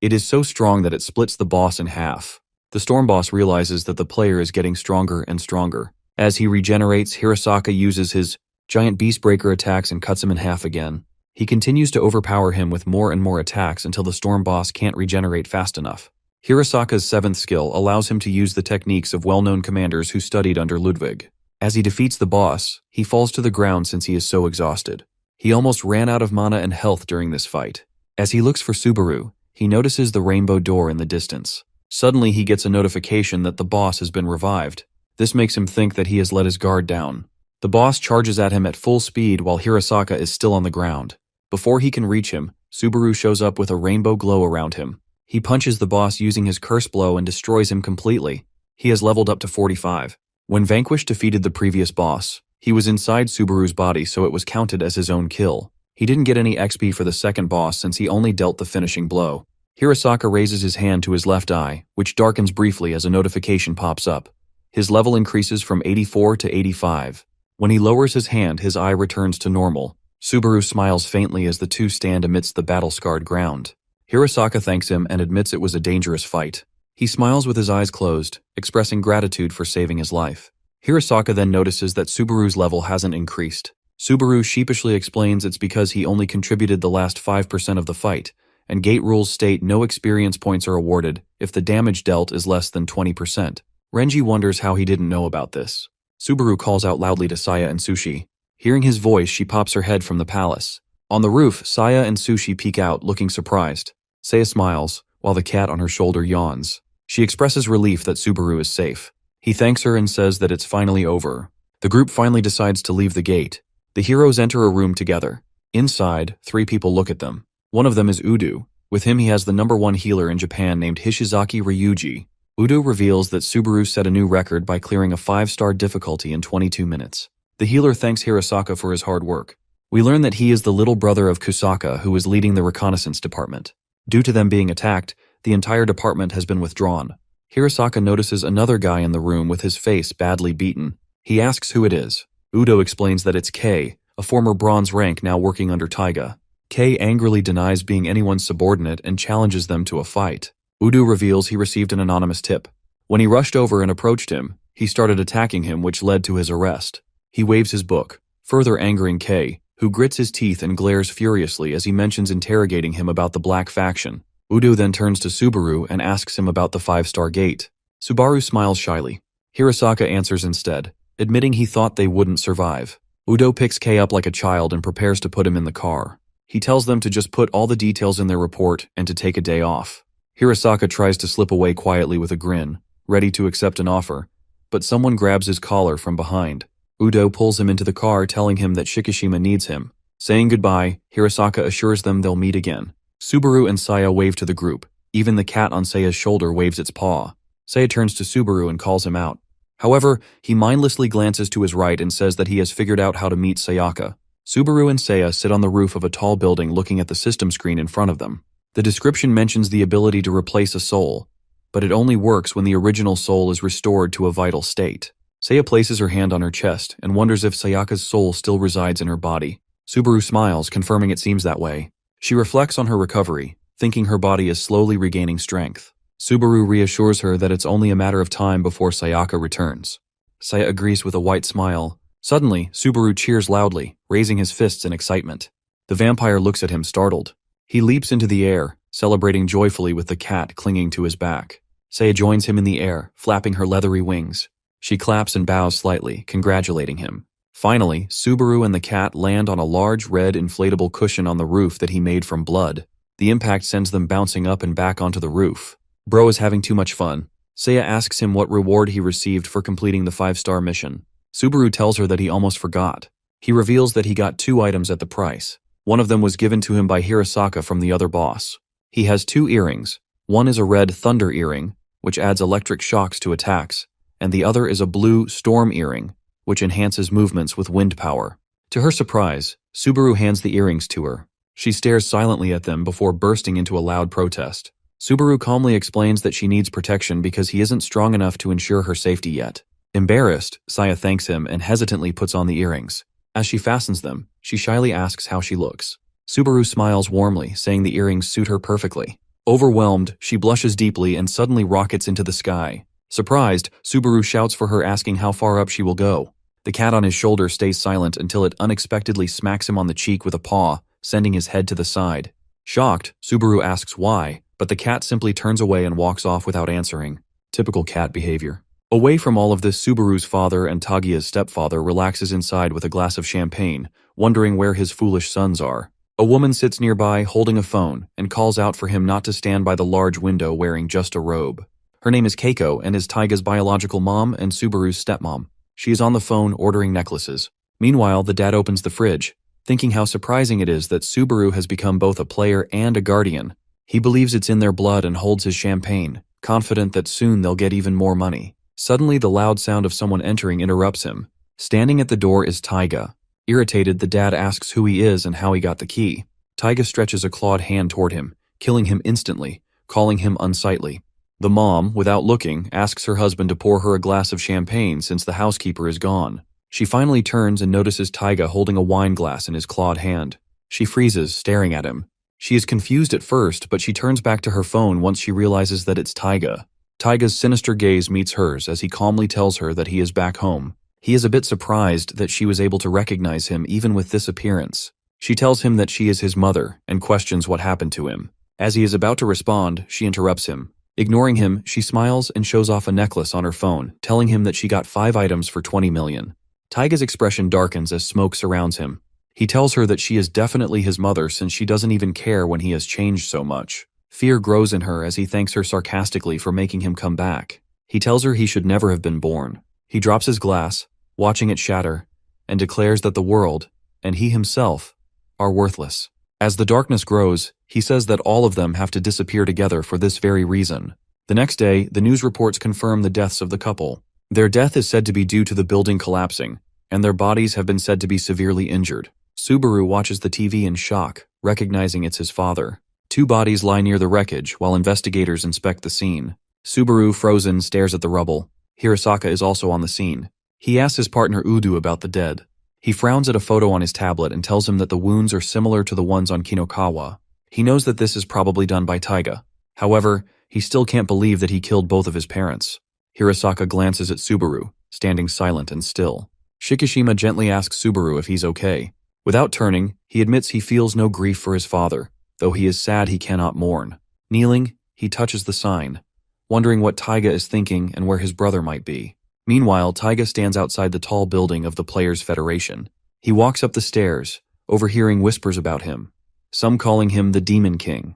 It is so strong that it splits the boss in half. The Storm boss realizes that the player is getting stronger and stronger. As he regenerates, Hirasaka uses his Giant Beastbreaker attacks and cuts him in half again. He continues to overpower him with more and more attacks until the storm boss can't regenerate fast enough. Hirasaka's 7th skill allows him to use the techniques of well-known commanders who studied under Ludwig. As he defeats the boss, he falls to the ground since he is so exhausted. He almost ran out of mana and health during this fight. As he looks for Subaru, he notices the rainbow door in the distance. Suddenly he gets a notification that the boss has been revived. This makes him think that he has let his guard down. The boss charges at him at full speed while Hirasaka is still on the ground. Before he can reach him, Subaru shows up with a rainbow glow around him. He punches the boss using his curse blow and destroys him completely. He has leveled up to 45. When Vanquish defeated the previous boss, he was inside Subaru's body, so it was counted as his own kill. He didn't get any XP for the second boss since he only dealt the finishing blow. Hirasaka raises his hand to his left eye, which darkens briefly as a notification pops up. His level increases from 84 to 85. When he lowers his hand, his eye returns to normal. Subaru smiles faintly as the two stand amidst the battle-scarred ground. Hirasaka thanks him and admits it was a dangerous fight. He smiles with his eyes closed, expressing gratitude for saving his life. Hirasaka then notices that Subaru's level hasn't increased. Subaru sheepishly explains it's because he only contributed the last 5% of the fight, and gate rules state no experience points are awarded if the damage dealt is less than 20%. Renji wonders how he didn't know about this. Subaru calls out loudly to Saya and Sushi. Hearing his voice, she pops her head from the palace. On the roof, Saya and Sushi peek out, looking surprised. Saya smiles, while the cat on her shoulder yawns. She expresses relief that Subaru is safe. He thanks her and says that it's finally over. The group finally decides to leave the gate. The heroes enter a room together. Inside, 3 people look at them. One of them is Udo. With him he has the #1 healer in Japan named Hishizaki Ryuji. Udo reveals that Subaru set a new record by clearing a 5-star difficulty in 22 minutes. The healer thanks Hirasaka for his hard work. We learn that he is the little brother of Kusaka, who is leading the reconnaissance department. Due to them being attacked, the entire department has been withdrawn. Hirasaka notices another guy in the room with his face badly beaten. He asks who it is. Udo explains that it's Kei, a former bronze rank now working under Taiga. Kei angrily denies being anyone's subordinate and challenges them to a fight. Udo reveals he received an anonymous tip. When he rushed over and approached him, he started attacking him, which led to his arrest. He waves his book, further angering Kei, who grits his teeth and glares furiously as he mentions interrogating him about the Black Faction. Udo then turns to Subaru and asks him about the 5-star gate. Subaru smiles shyly. Hirasaka answers instead, admitting he thought they wouldn't survive. Udo picks Kei up like a child and prepares to put him in the car. He tells them to just put all the details in their report and to take a day off. Hirasaka tries to slip away quietly with a grin, ready to accept an offer, but someone grabs his collar from behind. Udo pulls him into the car, telling him that Shikishima needs him. Saying goodbye, Hirasaka assures them they'll meet again. Subaru and Saya wave to the group. Even the cat on Saya's shoulder waves its paw. Saya turns to Subaru and calls him out. However, he mindlessly glances to his right and says that he has figured out how to meet Sayaka. Subaru and Saya sit on the roof of a tall building looking at the system screen in front of them. The description mentions the ability to replace a soul, but it only works when the original soul is restored to a vital state. Saya places her hand on her chest and wonders if Sayaka's soul still resides in her body. Subaru smiles, confirming it seems that way. She reflects on her recovery, thinking her body is slowly regaining strength. Subaru reassures her that it's only a matter of time before Sayaka returns. Saya agrees with a white smile. Suddenly, Subaru cheers loudly, raising his fists in excitement. The vampire looks at him startled. He leaps into the air, celebrating joyfully with the cat clinging to his back. Saya joins him in the air, flapping her leathery wings. She claps and bows slightly, congratulating him. Finally, Subaru and the cat land on a large red inflatable cushion on the roof that he made from blood. The impact sends them bouncing up and back onto the roof. Bro is having too much fun. Saya asks him what reward he received for completing the 5-star mission. Subaru tells her that he almost forgot. He reveals that he got 2 items at the price. One of them was given to him by Hirasaka from the other boss. He has 2 earrings. One is a red thunder earring, which adds electric shocks to attacks, and the other is a blue storm earring, which enhances movements with wind power. To her surprise, Subaru hands the earrings to her. She stares silently at them before bursting into a loud protest. Subaru calmly explains that she needs protection because he isn't strong enough to ensure her safety yet. Embarrassed, Saya thanks him and hesitantly puts on the earrings. As she fastens them, she shyly asks how she looks. Subaru smiles warmly, saying the earrings suit her perfectly. Overwhelmed, she blushes deeply and suddenly rockets into the sky. Surprised, Subaru shouts for her, asking how far up she will go. The cat on his shoulder stays silent until it unexpectedly smacks him on the cheek with a paw, sending his head to the side. Shocked, Subaru asks why, but the cat simply turns away and walks off without answering. Typical cat behavior. Away from all of this, Subaru's father and Tagia's stepfather relaxes inside with a glass of champagne, wondering where his foolish sons are. A woman sits nearby holding a phone and calls out for him not to stand by the large window wearing just a robe. Her name is Keiko and is Taiga's biological mom and Subaru's stepmom. She is on the phone ordering necklaces. Meanwhile, the dad opens the fridge, thinking how surprising it is that Subaru has become both a player and a guardian. He believes it's in their blood and holds his champagne, confident that soon they'll get even more money. Suddenly, the loud sound of someone entering interrupts him. Standing at the door is Taiga. Irritated, the dad asks who he is and how he got the key. Taiga stretches a clawed hand toward him, killing him instantly, calling him unsightly. The mom, without looking, asks her husband to pour her a glass of champagne since the housekeeper is gone. She finally turns and notices Taiga holding a wine glass in his clawed hand. She freezes, staring at him. She is confused at first, but she turns back to her phone once she realizes that it's Taiga. Taiga's sinister gaze meets hers as he calmly tells her that he is back home. He is a bit surprised that she was able to recognize him even with this appearance. She tells him that she is his mother and questions what happened to him. As he is about to respond, she interrupts him. Ignoring him, she smiles and shows off a necklace on her phone, telling him that she got 5 items for 20 million. Taiga's expression darkens as smoke surrounds him. He tells her that she is definitely his mother since she doesn't even care when he has changed so much. Fear grows in her as he thanks her sarcastically for making him come back. He tells her he should never have been born. He drops his glass, watching it shatter, and declares that the world, and he himself, are worthless. As the darkness grows, he says that all of them have to disappear together for this very reason. The next day, the news reports confirm the deaths of the couple. Their death is said to be due to the building collapsing, and their bodies have been said to be severely injured. Subaru watches the TV in shock, recognizing it's his father. 2 bodies lie near the wreckage while investigators inspect the scene. Subaru, frozen, stares at the rubble. Hirasaka is also on the scene. He asks his partner Udo about the dead. He frowns at a photo on his tablet and tells him that the wounds are similar to the ones on Kinokawa. He knows that this is probably done by Taiga. However, he still can't believe that he killed both of his parents. Hirasaka glances at Subaru, standing silent and still. Shikishima gently asks Subaru if he's okay. Without turning, he admits he feels no grief for his father, though he is sad he cannot mourn. Kneeling, he touches the sign, wondering what Taiga is thinking and where his brother might be. Meanwhile, Taiga stands outside the tall building of the Players' Federation. He walks up the stairs, overhearing whispers about him, some calling him the Demon King.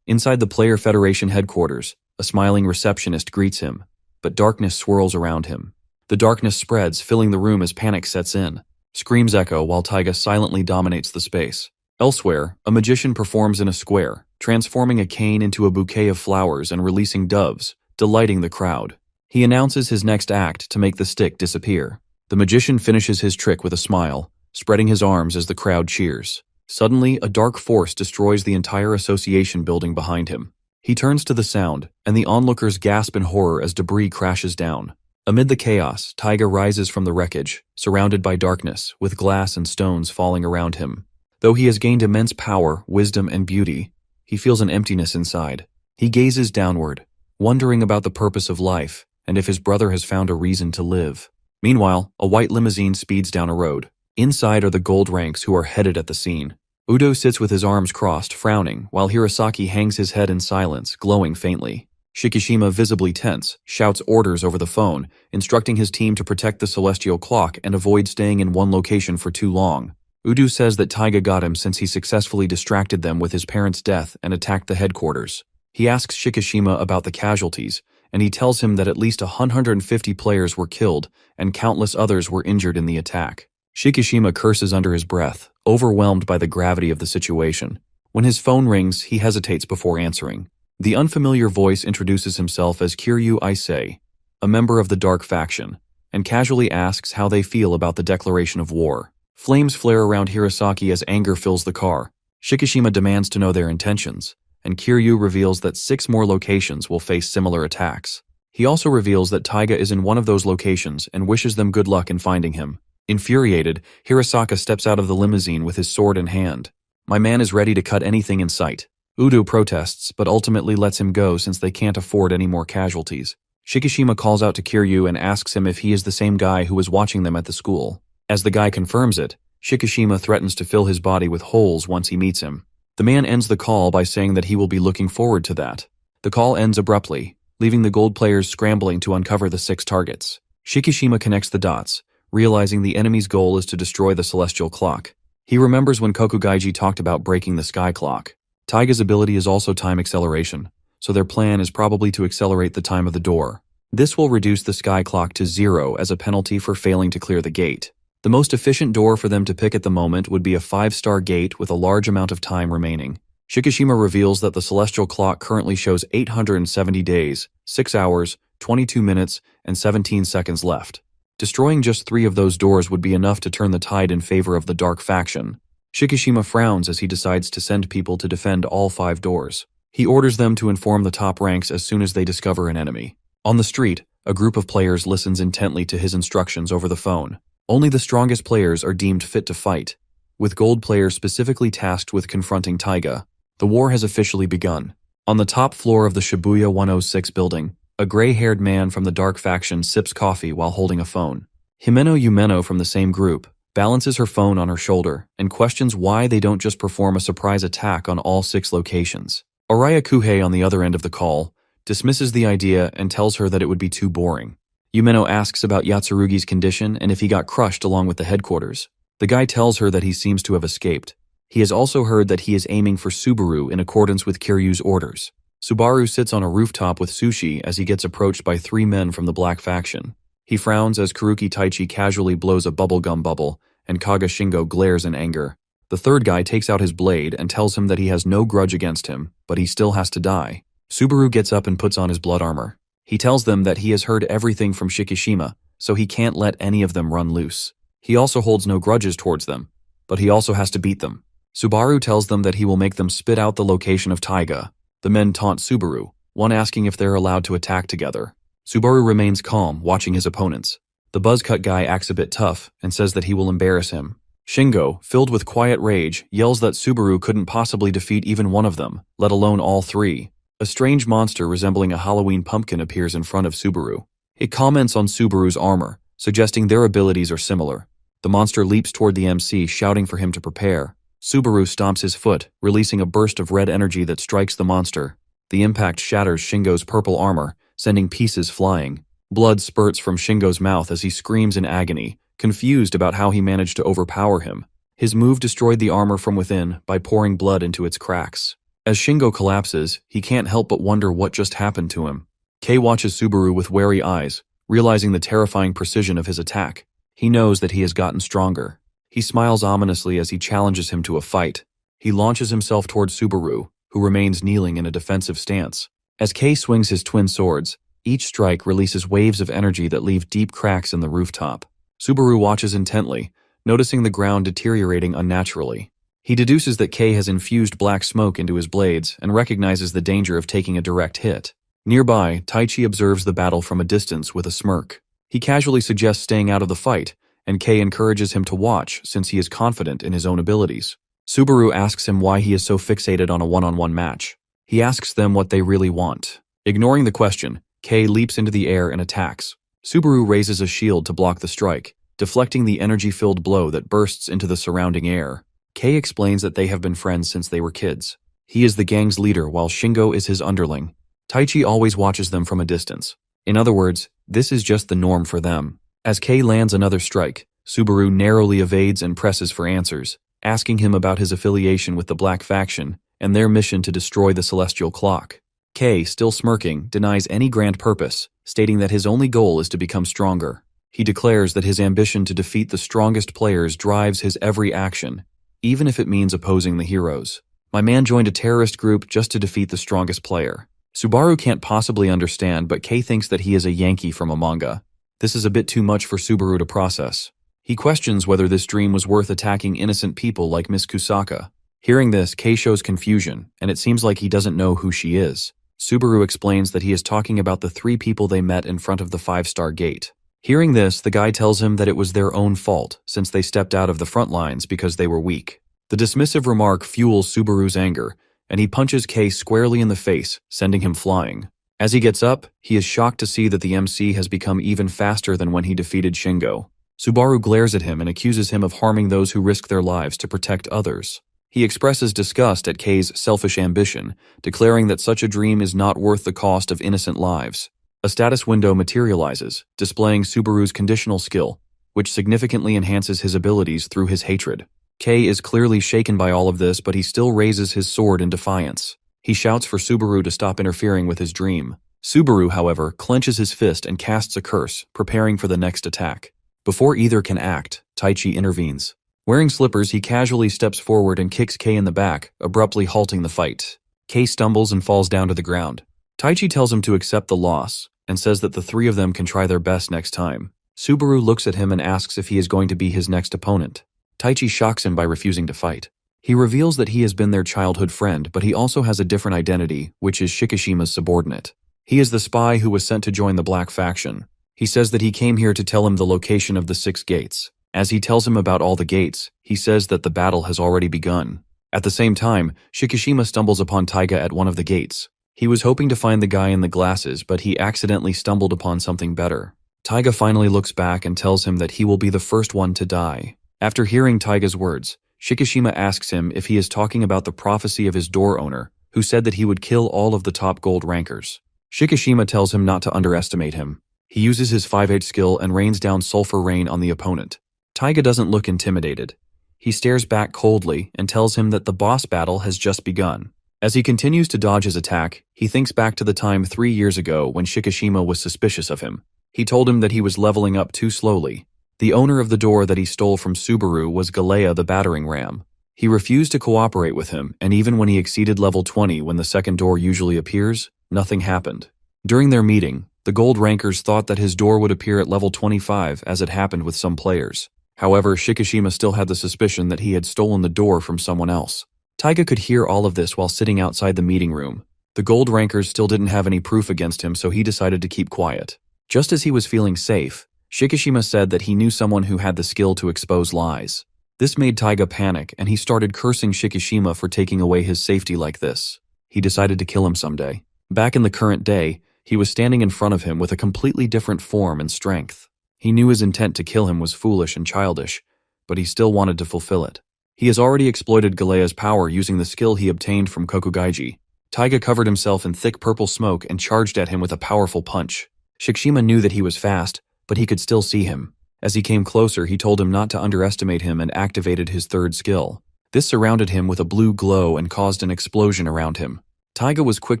Inside the Player Federation headquarters, a smiling receptionist greets him, but darkness swirls around him. The darkness spreads, filling the room as panic sets in. Screams echo while Taiga silently dominates the space. Elsewhere, a magician performs in a square, transforming a cane into a bouquet of flowers and releasing doves, delighting the crowd. He announces his next act to make the stick disappear. The magician finishes his trick with a smile, spreading his arms as the crowd cheers. Suddenly, a dark force destroys the entire association building behind him. He turns to the sound, and the onlookers gasp in horror as debris crashes down. Amid the chaos, Taiga rises from the wreckage, surrounded by darkness, with glass and stones falling around him. Though he has gained immense power, wisdom, and beauty, he feels an emptiness inside. He gazes downward, wondering about the purpose of life, and if his brother has found a reason to live. Meanwhile, a white limousine speeds down a road. Inside are the gold ranks who are headed at the scene. Udo sits with his arms crossed, frowning, while Hirasaki hangs his head in silence, glowing faintly. Shikishima, visibly tense, shouts orders over the phone, instructing his team to protect the celestial clock and avoid staying in one location for too long. Udo says that Taiga got him since he successfully distracted them with his parents' death and attacked the headquarters. He asks Shikishima about the casualties, and he tells him that at least 150 players were killed and countless others were injured in the attack. Shikishima curses under his breath, overwhelmed by the gravity of the situation. When his phone rings, he hesitates before answering. The unfamiliar voice introduces himself as Kiryu Issei, a member of the Dark Faction, and casually asks how they feel about the declaration of war. Flames flare around Hirasaki as anger fills the car. Shikishima demands to know their intentions, and Kiryu reveals that 6 more locations will face similar attacks. He also reveals that Taiga is in one of those locations and wishes them good luck in finding him. Infuriated, Hirasaka steps out of the limousine with his sword in hand. My man is ready to cut anything in sight. Udo protests, but ultimately lets him go since they can't afford any more casualties. Shikishima calls out to Kiryu and asks him if he is the same guy who was watching them at the school. As the guy confirms it, Shikishima threatens to fill his body with holes once he meets him. The man ends the call by saying that he will be looking forward to that. The call ends abruptly, leaving the gold players scrambling to uncover the 6 targets. Shikishima connects the dots, realizing the enemy's goal is to destroy the celestial clock. He remembers when Kokugaiji talked about breaking the sky clock. Taiga's ability is also time acceleration, so their plan is probably to accelerate the time of the door. This will reduce the sky clock to 0 as a penalty for failing to clear the gate. The most efficient door for them to pick at the moment would be a 5-star gate with a large amount of time remaining. Shikishima reveals that the celestial clock currently shows 870 days, 6 hours, 22 minutes, and 17 seconds left. Destroying just 3 of those doors would be enough to turn the tide in favor of the dark faction. Shikishima frowns as he decides to send people to defend all 5 doors. He orders them to inform the top ranks as soon as they discover an enemy. On the street, a group of players listens intently to his instructions over the phone. Only the strongest players are deemed fit to fight, with gold players specifically tasked with confronting Taiga. The war has officially begun. On the top floor of the Shibuya 106 building, a gray-haired man from the dark faction sips coffee while holding a phone. Himeno Yumeno from the same group balances her phone on her shoulder and questions why they don't just perform a surprise attack on all 6 locations. Ariake, on the other end of the call, dismisses the idea and tells her that it would be too boring. Yumeno asks about Yatsurugi's condition and if he got crushed along with the headquarters. The guy tells her that he seems to have escaped. He has also heard that he is aiming for Subaru in accordance with Kiryu's orders. Subaru sits on a rooftop with sushi as he gets approached by 3 men from the black faction. He frowns as Kuruki Taichi casually blows a bubblegum bubble, and Kaga Shingo glares in anger. The third guy takes out his blade and tells him that he has no grudge against him, but he still has to die. Subaru gets up and puts on his blood armor. He tells them that he has heard everything from Shikishima, so he can't let any of them run loose. He also holds no grudges towards them, but he also has to beat them. Subaru tells them that he will make them spit out the location of Taiga. The men taunt Subaru, one asking if they're allowed to attack together. Subaru remains calm, watching his opponents. The buzzcut guy acts a bit tough and says that he will embarrass him. Shingo, filled with quiet rage, yells that Subaru couldn't possibly defeat even one of them, let alone all 3. A strange monster resembling a Halloween pumpkin appears in front of Subaru. It comments on Subaru's armor, suggesting their abilities are similar. The monster leaps toward the MC, shouting for him to prepare. Subaru stomps his foot, releasing a burst of red energy that strikes the monster. The impact shatters Shingo's purple armor, sending pieces flying. Blood spurts from Shingo's mouth as he screams in agony, confused about how he managed to overpower him. His move destroyed the armor from within by pouring blood into its cracks. As Shingo collapses, he can't help but wonder what just happened to him. Kei watches Subaru with wary eyes, realizing the terrifying precision of his attack. He knows that he has gotten stronger. He smiles ominously as he challenges him to a fight. He launches himself towards Subaru, who remains kneeling in a defensive stance. As Kei swings his twin swords, each strike releases waves of energy that leave deep cracks in the rooftop. Subaru watches intently, noticing the ground deteriorating unnaturally. He deduces that Kei has infused black smoke into his blades and recognizes the danger of taking a direct hit. Nearby, Taichi observes the battle from a distance with a smirk. He casually suggests staying out of the fight, and Kei encourages him to watch since he is confident in his own abilities. Subaru asks him why he is so fixated on a one-on-one match. He asks them what they really want. Ignoring the question, Kei leaps into the air and attacks. Subaru raises a shield to block the strike, deflecting the energy-filled blow that bursts into the surrounding air. Kei explains that they have been friends since they were kids. He is the gang's leader while Shingo is his underling. Taichi always watches them from a distance. In other words, this is just the norm for them. As Kei lands another strike, Subaru narrowly evades and presses for answers, asking him about his affiliation with the Black Faction and their mission to destroy the Celestial Clock. Kei, still smirking, denies any grand purpose, stating that his only goal is to become stronger. He declares that his ambition to defeat the strongest players drives his every action, even if it means opposing the heroes. My man joined a terrorist group just to defeat the strongest player. Subaru can't possibly understand, but Kei thinks that he is a Yankee from a manga. This is a bit too much for Subaru to process. He questions whether this dream was worth attacking innocent people like Miss Kusaka. Hearing this, Kei shows confusion, and it seems like he doesn't know who she is. Subaru explains that he is talking about the 3 people they met in front of the 5-star gate. Hearing this, the guy tells him that it was their own fault since they stepped out of the front lines because they were weak. The dismissive remark fuels Subaru's anger, and he punches Kei squarely in the face, sending him flying. As he gets up, he is shocked to see that the MC has become even faster than when he defeated Shingo. Subaru glares at him and accuses him of harming those who risk their lives to protect others. He expresses disgust at Kei's selfish ambition, declaring that such a dream is not worth the cost of innocent lives. A status window materializes, displaying Subaru's conditional skill, which significantly enhances his abilities through his hatred. Kei is clearly shaken by all of this, but he still raises his sword in defiance. He shouts for Subaru to stop interfering with his dream. Subaru, however, clenches his fist and casts a curse, preparing for the next attack. Before either can act, Taichi intervenes. Wearing slippers, he casually steps forward and kicks Kei in the back, abruptly halting the fight. Kei stumbles and falls down to the ground. Taichi tells him to accept the loss, and says that the three of them can try their best next time. Subaru looks at him and asks if he is going to be his next opponent. Taichi shocks him by refusing to fight. He reveals that he has been their childhood friend, but he also has a different identity, which is Shikishima's subordinate. He is the spy who was sent to join the Black Faction. He says that he came here to tell him the location of the 6 gates. As he tells him about all the gates, he says that the battle has already begun. At the same time, Shikishima stumbles upon Taiga at one of the gates. He was hoping to find the guy in the glasses, but he accidentally stumbled upon something better. Taiga finally looks back and tells him that he will be the first one to die. After hearing Taiga's words, Shikishima asks him if he is talking about the prophecy of his door owner, who said that he would kill all of the top gold rankers. Shikishima tells him not to underestimate him. He uses his 5/8 skill and rains down sulfur rain on the opponent. Taiga doesn't look intimidated. He stares back coldly and tells him that the boss battle has just begun. As he continues to dodge his attack, he thinks back to the time 3 years ago when Shikishima was suspicious of him. He told him that he was leveling up too slowly. The owner of the door that he stole from Subaru was Galea the battering ram. He refused to cooperate with him, and even when he exceeded level 20 when the second door usually appears, nothing happened. During their meeting, the gold rankers thought that his door would appear at level 25 as it happened with some players. However, Shikishima still had the suspicion that he had stolen the door from someone else. Taiga could hear all of this while sitting outside the meeting room. The gold rankers still didn't have any proof against him, so he decided to keep quiet. Just as he was feeling safe, Shikishima said that he knew someone who had the skill to expose lies. This made Taiga panic, and he started cursing Shikishima for taking away his safety like this. He decided to kill him someday. Back in the current day, he was standing in front of him with a completely different form and strength. He knew his intent to kill him was foolish and childish, but he still wanted to fulfill it. He has already exploited Galea's power using the skill he obtained from Kokugaiji. Taiga covered himself in thick purple smoke and charged at him with a powerful punch. Shikishima knew that he was fast, but he could still see him. As he came closer, he told him not to underestimate him and activated his third skill. This surrounded him with a blue glow and caused an explosion around him. Taiga was quick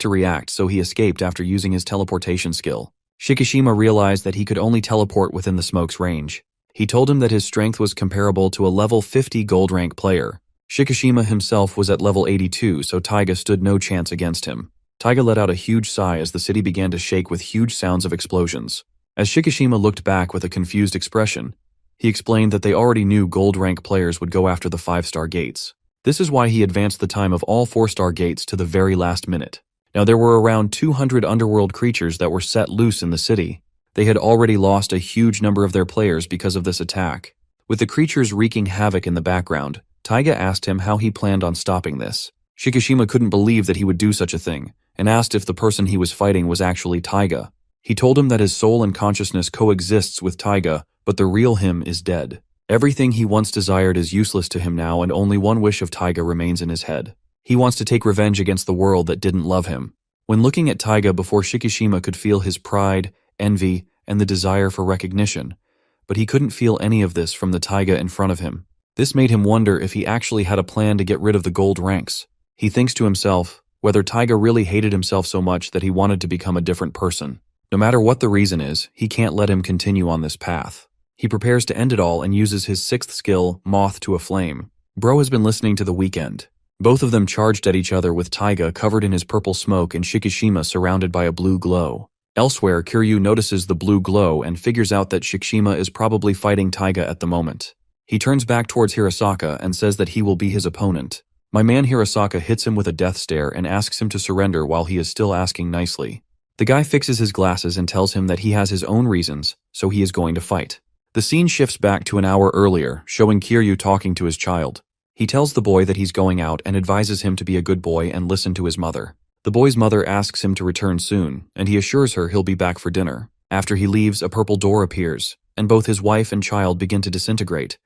to react, so he escaped after using his teleportation skill. Shikishima realized that he could only teleport within the smoke's range. He told him that his strength was comparable to a level 50 gold rank player. Shikishima himself was at level 82, so Taiga stood no chance against him. Taiga let out a huge sigh as the city began to shake with huge sounds of explosions. As Shikishima looked back with a confused expression, he explained that they already knew gold rank players would go after the 5-star gates. This is why he advanced the time of all 4-star gates to the very last minute. Now there were around 200 underworld creatures that were set loose in the city. They had already lost a huge number of their players because of this attack. With the creatures wreaking havoc in the background, Taiga asked him how he planned on stopping this. Shikishima couldn't believe that he would do such a thing, and asked if the person he was fighting was actually Taiga. He told him that his soul and consciousness coexists with Taiga, but the real him is dead. Everything he once desired is useless to him now, and only one wish of Taiga remains in his head. He wants to take revenge against the world that didn't love him. When looking at Taiga before, Shikishima could feel his pride, envy, and the desire for recognition, but he couldn't feel any of this from the Taiga in front of him. This made him wonder if he actually had a plan to get rid of the gold ranks. He thinks to himself whether Taiga really hated himself so much that he wanted to become a different person. No matter what the reason is, he can't let him continue on this path. He prepares to end it all and uses his 6th skill, Moth to a Flame. Bro has been listening to The Weeknd. Both of them charged at each other with Taiga covered in his purple smoke and Shikishima surrounded by a blue glow. Elsewhere, Kiryu notices the blue glow and figures out that Shikishima is probably fighting Taiga at the moment. He turns back towards Hirasaka and says that he will be his opponent. My man Hirasaka hits him with a death stare and asks him to surrender while he is still asking nicely. The guy fixes his glasses and tells him that he has his own reasons, so he is going to fight. The scene shifts back to an hour earlier, showing Kiryu talking to his child. He tells the boy that he's going out and advises him to be a good boy and listen to his mother. The boy's mother asks him to return soon, and he assures her he'll be back for dinner. After he leaves, a purple door appears. and both his wife and child begin to disintegrate.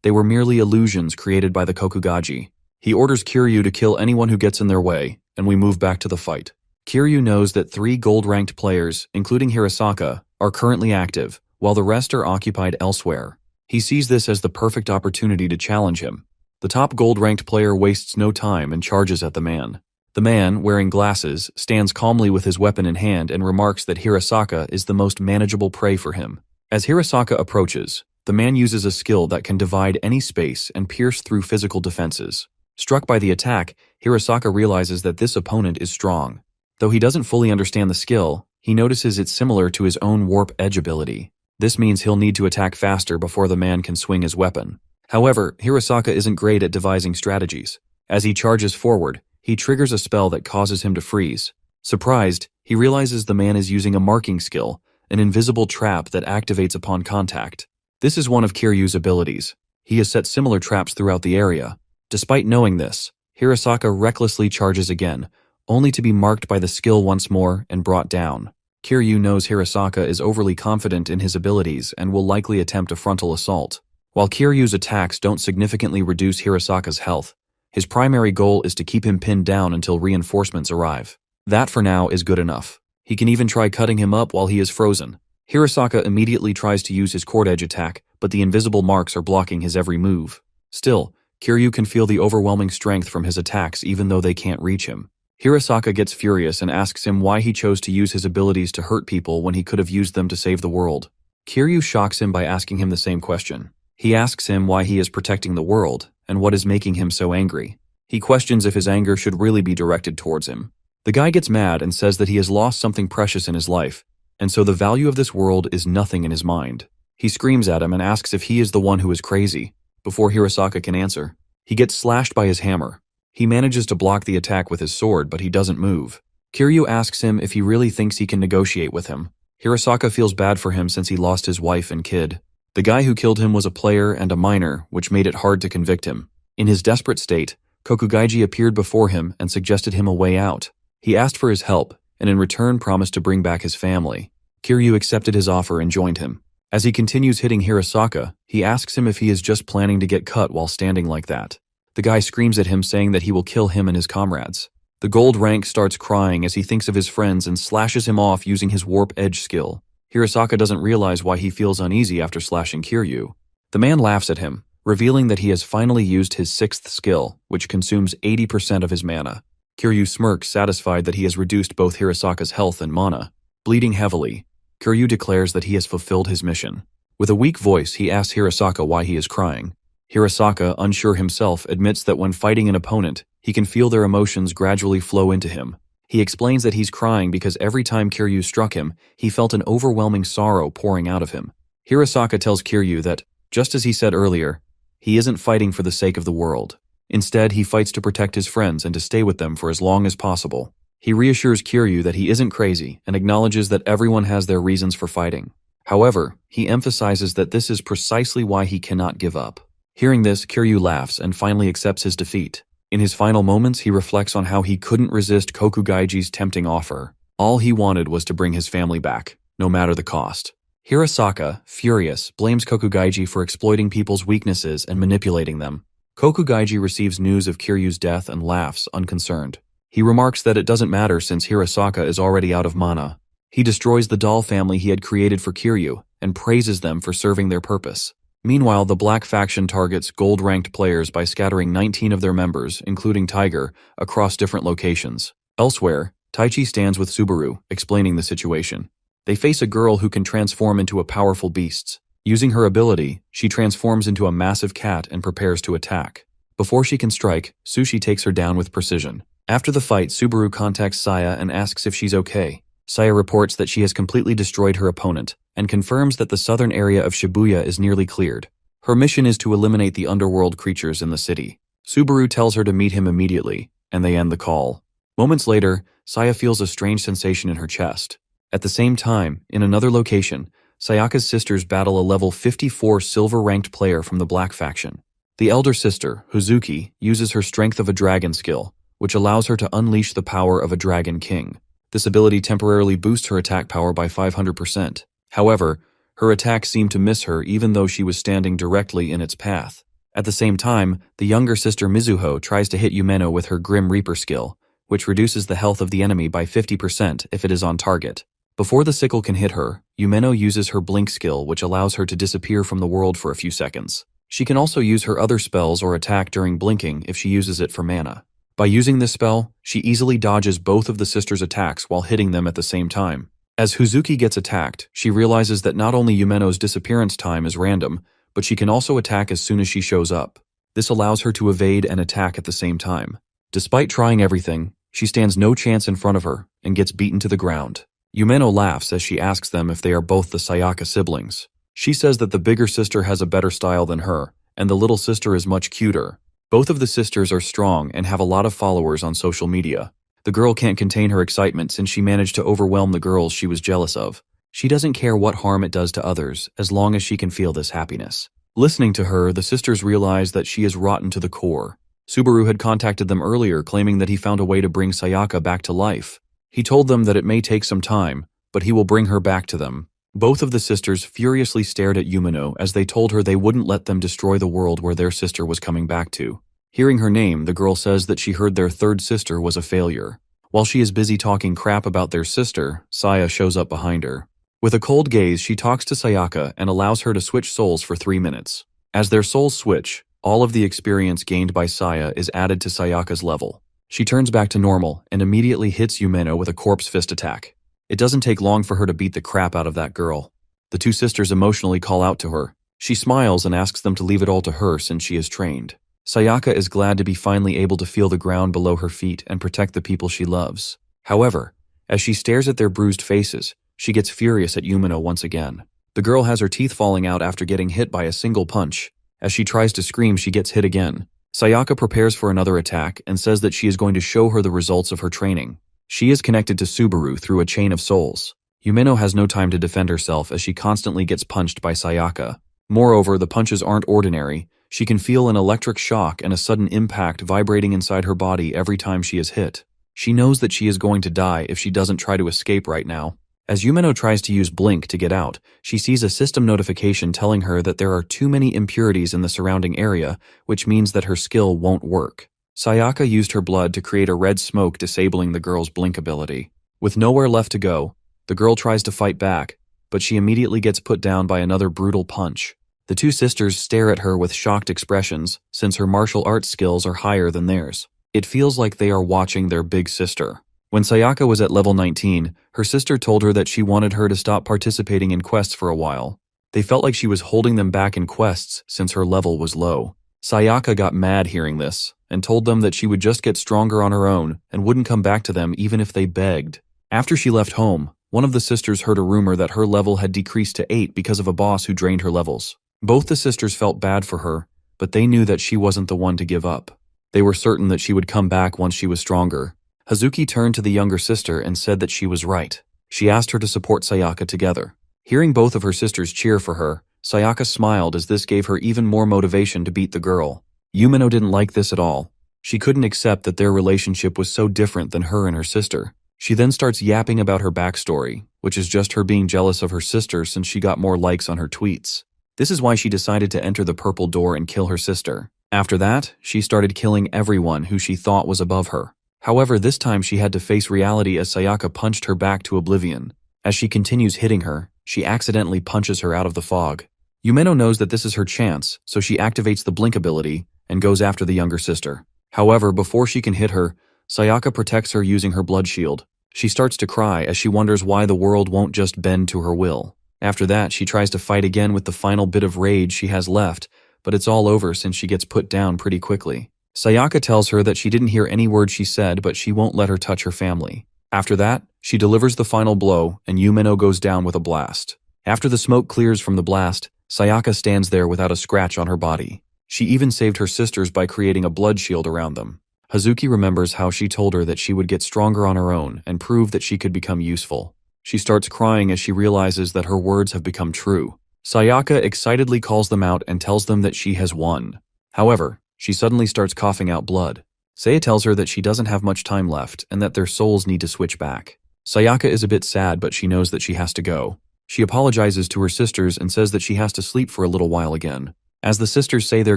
They were merely illusions created by the Kokugaji. He orders Kiryu to kill anyone who gets in their way, and we move back to the fight. Kiryu knows that 3 gold-ranked players, including Hirasaka, are currently active, while the rest are occupied elsewhere. He sees this as the perfect opportunity to challenge him. The top gold-ranked player wastes no time and charges at the man. The man, wearing glasses, stands calmly with his weapon in hand and remarks that Hirasaka is the most manageable prey for him. As Hirasaka approaches, the man uses a skill that can divide any space and pierce through physical defenses. Struck by the attack, Hirasaka realizes that this opponent is strong. Though he doesn't fully understand the skill, he notices it's similar to his own warp edge ability. This means he'll need to attack faster before the man can swing his weapon. However, Hirasaka isn't great at devising strategies. As he charges forward, he triggers a spell that causes him to freeze. Surprised, he realizes the man is using a marking skill, an invisible trap that activates upon contact. This is one of Kiryu's abilities. He has set similar traps throughout the area. Despite knowing this, Hirasaka recklessly charges again, only to be marked by the skill once more and brought down. Kiryu knows Hirasaka is overly confident in his abilities and will likely attempt a frontal assault. While Kiryu's attacks don't significantly reduce Hirasaka's health, his primary goal is to keep him pinned down until reinforcements arrive. That for now is good enough. He can even try cutting him up while he is frozen. Hirasaka immediately tries to use his cord edge attack, but the invisible marks are blocking his every move. Still, Kiryu can feel the overwhelming strength from his attacks even though they can't reach him. Hirasaka gets furious and asks him why he chose to use his abilities to hurt people when he could have used them to save the world. Kiryu shocks him by asking him the same question. He asks him why he is protecting the world, and what is making him so angry. He questions if his anger should really be directed towards him. The guy gets mad and says that he has lost something precious in his life, and so the value of this world is nothing in his mind. He screams at him and asks if he is the one who is crazy. Before Hirasaka can answer, he gets slashed by his hammer. He manages to block the attack with his sword, but he doesn't move. Kiryu asks him if he really thinks he can negotiate with him. Hirasaka feels bad for him since he lost his wife and kid. The guy who killed him was a player and a minor, which made it hard to convict him. In his desperate state, Kokugaiji appeared before him and suggested him a way out. He asked for his help, and in return promised to bring back his family. Kiryu accepted his offer and joined him. As he continues hitting Hirasaka, he asks him if he is just planning to get cut while standing like that. The guy screams at him saying that he will kill him and his comrades. The gold rank starts crying as he thinks of his friends and slashes him off using his warp edge skill. Hirasaka doesn't realize why he feels uneasy after slashing Kiryu. The man laughs at him, revealing that he has finally used his 6th skill, which consumes 80% of his mana. Kiryu smirks, satisfied that he has reduced both Hirasaka's health and mana. Bleeding heavily, Kiryu declares that he has fulfilled his mission. With a weak voice, he asks Hirasaka why he is crying. Hirasaka, unsure himself, admits that when fighting an opponent, he can feel their emotions gradually flow into him. He explains that he's crying because every time Kiryu struck him, he felt an overwhelming sorrow pouring out of him. Hirasaka tells Kiryu that, just as he said earlier, he isn't fighting for the sake of the world. Instead, he fights to protect his friends and to stay with them for as long as possible. He reassures Kiryu that he isn't crazy and acknowledges that everyone has their reasons for fighting. However, he emphasizes that this is precisely why he cannot give up. Hearing this, Kiryu laughs and finally accepts his defeat. In his final moments, he reflects on how he couldn't resist Kokugaiji's tempting offer. All he wanted was to bring his family back, no matter the cost. Hirasaka, furious, blames Kokugaiji for exploiting people's weaknesses and manipulating them. Kokugaiji receives news of Kiryu's death and laughs, unconcerned. He remarks that it doesn't matter since Hirasaka is already out of mana. He destroys the doll family he had created for Kiryu and praises them for serving their purpose. Meanwhile, the Black Faction targets gold-ranked players by scattering 19 of their members, including Tiger, across different locations. Elsewhere, Taichi stands with Subaru, explaining the situation. They face a girl who can transform into a powerful beast. Using her ability, she transforms into a massive cat and prepares to attack. Before she can strike, Sushi takes her down with precision. After the fight, Subaru contacts Saya and asks if she's okay. Saya reports that she has completely destroyed her opponent, and confirms that the southern area of Shibuya is nearly cleared. Her mission is to eliminate the underworld creatures in the city. Subaru tells her to meet him immediately, and they end the call. Moments later, Saya feels a strange sensation in her chest. At the same time, in another location, Sayaka's sisters battle a level 54 silver-ranked player from the Black Faction. The elder sister, Huzuki, uses her Strength of a Dragon skill, which allows her to unleash the power of a Dragon King. This ability temporarily boosts her attack power by 500%. However, Her attacks seemed to miss her even though she was standing directly in its path. At the same time, the younger sister Mizuho tries to hit Yumeno with her Grim Reaper skill, which reduces the health of the enemy by 50% if it is on target. Before the sickle can hit her, Yumeno uses her blink skill, which allows her to disappear from the world for a few seconds. She can also use her other spells or attack during blinking if she uses it for mana. By using this spell, she easily dodges both of the sisters' attacks while hitting them at the same time. As Huzuki gets attacked, she realizes that not only Yumeno's disappearance time is random, but she can also attack as soon as she shows up. This allows her to evade and attack at the same time. Despite trying everything, she stands no chance in front of her and gets beaten to the ground. Yumeno laughs as she asks them if they are both the Sayaka siblings. She says that the bigger sister has a better style than her, and the little sister is much cuter. Both of the sisters are strong and have a lot of followers on social media. The girl can't contain her excitement since she managed to overwhelm the girls she was jealous of. She doesn't care what harm it does to others as long as she can feel this happiness. Listening to her, the sisters realize that she is rotten to the core. Subaru had contacted them earlier claiming that he found a way to bring Sayaka back to life. He told them that it may take some time, but he will bring her back to them. Both of the sisters furiously stared at Yumeno as they told her they wouldn't let them destroy the world where their sister was coming back to. Hearing her name, the girl says that she heard their third sister was a failure. While she is busy talking crap about their sister, Saya shows up behind her. With a cold gaze, she talks to Sayaka and allows her to switch souls for 3 minutes. As their souls switch, all of the experience gained by Saya is added to Sayaka's level. She turns back to normal and immediately hits Yumeno with a corpse fist attack. It doesn't take long for her to beat the crap out of that girl. The two sisters emotionally call out to her. She smiles and asks them to leave it all to her since she is trained. Sayaka is glad to be finally able to feel the ground below her feet and protect the people she loves. However, as she stares at their bruised faces, she gets furious at Yumeno once again. The girl has her teeth falling out after getting hit by a single punch. As she tries to scream, she gets hit again. Sayaka prepares for another attack and says that she is going to show her the results of her training. She is connected to Subaru through a chain of souls. Yumeno has no time to defend herself as she constantly gets punched by Sayaka. Moreover, the punches aren't ordinary. She can feel an electric shock and a sudden impact vibrating inside her body every time she is hit. She knows that she is going to die if she doesn't try to escape right now. As Yumeno tries to use Blink to get out, she sees a system notification telling her that there are too many impurities in the surrounding area, which means that her skill won't work. Sayaka used her blood to create a red smoke disabling the girl's Blink ability. With nowhere left to go, the girl tries to fight back, but she immediately gets put down by another brutal punch. The two sisters stare at her with shocked expressions since her martial arts skills are higher than theirs. It feels like they are watching their big sister. When Sayaka was at level 19, her sister told her that she wanted her to stop participating in quests for a while. They felt like she was holding them back in quests since her level was low. Sayaka got mad hearing this and told them that she would just get stronger on her own and wouldn't come back to them even if they begged. After she left home, one of the sisters heard a rumor that her level had decreased to 8 because of a boss who drained her levels. Both the sisters felt bad for her, but they knew that she wasn't the one to give up. They were certain that she would come back once she was stronger. Hazuki turned to the younger sister and said that she was right. She asked her to support Sayaka together. Hearing both of her sisters cheer for her, Sayaka smiled as this gave her even more motivation to beat the girl. Yumeno didn't like this at all. She couldn't accept that their relationship was so different than her and her sister. She then starts yapping about her backstory, which is just her being jealous of her sister since she got more likes on her tweets. This is why she decided to enter the purple door and kill her sister. After that, she started killing everyone who she thought was above her. However, this time she had to face reality as Sayaka punched her back to oblivion. As she continues hitting her, she accidentally punches her out of the fog. Yumeno knows that this is her chance, so she activates the Blink ability and goes after the younger sister. However, before she can hit her, Sayaka protects her using her blood shield. She starts to cry as she wonders why the world won't just bend to her will. After that, she tries to fight again with the final bit of rage she has left, but it's all over since she gets put down pretty quickly. Sayaka tells her that she didn't hear any word she said, but she won't let her touch her family. After that, she delivers the final blow, and Yumeno goes down with a blast. After the smoke clears from the blast, Sayaka stands there without a scratch on her body. She even saved her sisters by creating a blood shield around them. Hazuki remembers how she told her that she would get stronger on her own and prove that she could become useful. She starts crying as she realizes that her words have become true. Sayaka excitedly calls them out and tells them that she has won. However, she suddenly starts coughing out blood. Saya tells her that she doesn't have much time left and that their souls need to switch back. Sayaka is a bit sad, but she knows that she has to go. She apologizes to her sisters and says that she has to sleep for a little while again. As the sisters say their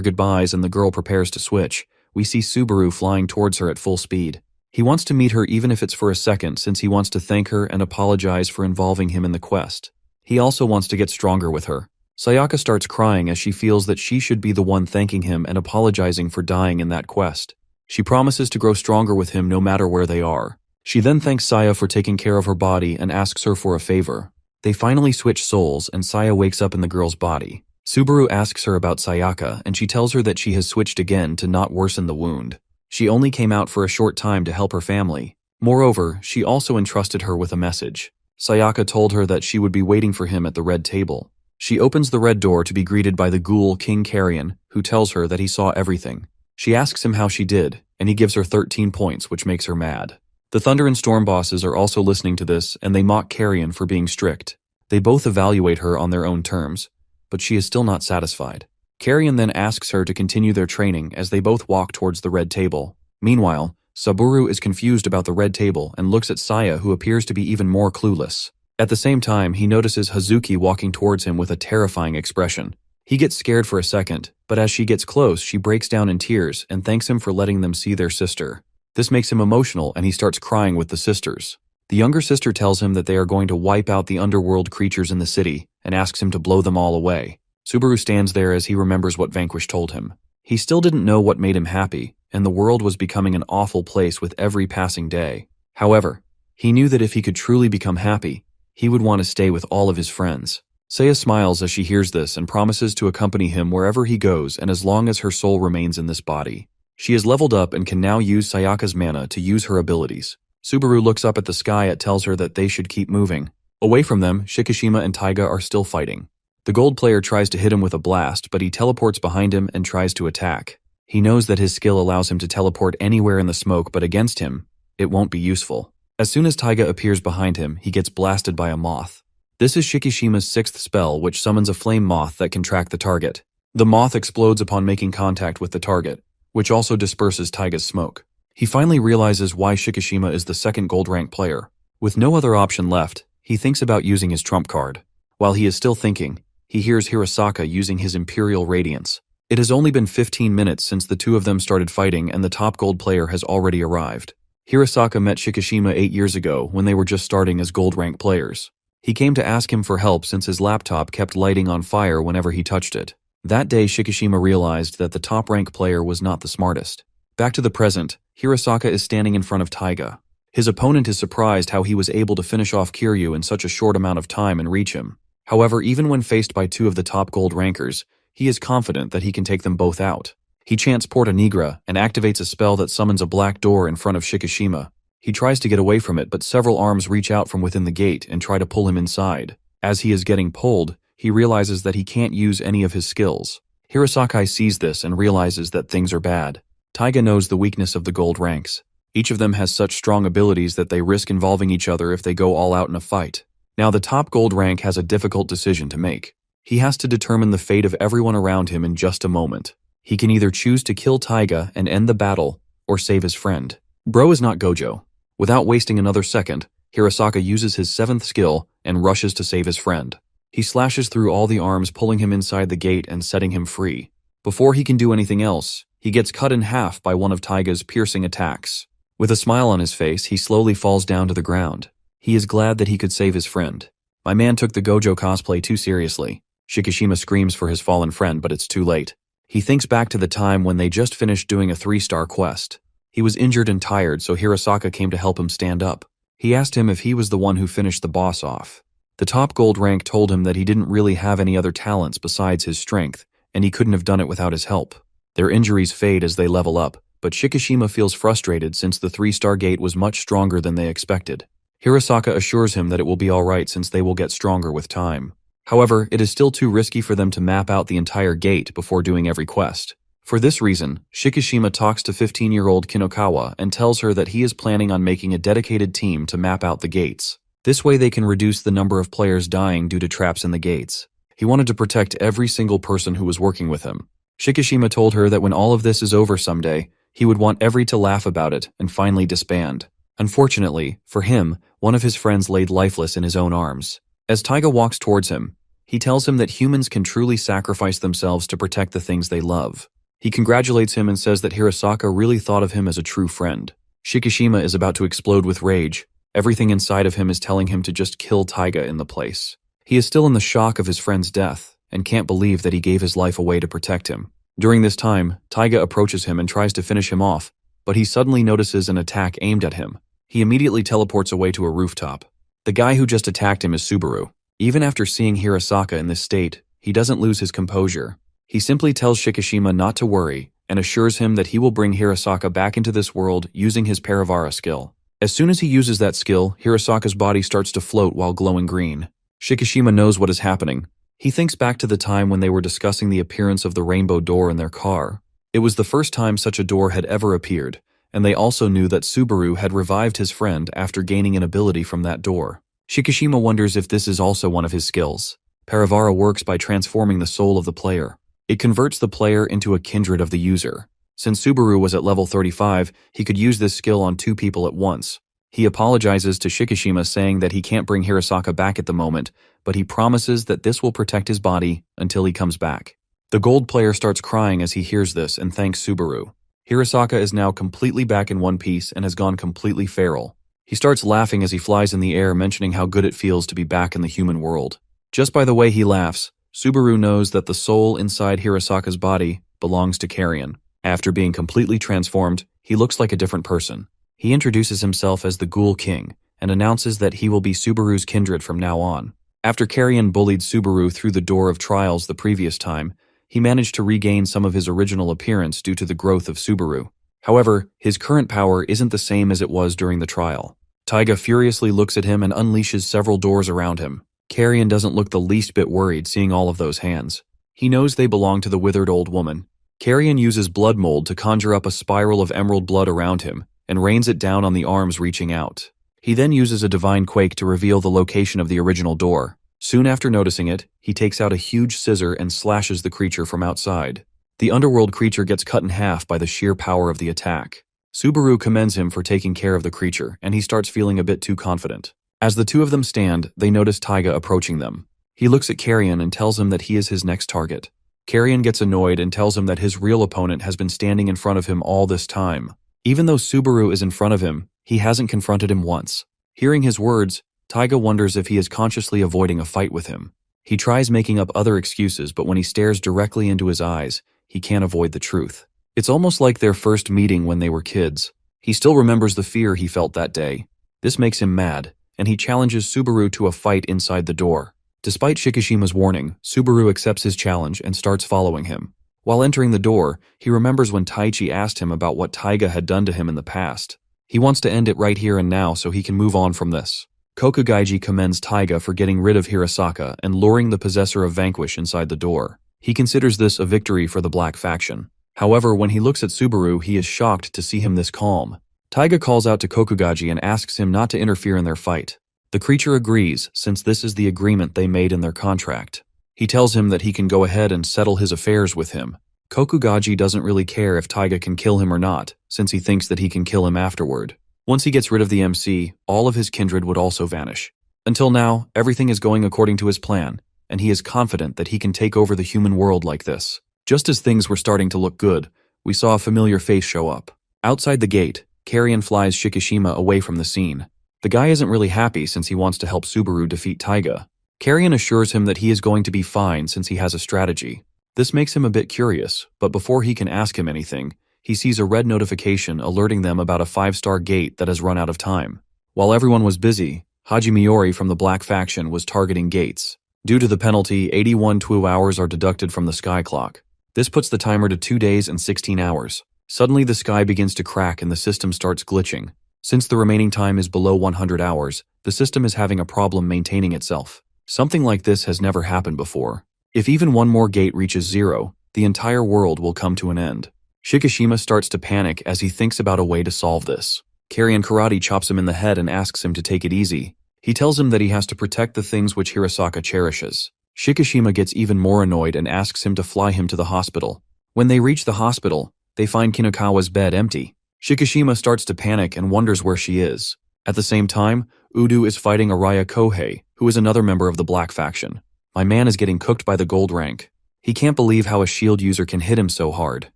goodbyes and the girl prepares to switch, we see Subaru flying towards her at full speed. He wants to meet her even if it's for a second, since he wants to thank her and apologize for involving him in the quest. He also wants to get stronger with her. Sayaka starts crying as she feels that she should be the one thanking him and apologizing for dying in that quest. She promises to grow stronger with him no matter where they are. She then thanks Saya for taking care of her body and asks her for a favor. They finally switch souls and Saya wakes up in the girl's body. Subaru asks her about Sayaka and she tells her that she has switched again to not worsen the wound. She only came out for a short time to help her family. Moreover, she also entrusted her with a message. Sayaka told her that she would be waiting for him at the red table. She opens the red door to be greeted by the ghoul King Carrion, who tells her that he saw everything. She asks him how she did, and he gives her 13 points, which makes her mad. The Thunder and Storm bosses are also listening to this, and they mock Carrion for being strict. They both evaluate her on their own terms, but she is still not satisfied. Carrion then asks her to continue their training as they both walk towards the red table. Meanwhile, Subaru is confused about the red table and looks at Saya, who appears to be even more clueless. At the same time, he notices Hazuki walking towards him with a terrifying expression. He gets scared for a second, but as she gets close, she breaks down in tears and thanks him for letting them see their sister. This makes him emotional and he starts crying with the sisters. The younger sister tells him that they are going to wipe out the underworld creatures in the city and asks him to blow them all away. Subaru stands there as he remembers what Vanquish told him. He still didn't know what made him happy, and the world was becoming an awful place with every passing day. However, he knew that if he could truly become happy, he would want to stay with all of his friends. Saya smiles as she hears this and promises to accompany him wherever he goes and as long as her soul remains in this body. She is leveled up and can now use Sayaka's mana to use her abilities. Subaru looks up at the sky and tells her that they should keep moving. Away from them, Shikishima and Taiga are still fighting. The gold player tries to hit him with a blast, but he teleports behind him and tries to attack. He knows that his skill allows him to teleport anywhere in the smoke, but against him, it won't be useful. As soon as Taiga appears behind him, he gets blasted by a moth. This is Shikishima's 6th spell, which summons a flame moth that can track the target. The moth explodes upon making contact with the target, which also disperses Taiga's smoke. He finally realizes why Shikishima is the 2nd gold rank player. With no other option left, he thinks about using his trump card. While he is still thinking, he hears Hirasaka using his Imperial Radiance. It has only been 15 minutes since the two of them started fighting and the top gold player has already arrived. Hirasaka met Shikishima 8 years ago when they were just starting as gold rank players. He came to ask him for help since his laptop kept lighting on fire whenever he touched it. That day, Shikishima realized that the top rank player was not the smartest. Back to the present, Hirasaka is standing in front of Taiga. His opponent is surprised how he was able to finish off Kiryu in such a short amount of time and reach him. However, even when faced by two of the top gold rankers, he is confident that he can take them both out. He chants Porta Nigra and activates a spell that summons a black door in front of Shikishima. He tries to get away from it, but several arms reach out from within the gate and try to pull him inside. As he is getting pulled, he realizes that he can't use any of his skills. Hirasaka sees this and realizes that things are bad. Taiga knows the weakness of the gold ranks. Each of them has such strong abilities that they risk involving each other if they go all out in a fight. Now the top gold rank has a difficult decision to make. He has to determine the fate of everyone around him in just a moment. He can either choose to kill Taiga and end the battle, or save his friend. Bro is not Gojo. Without wasting another second, Hirasaka uses his 7th skill and rushes to save his friend. He slashes through all the arms, pulling him inside the gate and setting him free. Before he can do anything else, he gets cut in half by one of Taiga's piercing attacks. With a smile on his face, he slowly falls down to the ground. He is glad that he could save his friend. My man took the Gojo cosplay too seriously. Shikishima screams for his fallen friend, but it's too late. He thinks back to the time when they just finished doing a 3-star quest. He was injured and tired, so Hirasaka came to help him stand up. He asked him if he was the one who finished the boss off. The top gold rank told him that he didn't really have any other talents besides his strength, and he couldn't have done it without his help. Their injuries fade as they level up, but Shikishima feels frustrated since the 3-star gate was much stronger than they expected. Hirasaka assures him that it will be alright since they will get stronger with time. However, it is still too risky for them to map out the entire gate before doing every quest. For this reason, Shikishima talks to 15-year-old Kinokawa and tells her that he is planning on making a dedicated team to map out the gates. This way they can reduce the number of players dying due to traps in the gates. He wanted to protect every single person who was working with him. Shikishima told her that when all of this is over someday, he would want everyone to laugh about it and finally disband. Unfortunately, for him, one of his friends laid lifeless in his own arms. As Taiga walks towards him, he tells him that humans can truly sacrifice themselves to protect the things they love. He congratulates him and says that Hirasaka really thought of him as a true friend. Shikishima is about to explode with rage. Everything inside of him is telling him to just kill Taiga in the place. He is still in the shock of his friend's death and can't believe that he gave his life away to protect him. During this time, Taiga approaches him and tries to finish him off, but he suddenly notices an attack aimed at him. He immediately teleports away to a rooftop. The guy who just attacked him is Subaru. Even after seeing Hirasaka in this state, he doesn't lose his composure. He simply tells Shikishima not to worry and assures him that he will bring Hirasaka back into this world using his Paravara skill. As soon as he uses that skill, Hirasaka's body starts to float while glowing green. Shikishima knows what is happening. He thinks back to the time when they were discussing the appearance of the rainbow door in their car. It was the first time such a door had ever appeared, and they also knew that Subaru had revived his friend after gaining an ability from that door. Shikishima wonders if this is also one of his skills. Paravara works by transforming the soul of the player. It converts the player into a kindred of the user. Since Subaru was at level 35, he could use this skill on 2 people at once. He apologizes to Shikishima saying that he can't bring Hirasaka back at the moment, but he promises that this will protect his body until he comes back. The gold player starts crying as he hears this and thanks Subaru. Hirasaka is now completely back in one piece and has gone completely feral. He starts laughing as he flies in the air, mentioning how good it feels to be back in the human world. Just by the way he laughs, Subaru knows that the soul inside Hirasaka's body belongs to Carrion. After being completely transformed, he looks like a different person. He introduces himself as the Ghoul King and announces that he will be Subaru's kindred from now on. After Carrion bullied Subaru through the door of trials the previous time, he managed to regain some of his original appearance due to the growth of Subaru. However, his current power isn't the same as it was during the trial. Taiga furiously looks at him and unleashes several doors around him. Carrion doesn't look the least bit worried seeing all of those hands. He knows they belong to the withered old woman. Carrion uses blood mold to conjure up a spiral of emerald blood around him and rains it down on the arms reaching out. He then uses a divine quake to reveal the location of the original door. Soon after noticing it, he takes out a huge scissor and slashes the creature from outside. The underworld creature gets cut in half by the sheer power of the attack. Subaru commends him for taking care of the creature, and he starts feeling a bit too confident. As the two of them stand, they notice Taiga approaching them. He looks at Carrion and tells him that he is his next target. Carrion gets annoyed and tells him that his real opponent has been standing in front of him all this time. Even though Subaru is in front of him, he hasn't confronted him once. Hearing his words, Taiga wonders if he is consciously avoiding a fight with him. He tries making up other excuses, but when he stares directly into his eyes, he can't avoid the truth. It's almost like their first meeting when they were kids. He still remembers the fear he felt that day. This makes him mad, and he challenges Subaru to a fight inside the door. Despite Shikishima's warning, Subaru accepts his challenge and starts following him. While entering the door, he remembers when Taichi asked him about what Taiga had done to him in the past. He wants to end it right here and now so he can move on from this. Kokugaiji commends Taiga for getting rid of Hirasaka and luring the possessor of Vanquish inside the door. He considers this a victory for the Black Faction. However, when he looks at Subaru, he is shocked to see him this calm. Taiga calls out to Kokugaiji and asks him not to interfere in their fight. The creature agrees, since this is the agreement they made in their contract. He tells him that he can go ahead and settle his affairs with him. Kokugaiji doesn't really care if Taiga can kill him or not, since he thinks that he can kill him afterward. Once he gets rid of the MC, all of his kindred would also vanish. Until now, everything is going according to his plan, and he is confident that he can take over the human world like this. Just as things were starting to look good, we saw a familiar face show up. Outside the gate, Carrion flies Shikishima away from the scene. The guy isn't really happy since he wants to help Subaru defeat Taiga. Carrion assures him that he is going to be fine since he has a strategy. This makes him a bit curious, but before he can ask him anything, he sees a red notification alerting them about a 5-star gate that has run out of time. While everyone was busy, Haji Miori from the Black Faction was targeting gates. Due to the penalty, 81 2 hours are deducted from the sky clock. This puts the timer to 2 days and 16 hours. Suddenly the sky begins to crack and the system starts glitching. Since the remaining time is below 100 hours, the system is having a problem maintaining itself. Something like this has never happened before. If even one more gate reaches 0, the entire world will come to an end. Shikishima starts to panic as he thinks about a way to solve this. Carrion Karate chops him in the head and asks him to take it easy. He tells him that he has to protect the things which Hirasaka cherishes. Shikishima gets even more annoyed and asks him to fly him to the hospital. When they reach the hospital, they find Kinakawa's bed empty. Shikishima starts to panic and wonders where she is. At the same time, Udu is fighting Araya Kohei, who is another member of the Black faction. My man is getting cooked by the gold rank. He can't believe how a shield user can hit him so hard.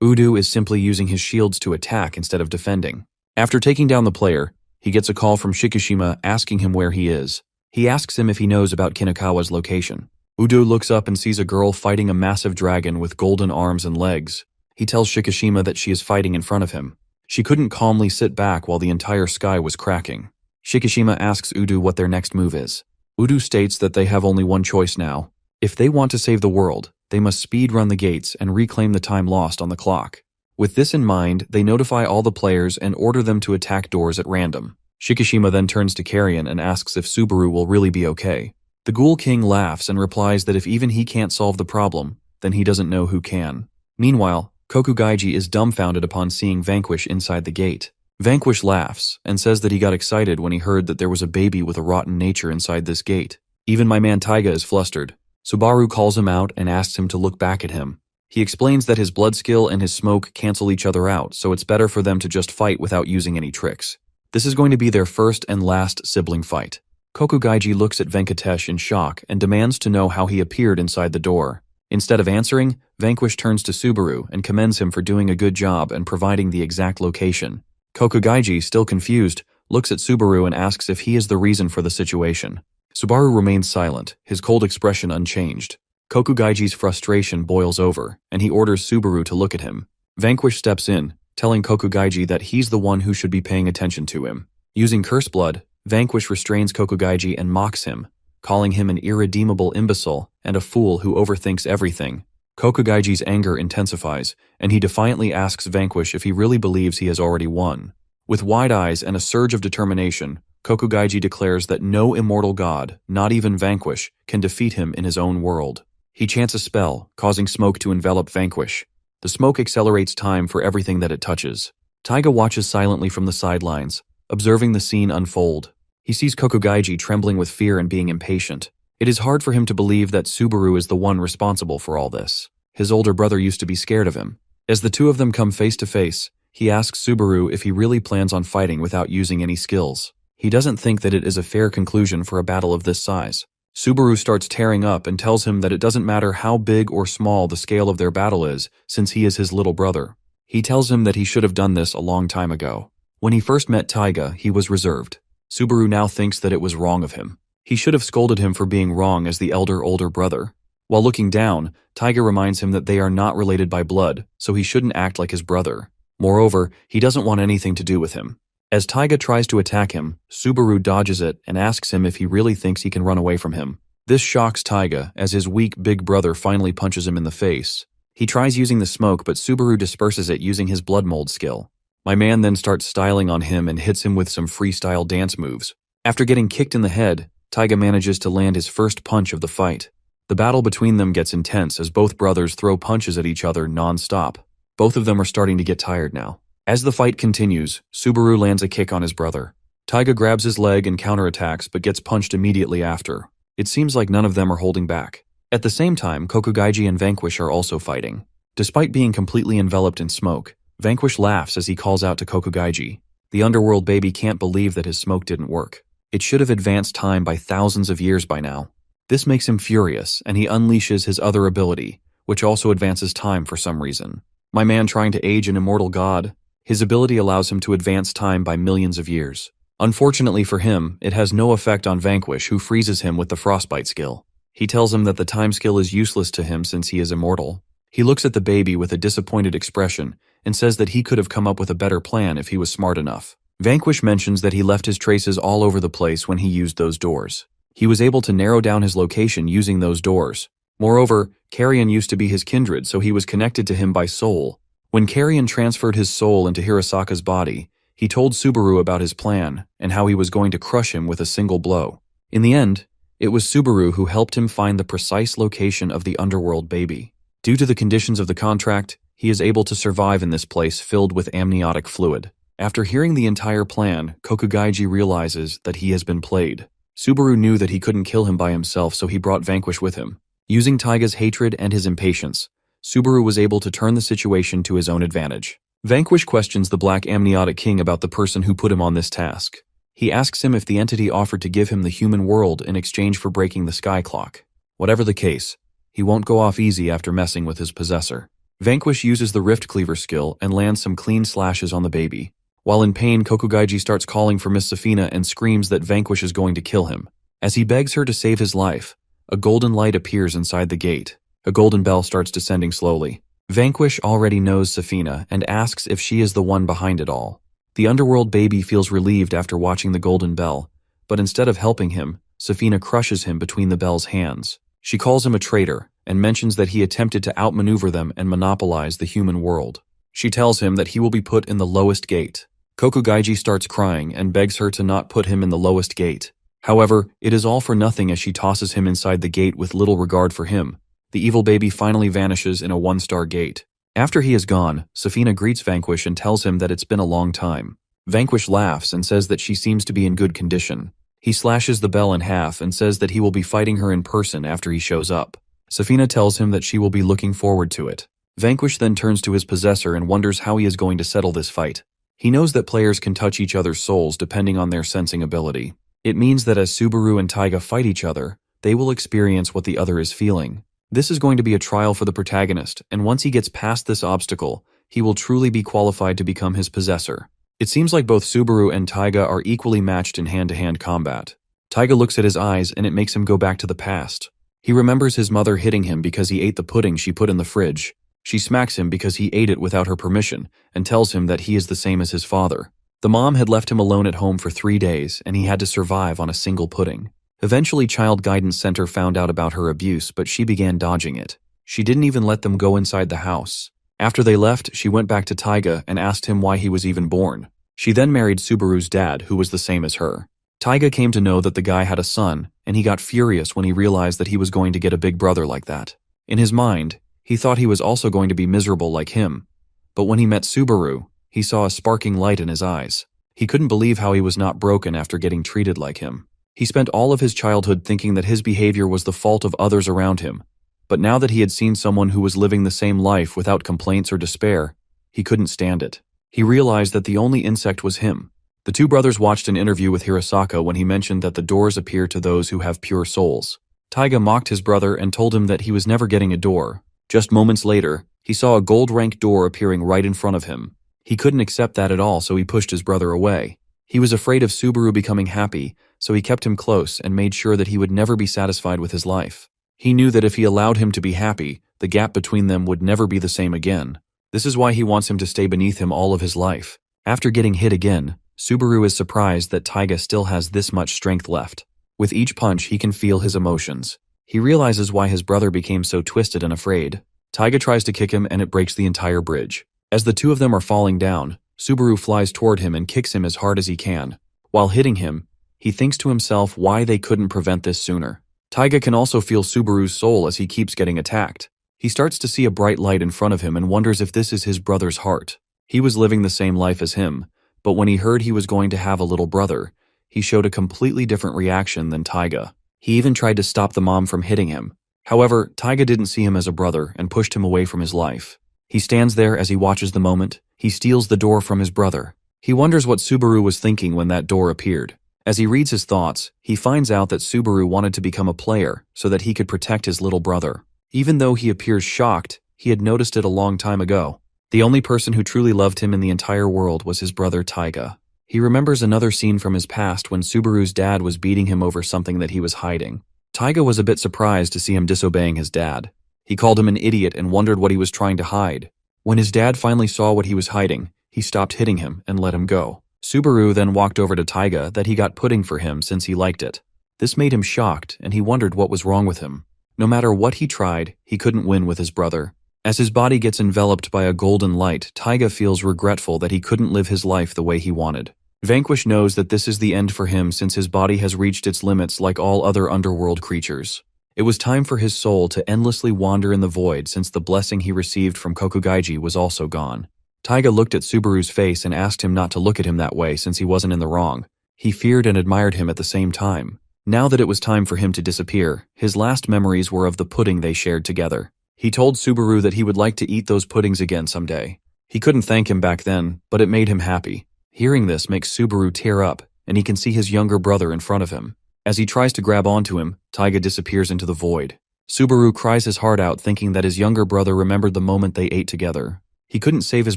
Udu is simply using his shields to attack instead of defending. After taking down the player, he gets a call from Shikishima asking him where he is. He asks him if he knows about Kinakawa's location. Udu looks up and sees a girl fighting a massive dragon with golden arms and legs. He tells Shikishima that she is fighting in front of him. She couldn't calmly sit back while the entire sky was cracking. Shikishima asks Udu what their next move is. Udu states that they have only one choice now. If they want to save the world, they must speed run the gates and reclaim the time lost on the clock. With this in mind, they notify all the players and order them to attack doors at random. Shikishima then turns to Carrion and asks if Subaru will really be okay. The Ghoul King laughs and replies that if even he can't solve the problem, then he doesn't know who can. Meanwhile, Kokugaiji is dumbfounded upon seeing Vanquish inside the gate. Vanquish laughs and says that he got excited when he heard that there was a baby with a rotten nature inside this gate. Even my man Taiga is flustered. Subaru calls him out and asks him to look back at him. He explains that his blood skill and his smoke cancel each other out, so it's better for them to just fight without using any tricks. This is going to be their first and last sibling fight. Kokugaiji looks at Venkatesh in shock and demands to know how he appeared inside the door. Instead of answering, Vanquish turns to Subaru and commends him for doing a good job and providing the exact location. Kokugaiji, still confused, looks at Subaru and asks if he is the reason for the situation. Subaru remains silent, his cold expression unchanged. Kokugaiji's frustration boils over, and he orders Subaru to look at him. Vanquish steps in, telling Kokugaiji that he's the one who should be paying attention to him. Using Curse Blood, Vanquish restrains Kokugaiji and mocks him, calling him an irredeemable imbecile and a fool who overthinks everything. Kokugaiji's anger intensifies, and he defiantly asks Vanquish if he really believes he has already won. With wide eyes and a surge of determination, Kokugaiji declares that no immortal god, not even Vanquish, can defeat him in his own world. He chants a spell, causing smoke to envelop Vanquish. The smoke accelerates time for everything that it touches. Taiga watches silently from the sidelines, observing the scene unfold. He sees Kokugaiji trembling with fear and being impatient. It is hard for him to believe that Subaru is the one responsible for all this. His older brother used to be scared of him. As the two of them come face to face, he asks Subaru if he really plans on fighting without using any skills. He doesn't think that it is a fair conclusion for a battle of this size. Subaru starts tearing up and tells him that it doesn't matter how big or small the scale of their battle is, since he is his little brother. He tells him that he should have done this a long time ago. When he first met Taiga, he was reserved. Subaru now thinks that it was wrong of him. He should have scolded him for being wrong as the older brother. While looking down, Taiga reminds him that they are not related by blood, so he shouldn't act like his brother. Moreover, he doesn't want anything to do with him. As Taiga tries to attack him, Subaru dodges it and asks him if he really thinks he can run away from him. This shocks Taiga, as his weak big brother finally punches him in the face. He tries using the smoke, but Subaru disperses it using his blood mold skill. My man then starts styling on him and hits him with some freestyle dance moves. After getting kicked in the head, Taiga manages to land his first punch of the fight. The battle between them gets intense as both brothers throw punches at each other non-stop. Both of them are starting to get tired now. As the fight continues, Subaru lands a kick on his brother. Taiga grabs his leg and counterattacks but gets punched immediately after. It seems like none of them are holding back. At the same time, Kokugaiji and Vanquish are also fighting. Despite being completely enveloped in smoke, Vanquish laughs as he calls out to Kokugaiji. The underworld baby can't believe that his smoke didn't work. It should have advanced time by thousands of years by now. This makes him furious, and he unleashes his other ability, which also advances time for some reason. My man trying to age an immortal god, his ability allows him to advance time by millions of years. Unfortunately for him, it has no effect on Vanquish, who freezes him with the frostbite skill. He tells him that the time skill is useless to him since he is immortal. He looks at the baby with a disappointed expression and says that he could have come up with a better plan if he was smart enough. Vanquish mentions that he left his traces all over the place when he used those doors. He was able to narrow down his location using those doors. Moreover, Carrion used to be his kindred, so he was connected to him by soul. When Carrion transferred his soul into Hirasaka's body, he told Subaru about his plan and how he was going to crush him with a single blow. In the end, it was Subaru who helped him find the precise location of the underworld baby. Due to the conditions of the contract, he is able to survive in this place filled with amniotic fluid. After hearing the entire plan, Kokugaiji realizes that he has been played. Subaru knew that he couldn't kill him by himself, so he brought Vanquish with him. Using Taiga's hatred and his impatience, Subaru was able to turn the situation to his own advantage. Vanquish questions the Black Amniotic King about the person who put him on this task. He asks him if the entity offered to give him the human world in exchange for breaking the sky clock. Whatever the case, he won't go off easy after messing with his possessor. Vanquish uses the Rift Cleaver skill and lands some clean slashes on the baby. While in pain, Kokugaiji starts calling for Miss Safina and screams that Vanquish is going to kill him. As he begs her to save his life, a golden light appears inside the gate. A golden bell starts descending slowly. Vanquish already knows Safina and asks if she is the one behind it all. The underworld baby feels relieved after watching the golden bell, but instead of helping him, Safina crushes him between the bell's hands. She calls him a traitor and mentions that he attempted to outmaneuver them and monopolize the human world. She tells him that he will be put in the lowest gate. Kokugaiji starts crying and begs her to not put him in the lowest gate. However, it is all for nothing as she tosses him inside the gate with little regard for him. The evil baby finally vanishes in a 1-star gate. After he is gone, Safina greets Vanquish and tells him that it's been a long time. Vanquish laughs and says that she seems to be in good condition. He slashes the bell in half and says that he will be fighting her in person after he shows up. Safina tells him that she will be looking forward to it. Vanquish then turns to his possessor and wonders how he is going to settle this fight. He knows that players can touch each other's souls depending on their sensing ability. It means that as Subaru and Taiga fight each other, they will experience what the other is feeling. This is going to be a trial for the protagonist, and once he gets past this obstacle, he will truly be qualified to become his possessor. It seems like both Subaru and Taiga are equally matched in hand-to-hand combat. Taiga looks at his eyes and it makes him go back to the past. He remembers his mother hitting him because he ate the pudding she put in the fridge. She smacks him because he ate it without her permission and tells him that he is the same as his father. The mom had left him alone at home for 3 days and he had to survive on a single pudding. Eventually, Child Guidance Center found out about her abuse, but she began dodging it. She didn't even let them go inside the house. After they left, she went back to Taiga and asked him why he was even born. She then married Subaru's dad, who was the same as her. Taiga came to know that the guy had a son, and he got furious when he realized that he was going to get a big brother like that. In his mind, he thought he was also going to be miserable like him. But when he met Subaru, he saw a sparking light in his eyes. He couldn't believe how he was not broken after getting treated like him. He spent all of his childhood thinking that his behavior was the fault of others around him. But now that he had seen someone who was living the same life without complaints or despair, he couldn't stand it. He realized that the only insect was him. The two brothers watched an interview with Hirasaka when he mentioned that the doors appear to those who have pure souls. Taiga mocked his brother and told him that he was never getting a door. Just moments later, he saw a gold-ranked door appearing right in front of him. He couldn't accept that at all, so he pushed his brother away. He was afraid of Subaru becoming happy, so he kept him close and made sure that he would never be satisfied with his life. He knew that if he allowed him to be happy, the gap between them would never be the same again. This is why he wants him to stay beneath him all of his life. After getting hit again, Subaru is surprised that Taiga still has this much strength left. With each punch, he can feel his emotions. He realizes why his brother became so twisted and afraid. Taiga tries to kick him and it breaks the entire bridge. As the two of them are falling down, Subaru flies toward him and kicks him as hard as he can. While hitting him, he thinks to himself why they couldn't prevent this sooner. Taiga can also feel Subaru's soul as he keeps getting attacked. He starts to see a bright light in front of him and wonders if this is his brother's heart. He was living the same life as him, but when he heard he was going to have a little brother, he showed a completely different reaction than Taiga. He even tried to stop the mom from hitting him. However, Taiga didn't see him as a brother and pushed him away from his life. He stands there as he watches the moment. He steals the door from his brother. He wonders what Subaru was thinking when that door appeared. As he reads his thoughts, he finds out that Subaru wanted to become a player so that he could protect his little brother. Even though he appears shocked, he had noticed it a long time ago. The only person who truly loved him in the entire world was his brother Taiga. He remembers another scene from his past when Subaru's dad was beating him over something that he was hiding. Taiga was a bit surprised to see him disobeying his dad. He called him an idiot and wondered what he was trying to hide. When his dad finally saw what he was hiding, he stopped hitting him and let him go. Subaru then walked over to Taiga that he got pudding for him since he liked it. This made him shocked and he wondered what was wrong with him. No matter what he tried, he couldn't win with his brother. As his body gets enveloped by a golden light, Taiga feels regretful that he couldn't live his life the way he wanted. Vanquish knows that this is the end for him since his body has reached its limits like all other underworld creatures. It was time for his soul to endlessly wander in the void since the blessing he received from Kokugaiji was also gone. Taiga looked at Subaru's face and asked him not to look at him that way since he wasn't in the wrong. He feared and admired him at the same time. Now that it was time for him to disappear, his last memories were of the pudding they shared together. He told Subaru that he would like to eat those puddings again someday. He couldn't thank him back then, but it made him happy. Hearing this makes Subaru tear up. and he can see his younger brother in front of him. As he tries to grab onto him, Taiga disappears into the void. Subaru cries his heart out, thinking that his younger brother remembered the moment they ate together. He couldn't save his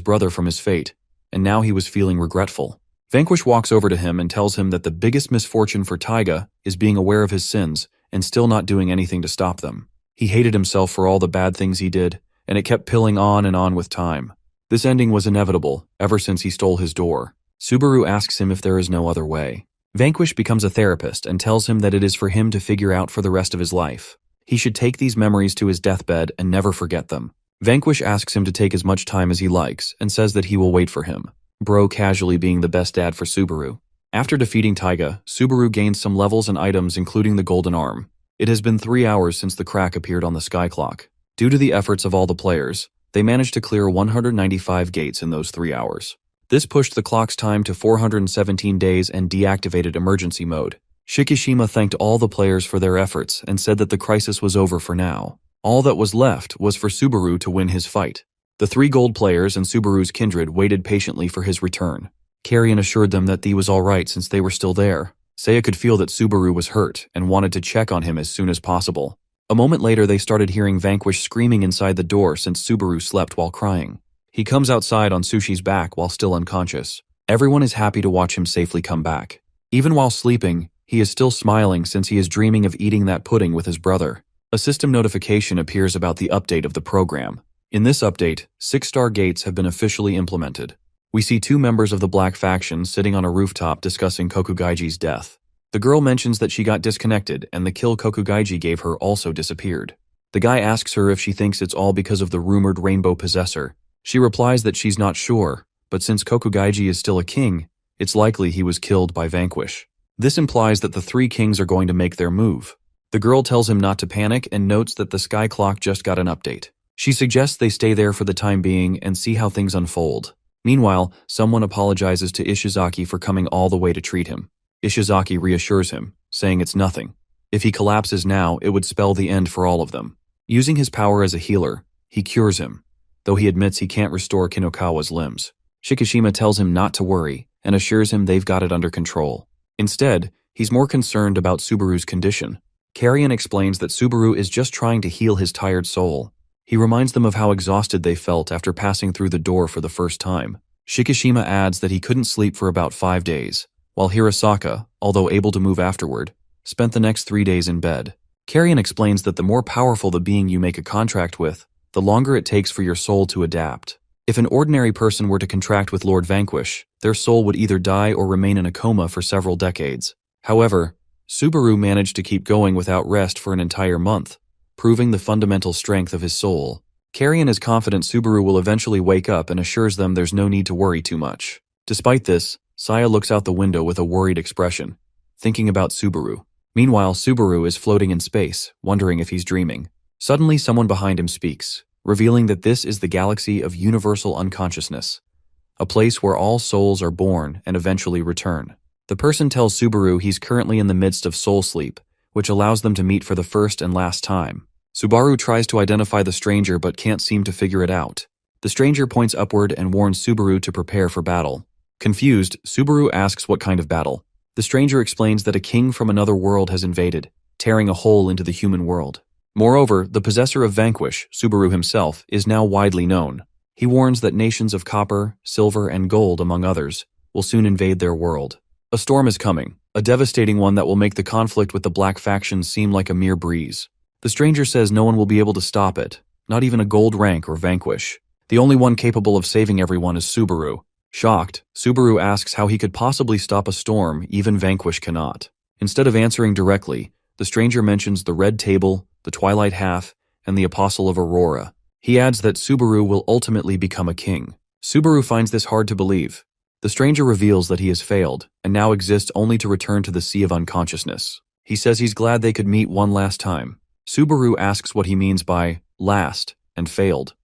brother from his fate, and now he was feeling regretful. Vanquish walks over to him and tells him that the biggest misfortune for Taiga is being aware of his sins and still not doing anything to stop them. He hated himself for all the bad things he did, and it kept piling on and on with time. This ending was inevitable, ever since he stole his door. Subaru asks him if there is no other way. Vanquish becomes a therapist and tells him that it is for him to figure out for the rest of his life. He should take these memories to his deathbed and never forget them. Vanquish asks him to take as much time as he likes and says that he will wait for him. Bro casually being the best dad for Subaru. After defeating Taiga, Subaru gains some levels and items including the golden arm. It has been 3 hours since the crack appeared on the sky clock. Due to the efforts of all the players, they managed to clear 195 gates in those 3 hours. This pushed the clock's time to 417 days and deactivated emergency mode. Shikishima thanked all the players for their efforts and said that the crisis was over for now. All that was left was for Subaru to win his fight. The 3 gold players and Subaru's kindred waited patiently for his return. Carrion assured them that he was alright since they were still there. Seiya could feel that Subaru was hurt and wanted to check on him as soon as possible. A moment later they started hearing Vanquish screaming inside the door since Subaru slept while crying. He comes outside on Sushi's back while still unconscious. Everyone is happy to watch him safely come back. Even while sleeping, he is still smiling since he is dreaming of eating that pudding with his brother. A system notification appears about the update of the program. In this update, 6-star gates have been officially implemented. We see 2 members of the Black Faction sitting on a rooftop discussing Kokugaiji's death. The girl mentions that she got disconnected and the kill Kokugaiji gave her also disappeared. The guy asks her if she thinks it's all because of the rumored rainbow possessor. She replies that she's not sure, but since Kokugaiji is still a king, it's likely he was killed by Vanquish. This implies that the 3 kings are going to make their move. The girl tells him not to panic and notes that the sky clock just got an update. She suggests they stay there for the time being and see how things unfold. Meanwhile, someone apologizes to Ishizaki for coming all the way to treat him. Ishizaki reassures him, saying it's nothing. If he collapses now, it would spell the end for all of them. Using his power as a healer, he cures him, though he admits he can't restore Kinokawa's limbs. Shikishima tells him not to worry and assures him they've got it under control. Instead, he's more concerned about Subaru's condition. Carrion explains that Subaru is just trying to heal his tired soul. He reminds them of how exhausted they felt after passing through the door for the first time. Shikishima adds that he couldn't sleep for about 5 days, while Hirasaka, although able to move afterward, spent the next 3 days in bed. Carrion explains that the more powerful the being you make a contract with, the longer it takes for your soul to adapt. If an ordinary person were to contract with Lord Vanquish, their soul would either die or remain in a coma for several decades. However, Subaru managed to keep going without rest for an entire month, proving the fundamental strength of his soul. Carrion is confident Subaru will eventually wake up and assures them there's no need to worry too much. Despite this, Saya looks out the window with a worried expression, thinking about Subaru. Meanwhile, Subaru is floating in space, wondering if he's dreaming. Suddenly, someone behind him speaks, revealing that this is the galaxy of universal unconsciousness, a place where all souls are born and eventually return. The person tells Subaru he's currently in the midst of soul sleep, which allows them to meet for the first and last time. Subaru tries to identify the stranger but can't seem to figure it out. The stranger points upward and warns Subaru to prepare for battle. Confused, Subaru asks what kind of battle. The stranger explains that a king from another world has invaded, tearing a hole into the human world. Moreover, the possessor of Vanquish, Subaru himself, is now widely known. He warns that nations of copper, silver, and gold, among others, will soon invade their world. A storm is coming, a devastating one that will make the conflict with the Black Faction seem like a mere breeze. The stranger says no one will be able to stop it, not even a gold rank or Vanquish. The only one capable of saving everyone is Subaru. Shocked, Subaru asks how he could possibly stop a storm even Vanquish cannot. Instead of answering directly, the stranger mentions the Red Table, the Twilight Half, and the Apostle of Aurora. He adds that Subaru will ultimately become a king. Subaru finds this hard to believe. The stranger reveals that he has failed, and now exists only to return to the Sea of Unconsciousness. He says he's glad they could meet one last time. Subaru asks what he means by last and failed.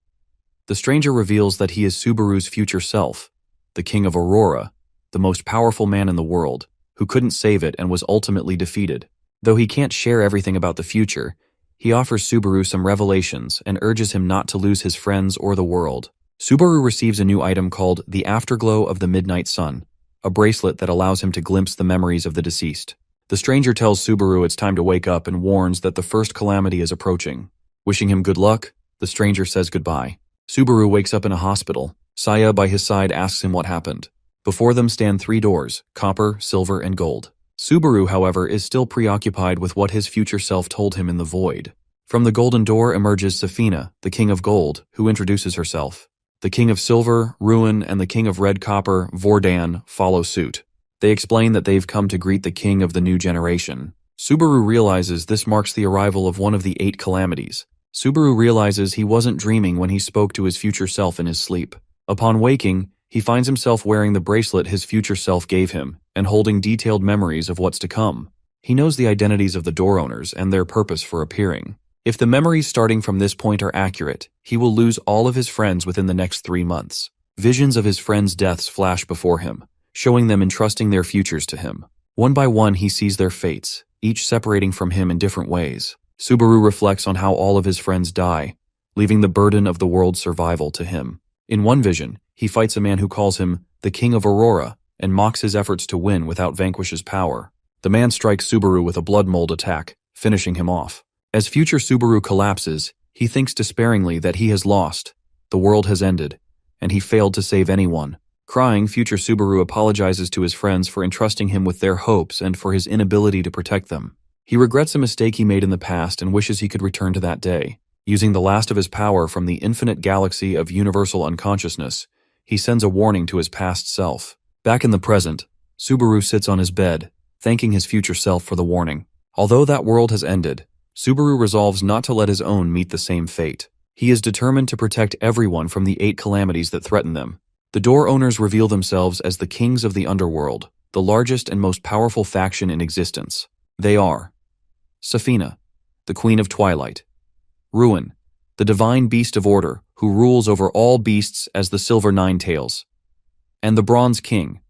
The stranger reveals that he is Subaru's future self, the King of Aurora, the most powerful man in the world, who couldn't save it and was ultimately defeated. Though he can't share everything about the future, he offers Subaru some revelations and urges him not to lose his friends or the world. Subaru receives a new item called the Afterglow of the Midnight Sun, a bracelet that allows him to glimpse the memories of the deceased. The stranger tells Subaru it's time to wake up and warns that the first calamity is approaching. Wishing him good luck, the stranger says goodbye. Subaru wakes up in a hospital. Saya by his side asks him what happened. Before them stand 3 doors, copper, silver, and gold. Subaru, however, is still preoccupied with what his future self told him in the void. From the golden door emerges Safina, the king of gold, who introduces herself. The king of silver, Ruin, and the king of red copper, Vordan, follow suit. They explain that they've come to greet the king of the new generation. Subaru realizes this marks the arrival of one of the 8 calamities. Subaru realizes he wasn't dreaming when he spoke to his future self in his sleep. Upon waking, he finds himself wearing the bracelet his future self gave him, and holding detailed memories of what's to come. He knows the identities of the door owners and their purpose for appearing. If the memories starting from this point are accurate, he will lose all of his friends within the next 3 months. Visions of his friends' deaths flash before him, showing them entrusting their futures to him. One by one he sees their fates, each separating from him in different ways. Subaru reflects on how all of his friends die, leaving the burden of the world's survival to him. In one vision, he fights a man who calls him the King of Aurora and mocks his efforts to win without Vanquish's power. The man strikes Subaru with a blood mold attack, finishing him off. As future Subaru collapses, he thinks despairingly that he has lost, the world has ended, and he failed to save anyone. Crying, future Subaru apologizes to his friends for entrusting him with their hopes and for his inability to protect them. He regrets a mistake he made in the past and wishes he could return to that day. Using the last of his power from the infinite galaxy of universal unconsciousness, he sends a warning to his past self. Back in the present, Subaru sits on his bed, thanking his future self for the warning. Although that world has ended, Subaru resolves not to let his own meet the same fate. He is determined to protect everyone from the 8 calamities that threaten them. The door owners reveal themselves as the kings of the underworld, the largest and most powerful faction in existence. They are Safina, the Queen of Twilight; Ruin, the divine beast of order, who rules over all beasts as the Silver Nine-Tails; and the Bronze King,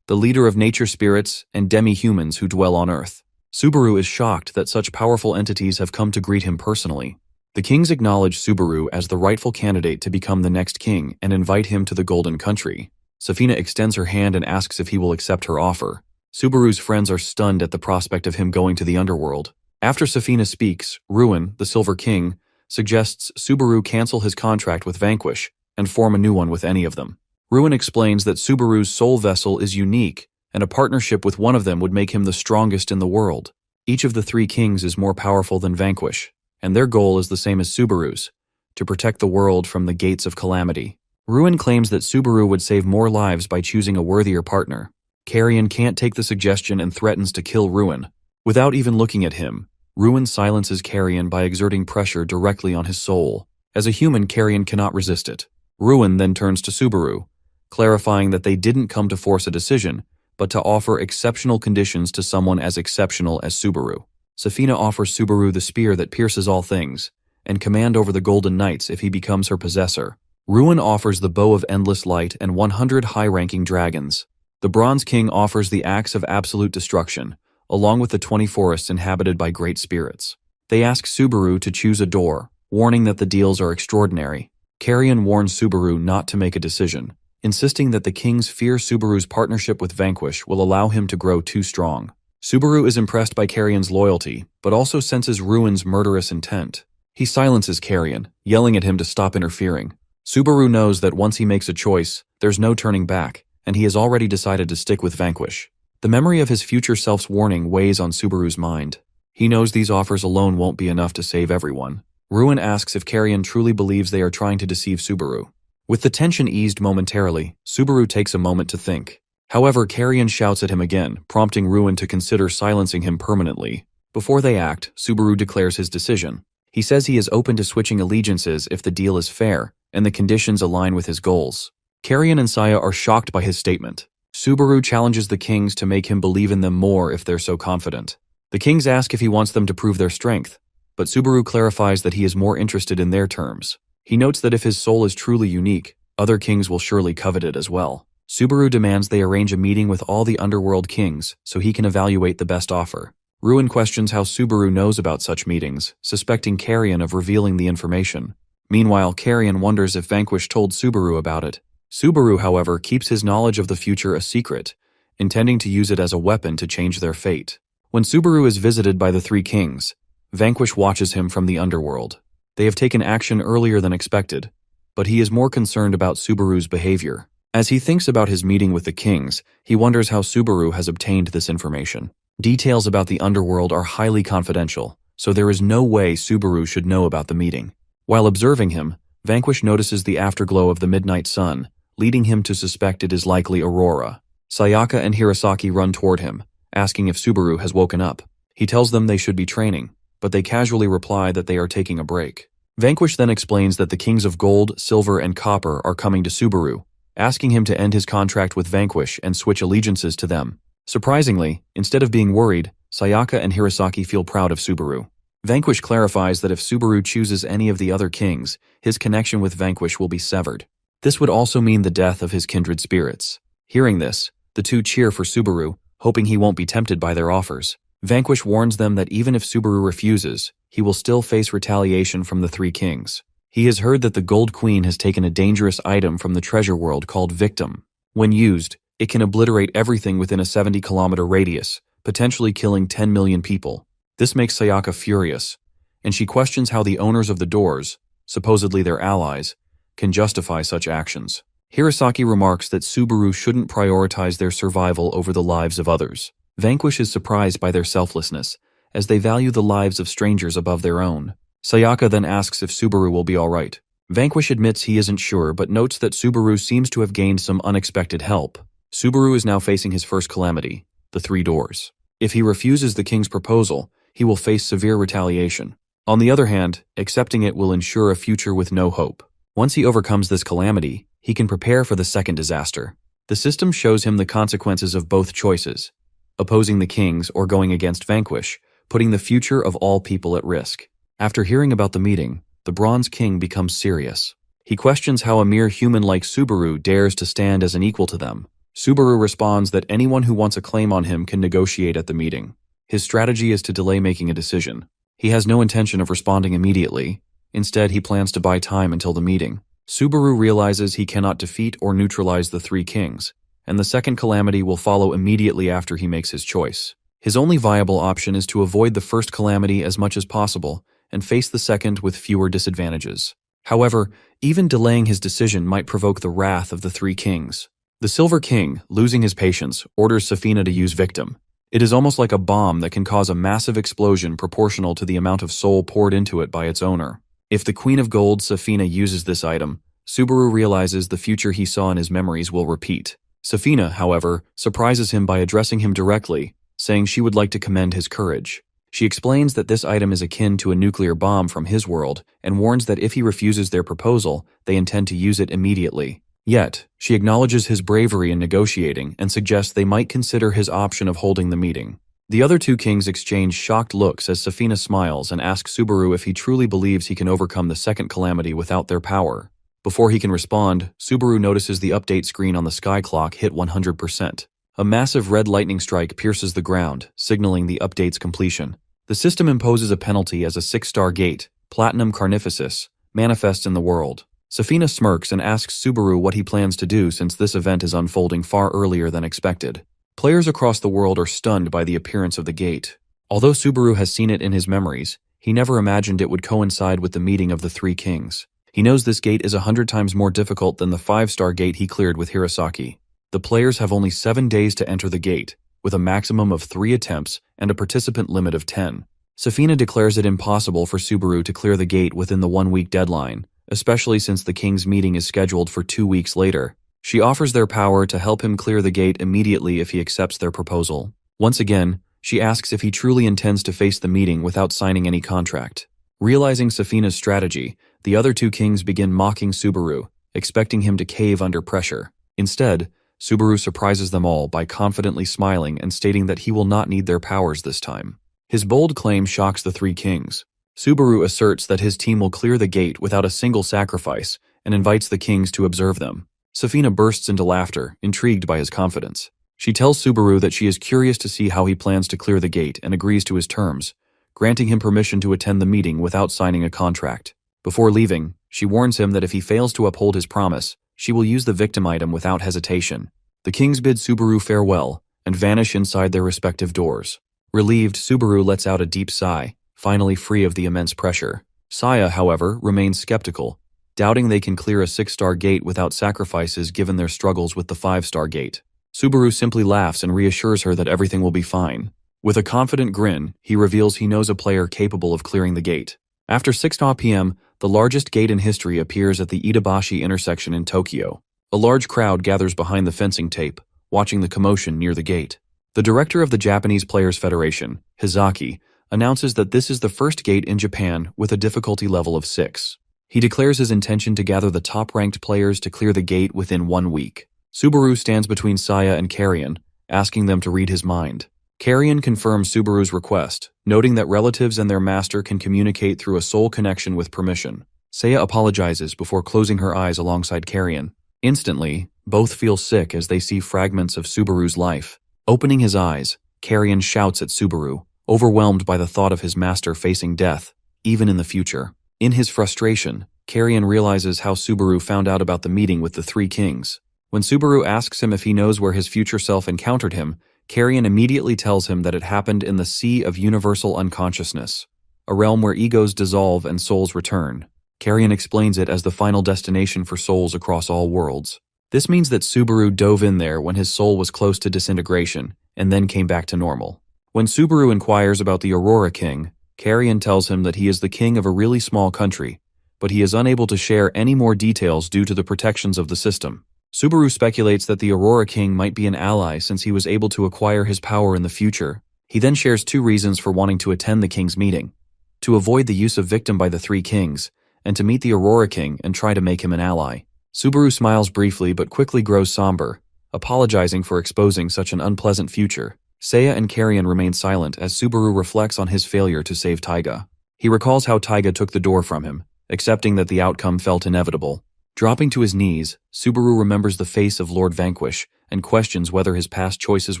the leader of nature spirits and demi-humans who dwell on Earth. Subaru is shocked that such powerful entities have come to greet him personally. The kings acknowledge Subaru as the rightful candidate to become the next king and invite him to the Golden Country. Safina extends her hand and asks if he will accept her offer. Subaru's friends are stunned at the prospect of him going to the underworld. After Safina speaks, Ruin, the Silver King, suggests Subaru cancel his contract with Vanquish and form a new one with any of them. Ruin explains that Subaru's soul vessel is unique, and a partnership with one of them would make him the strongest in the world. Each of the 3 kings is more powerful than Vanquish, and their goal is the same as Subaru's, to protect the world from the gates of calamity. Ruin claims that Subaru would save more lives by choosing a worthier partner. Carrion can't take the suggestion and threatens to kill Ruin. Without even looking at him, Ruin silences Carrion by exerting pressure directly on his soul. As a human, Carrion cannot resist it. Ruin then turns to Subaru, clarifying that they didn't come to force a decision, but to offer exceptional conditions to someone as exceptional as Subaru. Safina offers Subaru the spear that pierces all things, and command over the Golden Knights if he becomes her possessor. Ruin offers the Bow of Endless Light and 100 high-ranking dragons. The Bronze King offers the Axe of Absolute Destruction, along with the 20 forests inhabited by great spirits. They ask Subaru to choose a door, warning that the deals are extraordinary. Carrion warns Subaru not to make a decision, insisting that the kings fear Subaru's partnership with Vanquish will allow him to grow too strong. Subaru is impressed by Carrion's loyalty, but also senses Ruin's murderous intent. He silences Carrion, yelling at him to stop interfering. Subaru knows that once he makes a choice, there's no turning back, and he has already decided to stick with Vanquish. The memory of his future self's warning weighs on Subaru's mind. He knows these offers alone won't be enough to save everyone. Ruin asks if Carrion truly believes they are trying to deceive Subaru. With the tension eased momentarily, Subaru takes a moment to think. However, Carrion shouts at him again, prompting Ruin to consider silencing him permanently. Before they act, Subaru declares his decision. He says he is open to switching allegiances if the deal is fair and the conditions align with his goals. Carrion and Saya are shocked by his statement. Subaru challenges the kings to make him believe in them more if they're so confident. The kings ask if he wants them to prove their strength, but Subaru clarifies that he is more interested in their terms. He notes that if his soul is truly unique, other kings will surely covet it as well. Subaru demands they arrange a meeting with all the underworld kings so he can evaluate the best offer. Ruin questions how Subaru knows about such meetings, suspecting Carrion of revealing the information. Meanwhile, Carrion wonders if Vanquish told Subaru about it. Subaru, however, keeps his knowledge of the future a secret intending to use it as a weapon to change their fate. When Subaru is visited by the three kings, Vanquish watches him from the underworld. They have taken action earlier than expected, but he is more concerned about Subaru's behavior. As he thinks about his meeting with the kings, he wonders how Subaru has obtained this information. Details about the underworld are highly confidential, so there is no way Subaru should know about the meeting. While observing him, Vanquish notices the afterglow of the midnight sun, leading him to suspect it is likely Aurora. Sayaka and Hirosaki run toward him, asking if Subaru has woken up. He tells them they should be training, but they casually reply that they are taking a break. Vanquish then explains that the kings of gold, silver, and copper are coming to Subaru, asking him to end his contract with Vanquish and switch allegiances to them. Surprisingly, instead of being worried, Sayaka and Hirosaki feel proud of Subaru. Vanquish clarifies that if Subaru chooses any of the other kings, his connection with Vanquish will be severed. This would also mean the death of his kindred spirits. Hearing this, the two cheer for Subaru, hoping he won't be tempted by their offers. Vanquish warns them that even if Subaru refuses, he will still face retaliation from the three kings. He has heard that the Gold Queen has taken a dangerous item from the treasure world called Victim. When used, it can obliterate everything within a 70-kilometer radius, potentially killing 10 million people. This makes Sayaka furious, and she questions how the owners of the doors, supposedly their allies, can justify such actions. Hirosaki remarks that Subaru shouldn't prioritize their survival over the lives of others. Vanquish is surprised by their selflessness, as they value the lives of strangers above their own. Sayaka then asks if Subaru will be alright. Vanquish admits he isn't sure but notes that Subaru seems to have gained some unexpected help. Subaru is now facing his first calamity, the three doors. If he refuses the king's proposal, he will face severe retaliation. On the other hand, accepting it will ensure a future with no hope. Once he overcomes this calamity, he can prepare for the second disaster. The system shows him the consequences of both choices, opposing the kings or going against Vanquish, putting the future of all people at risk. After hearing about the meeting, the Bronze King becomes serious. He questions how a mere human like Subaru dares to stand as an equal to them. Subaru responds that anyone who wants a claim on him can negotiate at the meeting. His strategy is to delay making a decision. He has no intention of responding immediately. Instead, he plans to buy time until the meeting. Subaru realizes he cannot defeat or neutralize the three kings, and the second calamity will follow immediately after he makes his choice. His only viable option is to avoid the first calamity as much as possible and face the second with fewer disadvantages. However, even delaying his decision might provoke the wrath of the three kings. The Silver King, losing his patience, orders Safina to use Victim. It is almost like a bomb that can cause a massive explosion proportional to the amount of soul poured into it by its owner. If the Queen of Gold, Safina, uses this item, Subaru realizes the future he saw in his memories will repeat. Safina, however, surprises him by addressing him directly, saying she would like to commend his courage. She explains that this item is akin to a nuclear bomb from his world and warns that if he refuses their proposal, they intend to use it immediately. Yet, she acknowledges his bravery in negotiating and suggests they might consider his option of holding the meeting. The other two kings exchange shocked looks as Safina smiles and asks Subaru if he truly believes he can overcome the second calamity without their power. Before he can respond, Subaru notices the update screen on the sky clock hit 100%. A massive red lightning strike pierces the ground, signaling the update's completion. The system imposes a penalty as a 6-star gate, Platinum Carnificus, manifests in the world. Safina smirks and asks Subaru what he plans to do since this event is unfolding far earlier than expected. Players across the world are stunned by the appearance of the gate. Although Subaru has seen it in his memories, he never imagined it would coincide with the meeting of the three kings. He knows this gate is 100 times more difficult than the 5-star gate he cleared with Hirosaki. The players have only 7 days to enter the gate, with a maximum of 3 attempts and a participant limit of 10. Safina declares it impossible for Subaru to clear the gate within the 1-week deadline, especially since the king's meeting is scheduled for 2 weeks later. She offers their power to help him clear the gate immediately if he accepts their proposal. Once again, she asks if he truly intends to face the meeting without signing any contract. Realizing Safina's strategy, the other two kings begin mocking Subaru, expecting him to cave under pressure. Instead, Subaru surprises them all by confidently smiling and stating that he will not need their powers this time. His bold claim shocks the three kings. Subaru asserts that his team will clear the gate without a single sacrifice and invites the kings to observe them. Safina bursts into laughter, intrigued by his confidence. She tells Subaru that she is curious to see how he plans to clear the gate and agrees to his terms, granting him permission to attend the meeting without signing a contract. Before leaving, she warns him that if he fails to uphold his promise, she will use the victim item without hesitation. The kings bid Subaru farewell, and vanish inside their respective doors. Relieved, Subaru lets out a deep sigh, finally free of the immense pressure. Saya, however, remains skeptical, doubting they can clear a 6-star gate without sacrifices given their struggles with the 5-star gate. Subaru simply laughs and reassures her that everything will be fine. With a confident grin, he reveals he knows a player capable of clearing the gate. After 6 p.m., the largest gate in history appears at the Itabashi intersection in Tokyo. A large crowd gathers behind the fencing tape, watching the commotion near the gate. The director of the Japanese Players Federation, Hizaki, announces that this is the first gate in Japan with a difficulty level of 6. He declares his intention to gather the top-ranked players to clear the gate within 1 week. Subaru stands between Saya and Carrion, asking them to read his mind. Carrion confirms Subaru's request, noting that relatives and their master can communicate through a soul connection with permission. Saya apologizes before closing her eyes alongside Carrion. Instantly, both feel sick as they see fragments of Subaru's life. Opening his eyes, Carrion shouts at Subaru, overwhelmed by the thought of his master facing death, even in the future. In his frustration, Carrion realizes how Subaru found out about the meeting with the 3 kings. When Subaru asks him if he knows where his future self encountered him, Carrion immediately tells him that it happened in the Sea of Universal Unconsciousness, a realm where egos dissolve and souls return. Carrion explains it as the final destination for souls across all worlds. This means that Subaru dove in there when his soul was close to disintegration, and then came back to normal. When Subaru inquires about the Aurora King, Carrion tells him that he is the king of a really small country, but he is unable to share any more details due to the protections of the system. Subaru speculates that the Aurora King might be an ally since he was able to acquire his power in the future. He then shares 2 reasons for wanting to attend the king's meeting: to avoid the use of victim by the 3 kings, and to meet the Aurora King and try to make him an ally. Subaru smiles briefly but quickly grows somber, apologizing for exposing such an unpleasant future. Saya and Carrion remain silent as Subaru reflects on his failure to save Taiga. He recalls how Taiga took the door from him, accepting that the outcome felt inevitable. Dropping to his knees, Subaru remembers the face of Lord Vanquish and questions whether his past choices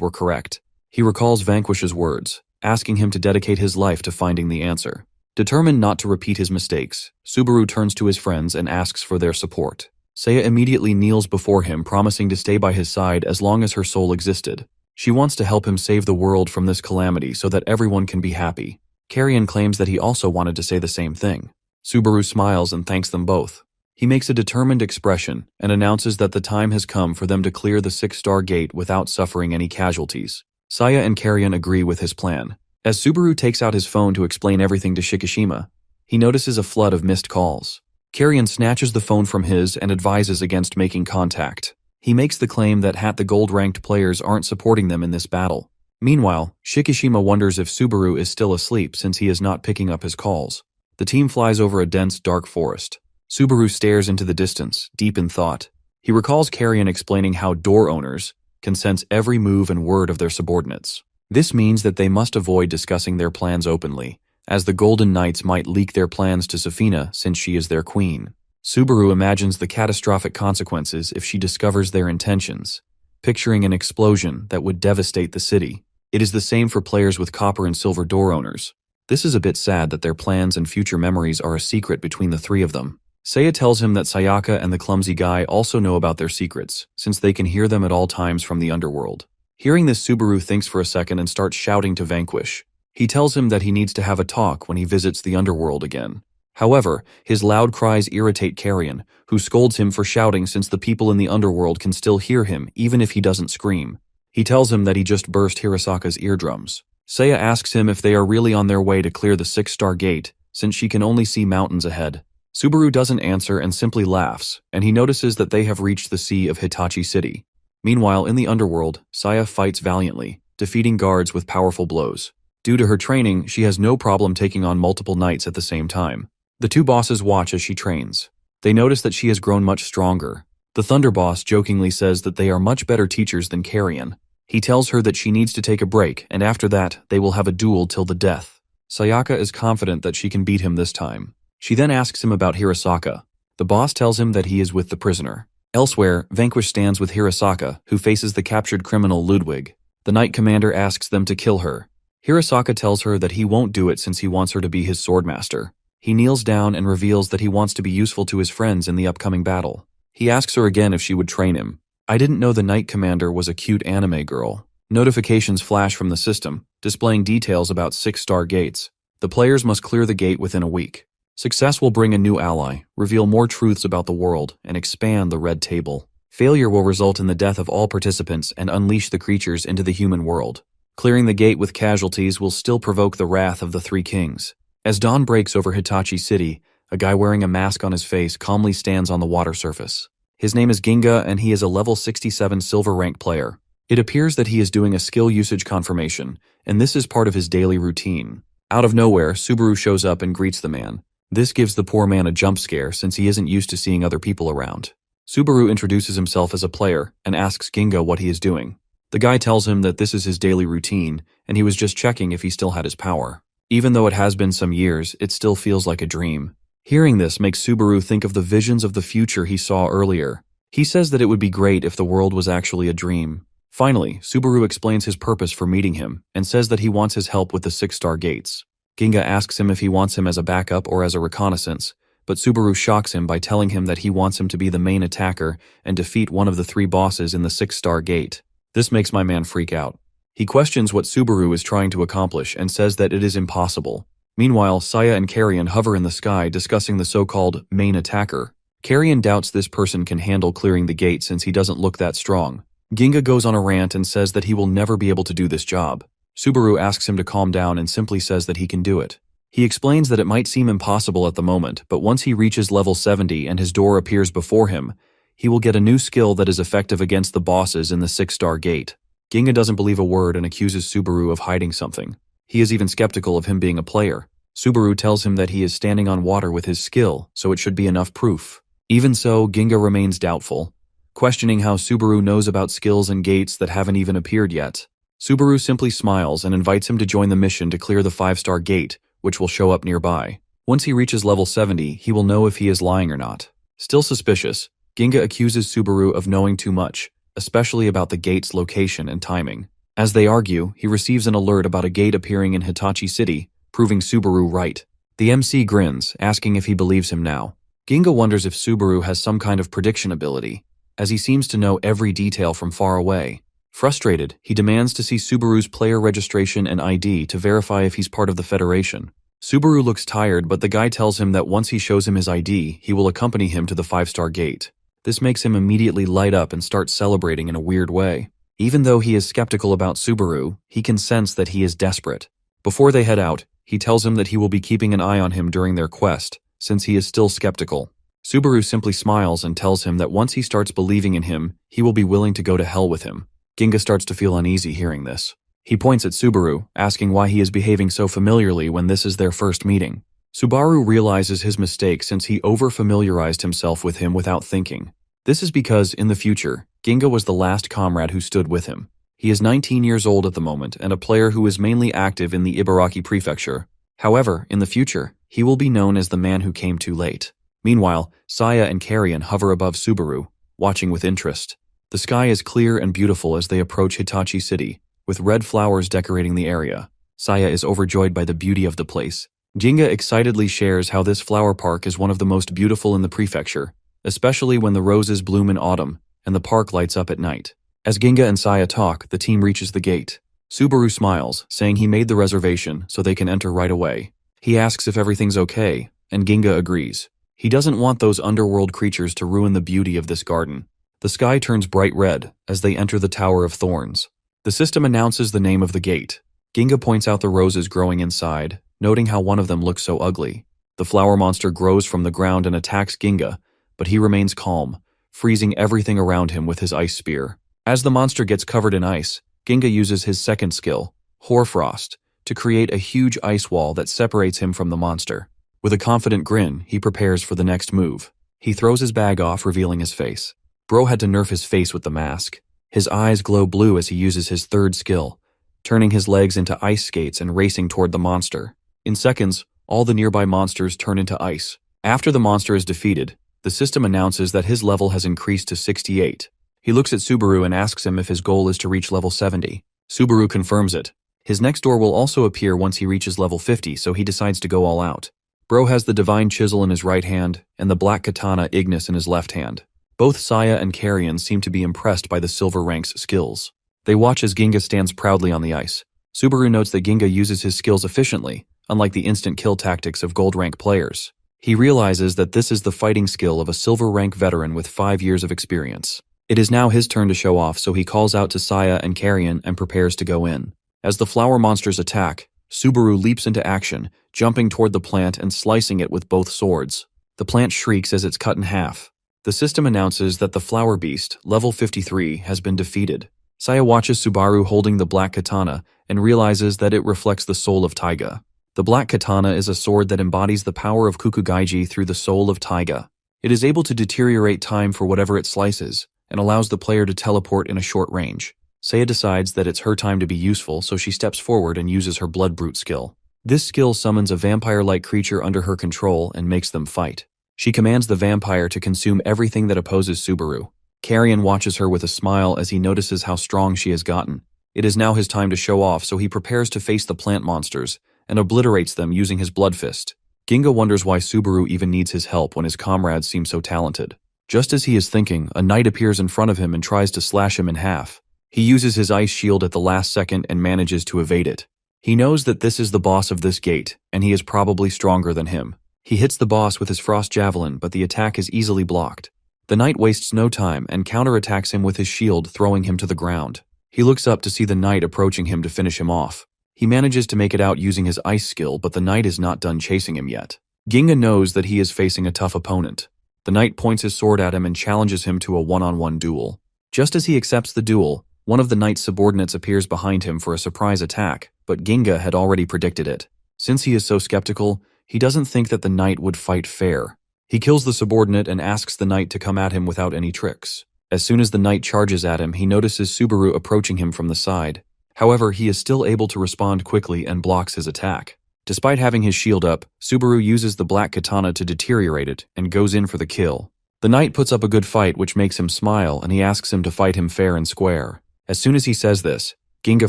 were correct. He recalls Vanquish's words, asking him to dedicate his life to finding the answer. Determined not to repeat his mistakes, Subaru turns to his friends and asks for their support. Saya immediately kneels before him, promising to stay by his side as long as her soul existed. She wants to help him save the world from this calamity so that everyone can be happy. Carrion claims that he also wanted to say the same thing. Subaru smiles and thanks them both. He makes a determined expression and announces that the time has come for them to clear the 6-star gate without suffering any casualties. Saya and Carrion agree with his plan. As Subaru takes out his phone to explain everything to Shikishima, he notices a flood of missed calls. Carrion snatches the phone from his and advises against making contact. He makes the claim that the gold-ranked players aren't supporting them in this battle. Meanwhile, Shikishima wonders if Subaru is still asleep since he is not picking up his calls. The team flies over a dense, dark forest. Subaru stares into the distance, deep in thought. He recalls Carrion explaining how door owners can sense every move and word of their subordinates. This means that they must avoid discussing their plans openly, as the Golden Knights might leak their plans to Safina since she is their queen. Subaru imagines the catastrophic consequences if she discovers their intentions, picturing an explosion that would devastate the city. It is the same for players with copper and silver door owners. This is a bit sad that their plans and future memories are a secret between the 3 of them. Saya tells him that Sayaka and the clumsy guy also know about their secrets, since they can hear them at all times from the underworld. Hearing this, Subaru thinks for a second and starts shouting to Vanquish. He tells him that he needs to have a talk when he visits the underworld again. However, his loud cries irritate Carrion, who scolds him for shouting since the people in the underworld can still hear him even if he doesn't scream. He tells him that he just burst Hirasaka's eardrums. Saya asks him if they are really on their way to clear the 6-star gate, since she can only see mountains ahead. Subaru doesn't answer and simply laughs, and he notices that they have reached the Sea of Hitachi City. Meanwhile, in the underworld, Saya fights valiantly, defeating guards with powerful blows. Due to her training, she has no problem taking on multiple knights at the same time. The 2 bosses watch as she trains. They notice that she has grown much stronger. The Thunder Boss jokingly says that they are much better teachers than Carrion. He tells her that she needs to take a break, and after that, they will have a duel till the death. Sayaka is confident that she can beat him this time. She then asks him about Hirasaka. The boss tells him that he is with the prisoner. Elsewhere, Vanquish stands with Hirasaka, who faces the captured criminal Ludwig. The Knight Commander asks them to kill her. Hirasaka tells her that he won't do it since he wants her to be his swordmaster. He kneels down and reveals that he wants to be useful to his friends in the upcoming battle. He asks her again if she would train him. I didn't know the Knight Commander was a cute anime girl. Notifications flash from the system, displaying details about 6-star gates. The players must clear the gate within a week. Success will bring a new ally, reveal more truths about the world, and expand the red table. Failure will result in the death of all participants and unleash the creatures into the human world. Clearing the gate with casualties will still provoke the wrath of the three kings. As dawn breaks over Hitachi City, a guy wearing a mask on his face calmly stands on the water surface. His name is Ginga, and he is a level 67 silver rank player. It appears that he is doing a skill usage confirmation, and this is part of his daily routine. Out of nowhere, Subaru shows up and greets the man. This gives the poor man a jump scare since he isn't used to seeing other people around. Subaru introduces himself as a player and asks Ginga what he is doing. The guy tells him that this is his daily routine, and he was just checking if he still had his power. Even though it has been some years, it still feels like a dream. Hearing this makes Subaru think of the visions of the future he saw earlier. He says that it would be great if the world was actually a dream. Finally, Subaru explains his purpose for meeting him and says that he wants his help with the 6-star gates. Ginga asks him if he wants him as a backup or as a reconnaissance, but Subaru shocks him by telling him that he wants him to be the main attacker and defeat one of the 3 bosses in the 6-star gate. This makes my man freak out. He questions what Subaru is trying to accomplish and says that it is impossible. Meanwhile, Saya and Carrion hover in the sky discussing the so-called main attacker. Carrion doubts this person can handle clearing the gate since he doesn't look that strong. Ginga goes on a rant and says that he will never be able to do this job. Subaru asks him to calm down and simply says that he can do it. He explains that it might seem impossible at the moment, but once he reaches level 70 and his door appears before him, he will get a new skill that is effective against the bosses in the 6-star gate. Ginga doesn't believe a word and accuses Subaru of hiding something. He is even skeptical of him being a player. Subaru tells him that he is standing on water with his skill, so it should be enough proof. Even so, Ginga remains doubtful, questioning how Subaru knows about skills and gates that haven't even appeared yet. Subaru simply smiles and invites him to join the mission to clear the 5-star gate, which will show up nearby. Once he reaches level 70, he will know if he is lying or not. Still suspicious, Ginga accuses Subaru of knowing too much, especially about the gate's location and timing. As they argue, he receives an alert about a gate appearing in Hitachi City, proving Subaru right. The MC grins, asking if he believes him now. Ginga wonders if Subaru has some kind of prediction ability, as he seems to know every detail from far away. Frustrated, he demands to see Subaru's player registration and ID to verify if he's part of the Federation. Subaru looks tired, but the guy tells him that once he shows him his ID, he will accompany him to the 5-star gate. This makes him immediately light up and start celebrating in a weird way. Even though he is skeptical about Subaru, he can sense that he is desperate. Before they head out, he tells him that he will be keeping an eye on him during their quest, since he is still skeptical. Subaru simply smiles and tells him that once he starts believing in him, he will be willing to go to hell with him. Ginga starts to feel uneasy hearing this. He points at Subaru, asking why he is behaving so familiarly when this is their first meeting. Subaru realizes his mistake since he over-familiarized himself with him without thinking. This is because, in the future, Ginga was the last comrade who stood with him. He is 19 years old at the moment and a player who is mainly active in the Ibaraki prefecture. However, in the future, he will be known as the man who came too late. Meanwhile, Saya and Carrion hover above Subaru, watching with interest. The sky is clear and beautiful as they approach Hitachi City, with red flowers decorating the area. Saya is overjoyed by the beauty of the place. Ginga excitedly shares how this flower park is one of the most beautiful in the prefecture, especially when the roses bloom in autumn and the park lights up at night. As Ginga and Saya talk, the team reaches the gate. Subaru smiles, saying he made the reservation so they can enter right away. He asks if everything's okay, and Ginga agrees. He doesn't want those underworld creatures to ruin the beauty of this garden. The sky turns bright red as they enter the Tower of Thorns. The system announces the name of the gate. Ginga points out the roses growing inside, noting how one of them looks so ugly. The flower monster grows from the ground and attacks Ginga, but he remains calm, freezing everything around him with his ice spear. As the monster gets covered in ice, Ginga uses his second skill, Hoarfrost, to create a huge ice wall that separates him from the monster. With a confident grin, he prepares for the next move. He throws his bag off, revealing his face. Bro had to nerf his face with the mask. His eyes glow blue as he uses his third skill, turning his legs into ice skates and racing toward the monster. In seconds, all the nearby monsters turn into ice. After the monster is defeated, the system announces that his level has increased to 68. He looks at Subaru and asks him if his goal is to reach level 70. Subaru confirms it. His next door will also appear once he reaches level 50, so he decides to go all out. Bro has the divine chisel in his right hand and the black katana Ignis in his left hand. Both Saya and Carrion seem to be impressed by the silver rank's skills. They watch as Ginga stands proudly on the ice. Subaru notes that Ginga uses his skills efficiently, unlike the instant kill tactics of gold rank players. He realizes that this is the fighting skill of a silver rank veteran with 5 years of experience. It is now his turn to show off, so he calls out to Saya and Carrion and prepares to go in. As the flower monsters attack, Subaru leaps into action, jumping toward the plant and slicing it with both swords. The plant shrieks as it's cut in half. The system announces that the flower beast, level 53, has been defeated. Saya watches Subaru holding the black katana and realizes that it reflects the soul of Taiga. The black katana is a sword that embodies the power of Kukugaiji through the soul of Taiga. It is able to deteriorate time for whatever it slices, and allows the player to teleport in a short range. Saya decides that it's her time to be useful, so she steps forward and uses her Blood Brute skill. This skill summons a vampire-like creature under her control and makes them fight. She commands the vampire to consume everything that opposes Subaru. Carrion watches her with a smile as he notices how strong she has gotten. It is now his time to show off, so he prepares to face the plant monsters and obliterates them using his blood fist. Ginga wonders why Subaru even needs his help when his comrades seem so talented. Just as he is thinking, a knight appears in front of him and tries to slash him in half. He uses his ice shield at the last second and manages to evade it. He knows that this is the boss of this gate, and he is probably stronger than him. He hits the boss with his frost javelin, but the attack is easily blocked. The knight wastes no time and counterattacks him with his shield, throwing him to the ground. He looks up to see the knight approaching him to finish him off. He manages to make it out using his ice skill, but the knight is not done chasing him yet. Ginga knows that he is facing a tough opponent. The knight points his sword at him and challenges him to a one-on-one duel. Just as he accepts the duel, one of the knight's subordinates appears behind him for a surprise attack, but Ginga had already predicted it. Since he is so skeptical, he doesn't think that the knight would fight fair. He kills the subordinate and asks the knight to come at him without any tricks. As soon as the knight charges at him, he notices Subaru approaching him from the side. However, he is still able to respond quickly and blocks his attack. Despite having his shield up, Subaru uses the black katana to deteriorate it and goes in for the kill. The knight puts up a good fight, which makes him smile, and he asks him to fight him fair and square. As soon as he says this, Ginga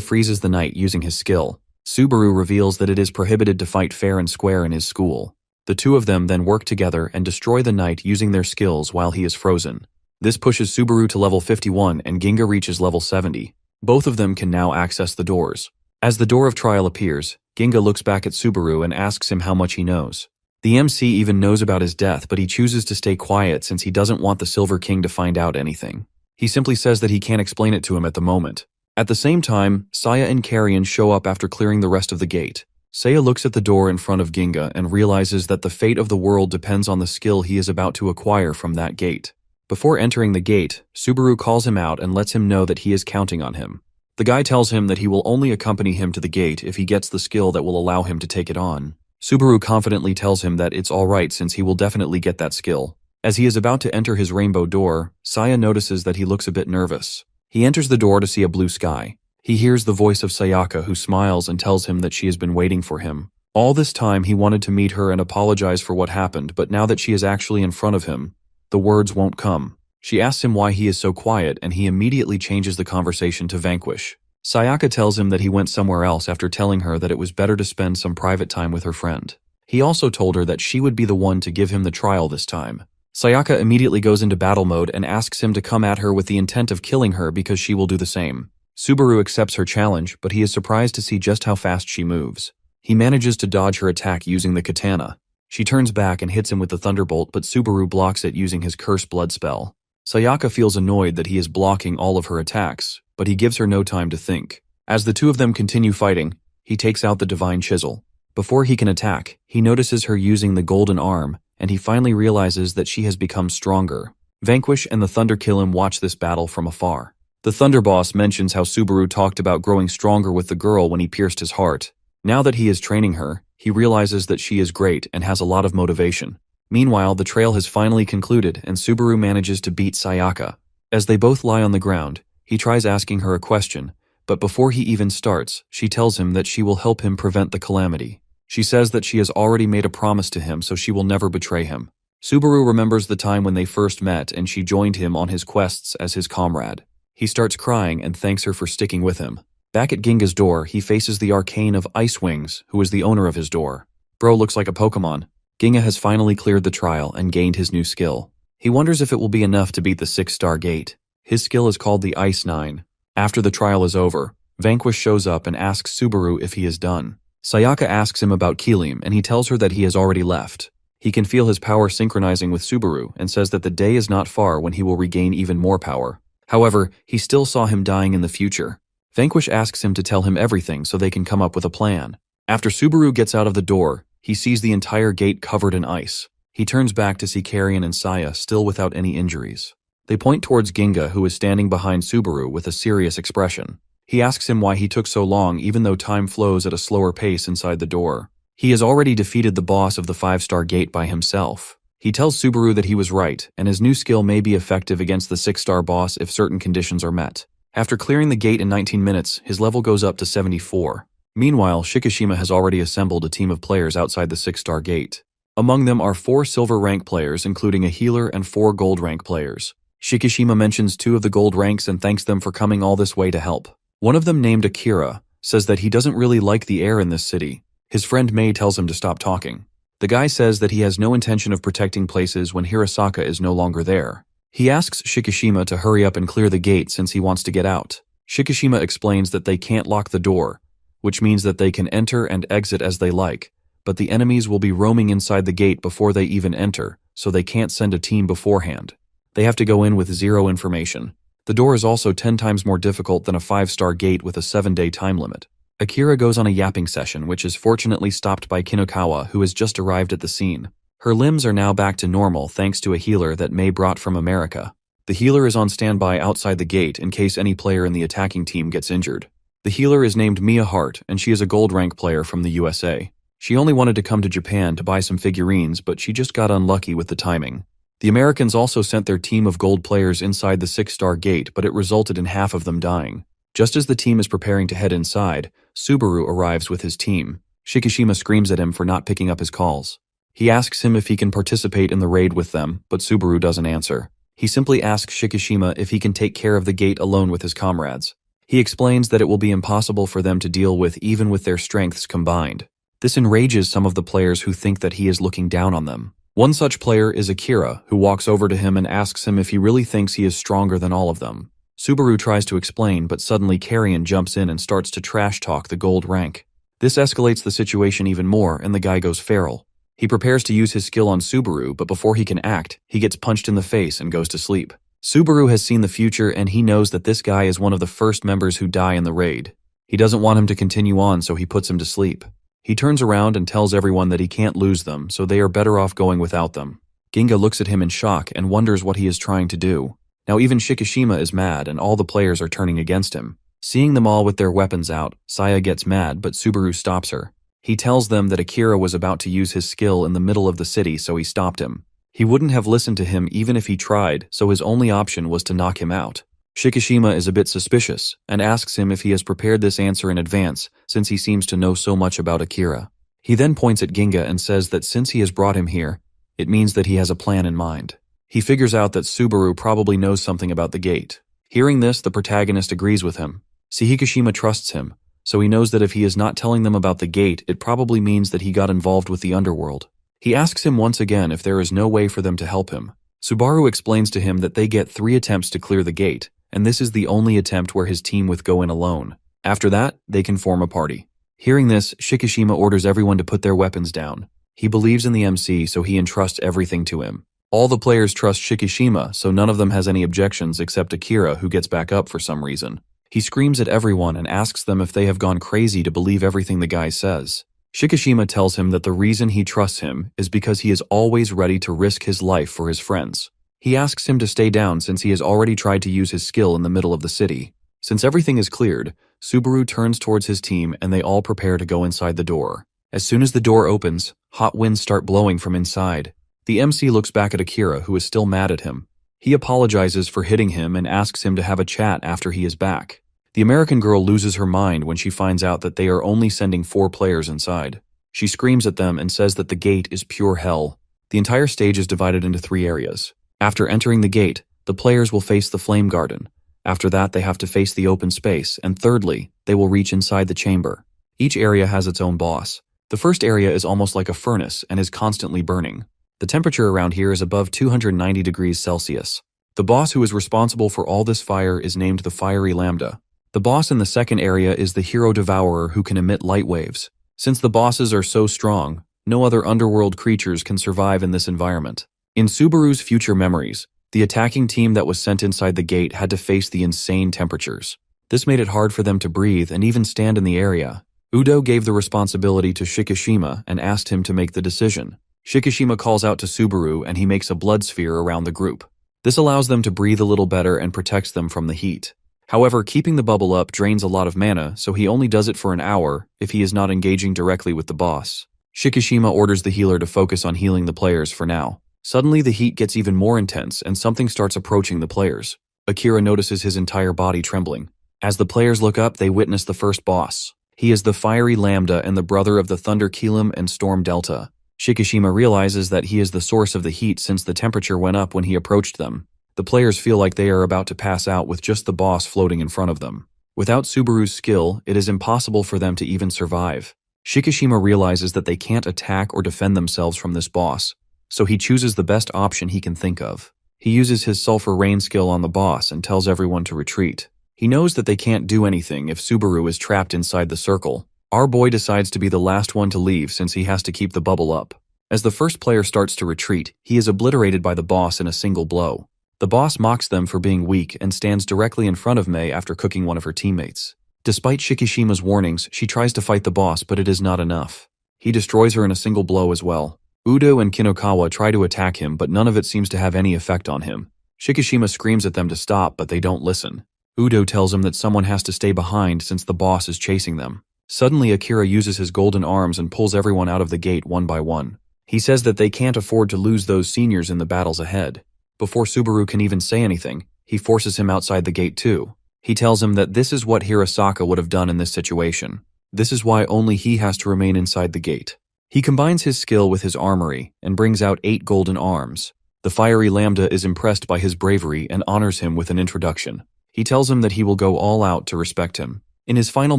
freezes the knight using his skill. Subaru reveals that it is prohibited to fight fair and square in his school. The two of them then work together and destroy the knight using their skills while he is frozen. This pushes Subaru to level 51 and Ginga reaches level 70. Both of them can now access the doors. As the door of trial appears, Ginga looks back at Subaru and asks him how much he knows. The MC even knows about his death, but he chooses to stay quiet since he doesn't want the Silver King to find out anything. He simply says that he can't explain it to him at the moment. At the same time, Saya and Carrion show up after clearing the rest of the gate. Saya looks at the door in front of Ginga and realizes that the fate of the world depends on the skill he is about to acquire from that gate. Before entering the gate, Subaru calls him out and lets him know that he is counting on him. The guy tells him that he will only accompany him to the gate if he gets the skill that will allow him to take it on. Subaru confidently tells him that it's alright since he will definitely get that skill. As he is about to enter his rainbow door, Saya notices that he looks a bit nervous. He enters the door to see a blue sky. He hears the voice of Sayaka, who smiles and tells him that she has been waiting for him. All this time he wanted to meet her and apologize for what happened, but now that she is actually in front of him, the words won't come. She asks him why he is so quiet, and he immediately changes the conversation to Vanquish. Sayaka tells him that he went somewhere else after telling her that it was better to spend some private time with her friend. He also told her that she would be the one to give him the trial this time. Sayaka immediately goes into battle mode and asks him to come at her with the intent of killing her because she will do the same. Subaru accepts her challenge, but he is surprised to see just how fast she moves. He manages to dodge her attack using the katana. She turns back and hits him with the thunderbolt, but Subaru blocks it using his curse blood spell. Sayaka feels annoyed that he is blocking all of her attacks, but he gives her no time to think. As the two of them continue fighting, he takes out the divine chisel. Before he can attack, he notices her using the golden arm, and he finally realizes that she has become stronger. Vanquish and the Thunder Killim watch this battle from afar. The Thunder Boss mentions how Subaru talked about growing stronger with the girl when he pierced his heart. Now that he is training her, he realizes that she is great and has a lot of motivation. Meanwhile, the trail has finally concluded and Subaru manages to beat Sayaka. As they both lie on the ground, he tries asking her a question, but before he even starts, she tells him that she will help him prevent the calamity. She says that she has already made a promise to him, so she will never betray him. Subaru remembers the time when they first met and she joined him on his quests as his comrade. He starts crying and thanks her for sticking with him. Back at Ginga's door, he faces the Arcane of Ice Wings, who is the owner of his door. Bro looks like a Pokemon. Ginga has finally cleared the trial and gained his new skill. He wonders if it will be enough to beat the 6-star gate. His skill is called the Ice 9. After the trial is over, Vanquish shows up and asks Subaru if he is done. Sayaka asks him about Kilim and he tells her that he has already left. He can feel his power synchronizing with Subaru and says that the day is not far when he will regain even more power. However, he still saw him dying in the future. Vanquish asks him to tell him everything so they can come up with a plan. After Subaru gets out of the door, he sees the entire gate covered in ice. He turns back to see Carrion and Saya still without any injuries. They point towards Ginga, who is standing behind Subaru with a serious expression. He asks him why he took so long even though time flows at a slower pace inside the door. He has already defeated the boss of the 5-star gate by himself. He tells Subaru that he was right, and his new skill may be effective against the 6-star boss if certain conditions are met. After clearing the gate in 19 minutes, his level goes up to 74. Meanwhile, Shikishima has already assembled a team of players outside the 6-star gate. Among them are 4 silver rank players, including a healer, and 4 gold rank players. Shikishima mentions 2 of the gold ranks and thanks them for coming all this way to help. One of them, named Akira, says that he doesn't really like the air in this city. His friend Mei tells him to stop talking. The guy says that he has no intention of protecting places when Hirasaka is no longer there. He asks Shikishima to hurry up and clear the gate since he wants to get out. Shikishima explains that they can't lock the door, which means that they can enter and exit as they like, but the enemies will be roaming inside the gate before they even enter, so they can't send a team beforehand. They have to go in with 0 information. The door is also 10 times more difficult than a 5-star gate with a 7-day time limit. Akira goes on a yapping session, which is fortunately stopped by Kinokawa, who has just arrived at the scene. Her limbs are now back to normal thanks to a healer that Mei brought from America. The healer is on standby outside the gate in case any player in the attacking team gets injured. The healer is named Mia Hart, and she is a gold rank player from the USA. She only wanted to come to Japan to buy some figurines, but she just got unlucky with the timing. The Americans also sent their team of gold players inside the 6-star gate, but it resulted in half of them dying. Just as the team is preparing to head inside, Subaru arrives with his team. Shikishima screams at him for not picking up his calls. He asks him if he can participate in the raid with them, but Subaru doesn't answer. He simply asks Shikishima if he can take care of the gate alone with his comrades. He explains that it will be impossible for them to deal with even with their strengths combined. This enrages some of the players who think that he is looking down on them. One such player is Akira, who walks over to him and asks him if he really thinks he is stronger than all of them. Subaru tries to explain, but suddenly Carrion jumps in and starts to trash talk the gold rank. This escalates the situation even more, and the guy goes feral. He prepares to use his skill on Subaru, but before he can act, he gets punched in the face and goes to sleep. Subaru has seen the future, and he knows that this guy is one of the first members who die in the raid. He doesn't want him to continue on, so he puts him to sleep. He turns around and tells everyone that he can't lose them, so they are better off going without them. Ginga looks at him in shock and wonders what he is trying to do. Now even Shikishima is mad and all the players are turning against him. Seeing them all with their weapons out, Saya gets mad, but Subaru stops her. He tells them that Akira was about to use his skill in the middle of the city, so he stopped him. He wouldn't have listened to him even if he tried, so his only option was to knock him out. Shikishima is a bit suspicious and asks him if he has prepared this answer in advance since he seems to know so much about Akira. He then points at Ginga and says that since he has brought him here, it means that he has a plan in mind. He figures out that Subaru probably knows something about the gate. Hearing this, the protagonist agrees with him. Hikishima trusts him, so he knows that if he is not telling them about the gate, it probably means that he got involved with the underworld. He asks him once again if there is no way for them to help him. Subaru explains to him that they get 3 attempts to clear the gate, and this is the only attempt where his team would go in alone. After that, they can form a party. Hearing this, Shikishima orders everyone to put their weapons down. He believes in the MC, so he entrusts everything to him. All the players trust Shikishima, so none of them has any objections except Akira, who gets back up for some reason. He screams at everyone and asks them if they have gone crazy to believe everything the guy says. Shikishima tells him that the reason he trusts him is because he is always ready to risk his life for his friends. He asks him to stay down since he has already tried to use his skill in the middle of the city. Since everything is cleared, Subaru turns towards his team and they all prepare to go inside the door. As soon as the door opens, hot winds start blowing from inside. The MC looks back at Akira, who is still mad at him. He apologizes for hitting him and asks him to have a chat after he is back. The American girl loses her mind when she finds out that they are only sending 4 players inside. She screams at them and says that the gate is pure hell. The entire stage is divided into 3 areas. After entering the gate, the players will face the flame garden. After that, they have to face the open space, and thirdly, they will reach inside the chamber. Each area has its own boss. The first area is almost like a furnace and is constantly burning. The temperature around here is above 290 degrees Celsius. The boss who is responsible for all this fire is named the Fiery Lambda. The boss in the second area is the Hero Devourer who can emit light waves. Since the bosses are so strong, no other underworld creatures can survive in this environment. In Subaru's future memories, the attacking team that was sent inside the gate had to face the insane temperatures. This made it hard for them to breathe and even stand in the area. Udo gave the responsibility to Shikishima and asked him to make the decision. Shikishima calls out to Subaru and he makes a blood sphere around the group. This allows them to breathe a little better and protects them from the heat. However, keeping the bubble up drains a lot of mana, so he only does it for an hour if he is not engaging directly with the boss. Shikishima orders the healer to focus on healing the players for now. Suddenly, the heat gets even more intense and something starts approaching the players. Akira notices his entire body trembling. As the players look up, they witness the first boss. He is the Fiery Lambda and the brother of the Thunder Keelam and Storm Delta. Shikishima realizes that he is the source of the heat since the temperature went up when he approached them. The players feel like they are about to pass out with just the boss floating in front of them. Without Subaru's skill, it is impossible for them to even survive. Shikishima realizes that they can't attack or defend themselves from this boss, so he chooses the best option he can think of. He uses his Sulfur Rain skill on the boss and tells everyone to retreat. He knows that they can't do anything if Subaru is trapped inside the circle. Our boy decides to be the last one to leave since he has to keep the bubble up. As the first player starts to retreat, he is obliterated by the boss in a single blow. The boss mocks them for being weak and stands directly in front of Mei after cooking one of her teammates. Despite Shikishima's warnings, she tries to fight the boss, but it is not enough. He destroys her in a single blow as well. Udo and Kinokawa try to attack him, but none of it seems to have any effect on him. Shikishima screams at them to stop, but they don't listen. Udo tells him that someone has to stay behind since the boss is chasing them. Suddenly, Akira uses his golden arms and pulls everyone out of the gate one by one. He says that they can't afford to lose those seniors in the battles ahead. Before Subaru can even say anything, he forces him outside the gate too. He tells him that this is what Hirasaka would have done in this situation. This is why only he has to remain inside the gate. He combines his skill with his armory and brings out 8 golden arms. The Fiery Lambda is impressed by his bravery and honors him with an introduction. He tells him that he will go all out to respect him. In his final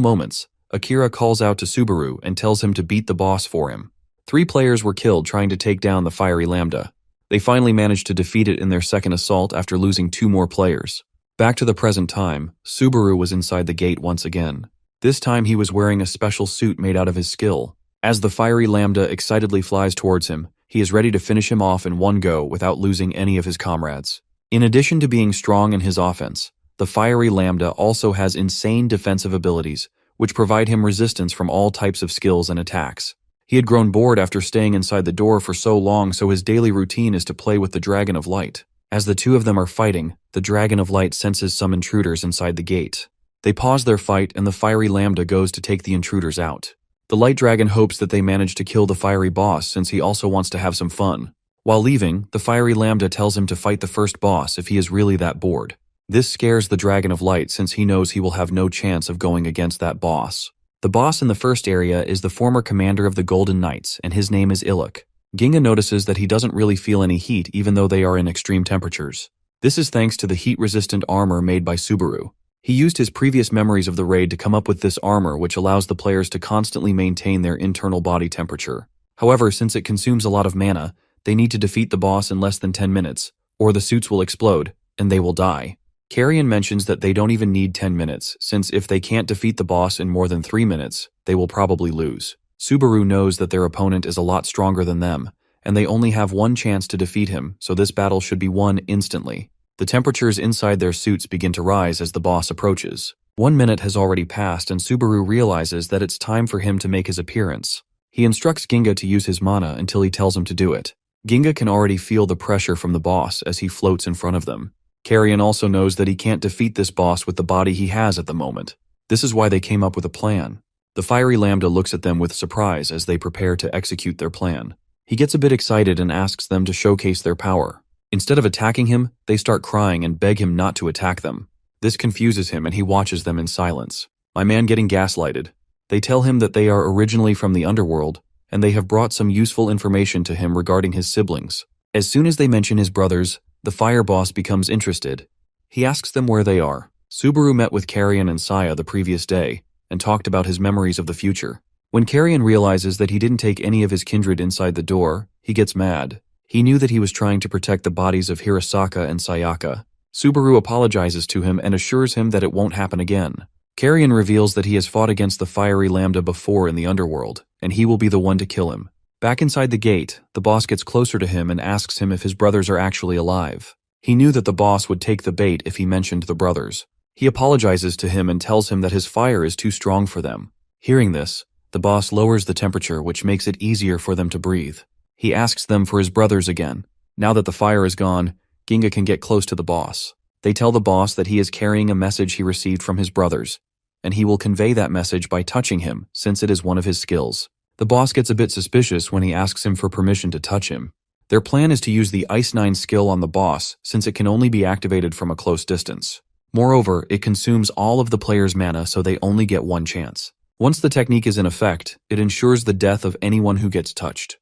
moments, Akira calls out to Subaru and tells him to beat the boss for him. 3 players were killed trying to take down the Fiery Lambda. They finally managed to defeat it in their second assault after losing 2 more players. Back to the present time, Subaru was inside the gate once again. This time he was wearing a special suit made out of his skill. As the Fiery Lambda excitedly flies towards him, he is ready to finish him off in one go without losing any of his comrades. In addition to being strong in his offense, the Fiery Lambda also has insane defensive abilities, which provide him resistance from all types of skills and attacks. He had grown bored after staying inside the door for so long, so his daily routine is to play with the Dragon of Light. As the two of them are fighting, the Dragon of Light senses some intruders inside the gate. They pause their fight and the Fiery Lambda goes to take the intruders out. The Light Dragon hopes that they manage to kill the fiery boss since he also wants to have some fun. While leaving, the Fiery Lambda tells him to fight the first boss if he is really that bored. This scares the Dragon of Light since he knows he will have no chance of going against that boss. The boss in the first area is the former commander of the Golden Knights, and his name is Iluk. Ginga notices that he doesn't really feel any heat even though they are in extreme temperatures. This is thanks to the heat-resistant armor made by Subaru. He used his previous memories of the raid to come up with this armor, which allows the players to constantly maintain their internal body temperature. However, since it consumes a lot of mana, they need to defeat the boss in less than 10 minutes, or the suits will explode, and they will die. Carrion mentions that they don't even need 10 minutes, since if they can't defeat the boss in more than 3 minutes, they will probably lose. Subaru knows that their opponent is a lot stronger than them, and they only have one chance to defeat him, so this battle should be won instantly. The temperatures inside their suits begin to rise as the boss approaches. 1 minute has already passed and Subaru realizes that it's time for him to make his appearance. He instructs Ginga to use his mana until he tells him to do it. Ginga can already feel the pressure from the boss as he floats in front of them. Carrion also knows that he can't defeat this boss with the body he has at the moment. This is why they came up with a plan. The Fiery Lambda looks at them with surprise as they prepare to execute their plan. He gets a bit excited and asks them to showcase their power. Instead of attacking him, they start crying and beg him not to attack them. This confuses him and he watches them in silence. My man getting gaslighted. They tell him that they are originally from the underworld, and they have brought some useful information to him regarding his siblings. As soon as they mention his brothers, the fire boss becomes interested. He asks them where they are. Subaru met with Carrion and Saya the previous day, and talked about his memories of the future. When Carrion realizes that he didn't take any of his kindred inside the door, he gets mad. He knew that he was trying to protect the bodies of Hirasaka and Sayaka. Subaru apologizes to him and assures him that it won't happen again. Carrion reveals that he has fought against the fiery Lambda before in the underworld, and he will be the one to kill him. Back inside the gate, the boss gets closer to him and asks him if his brothers are actually alive. He knew that the boss would take the bait if he mentioned the brothers. He apologizes to him and tells him that his fire is too strong for them. Hearing this, the boss lowers the temperature, which makes it easier for them to breathe. He asks them for his brothers again. Now that the fire is gone, Ginga can get close to the boss. They tell the boss that he is carrying a message he received from his brothers, and he will convey that message by touching him, since it is one of his skills. The boss gets a bit suspicious when he asks him for permission to touch him. Their plan is to use the Ice 9 skill on the boss, since it can only be activated from a close distance. Moreover, it consumes all of the player's mana, so they only get one chance. Once the technique is in effect, it ensures the death of anyone who gets touched.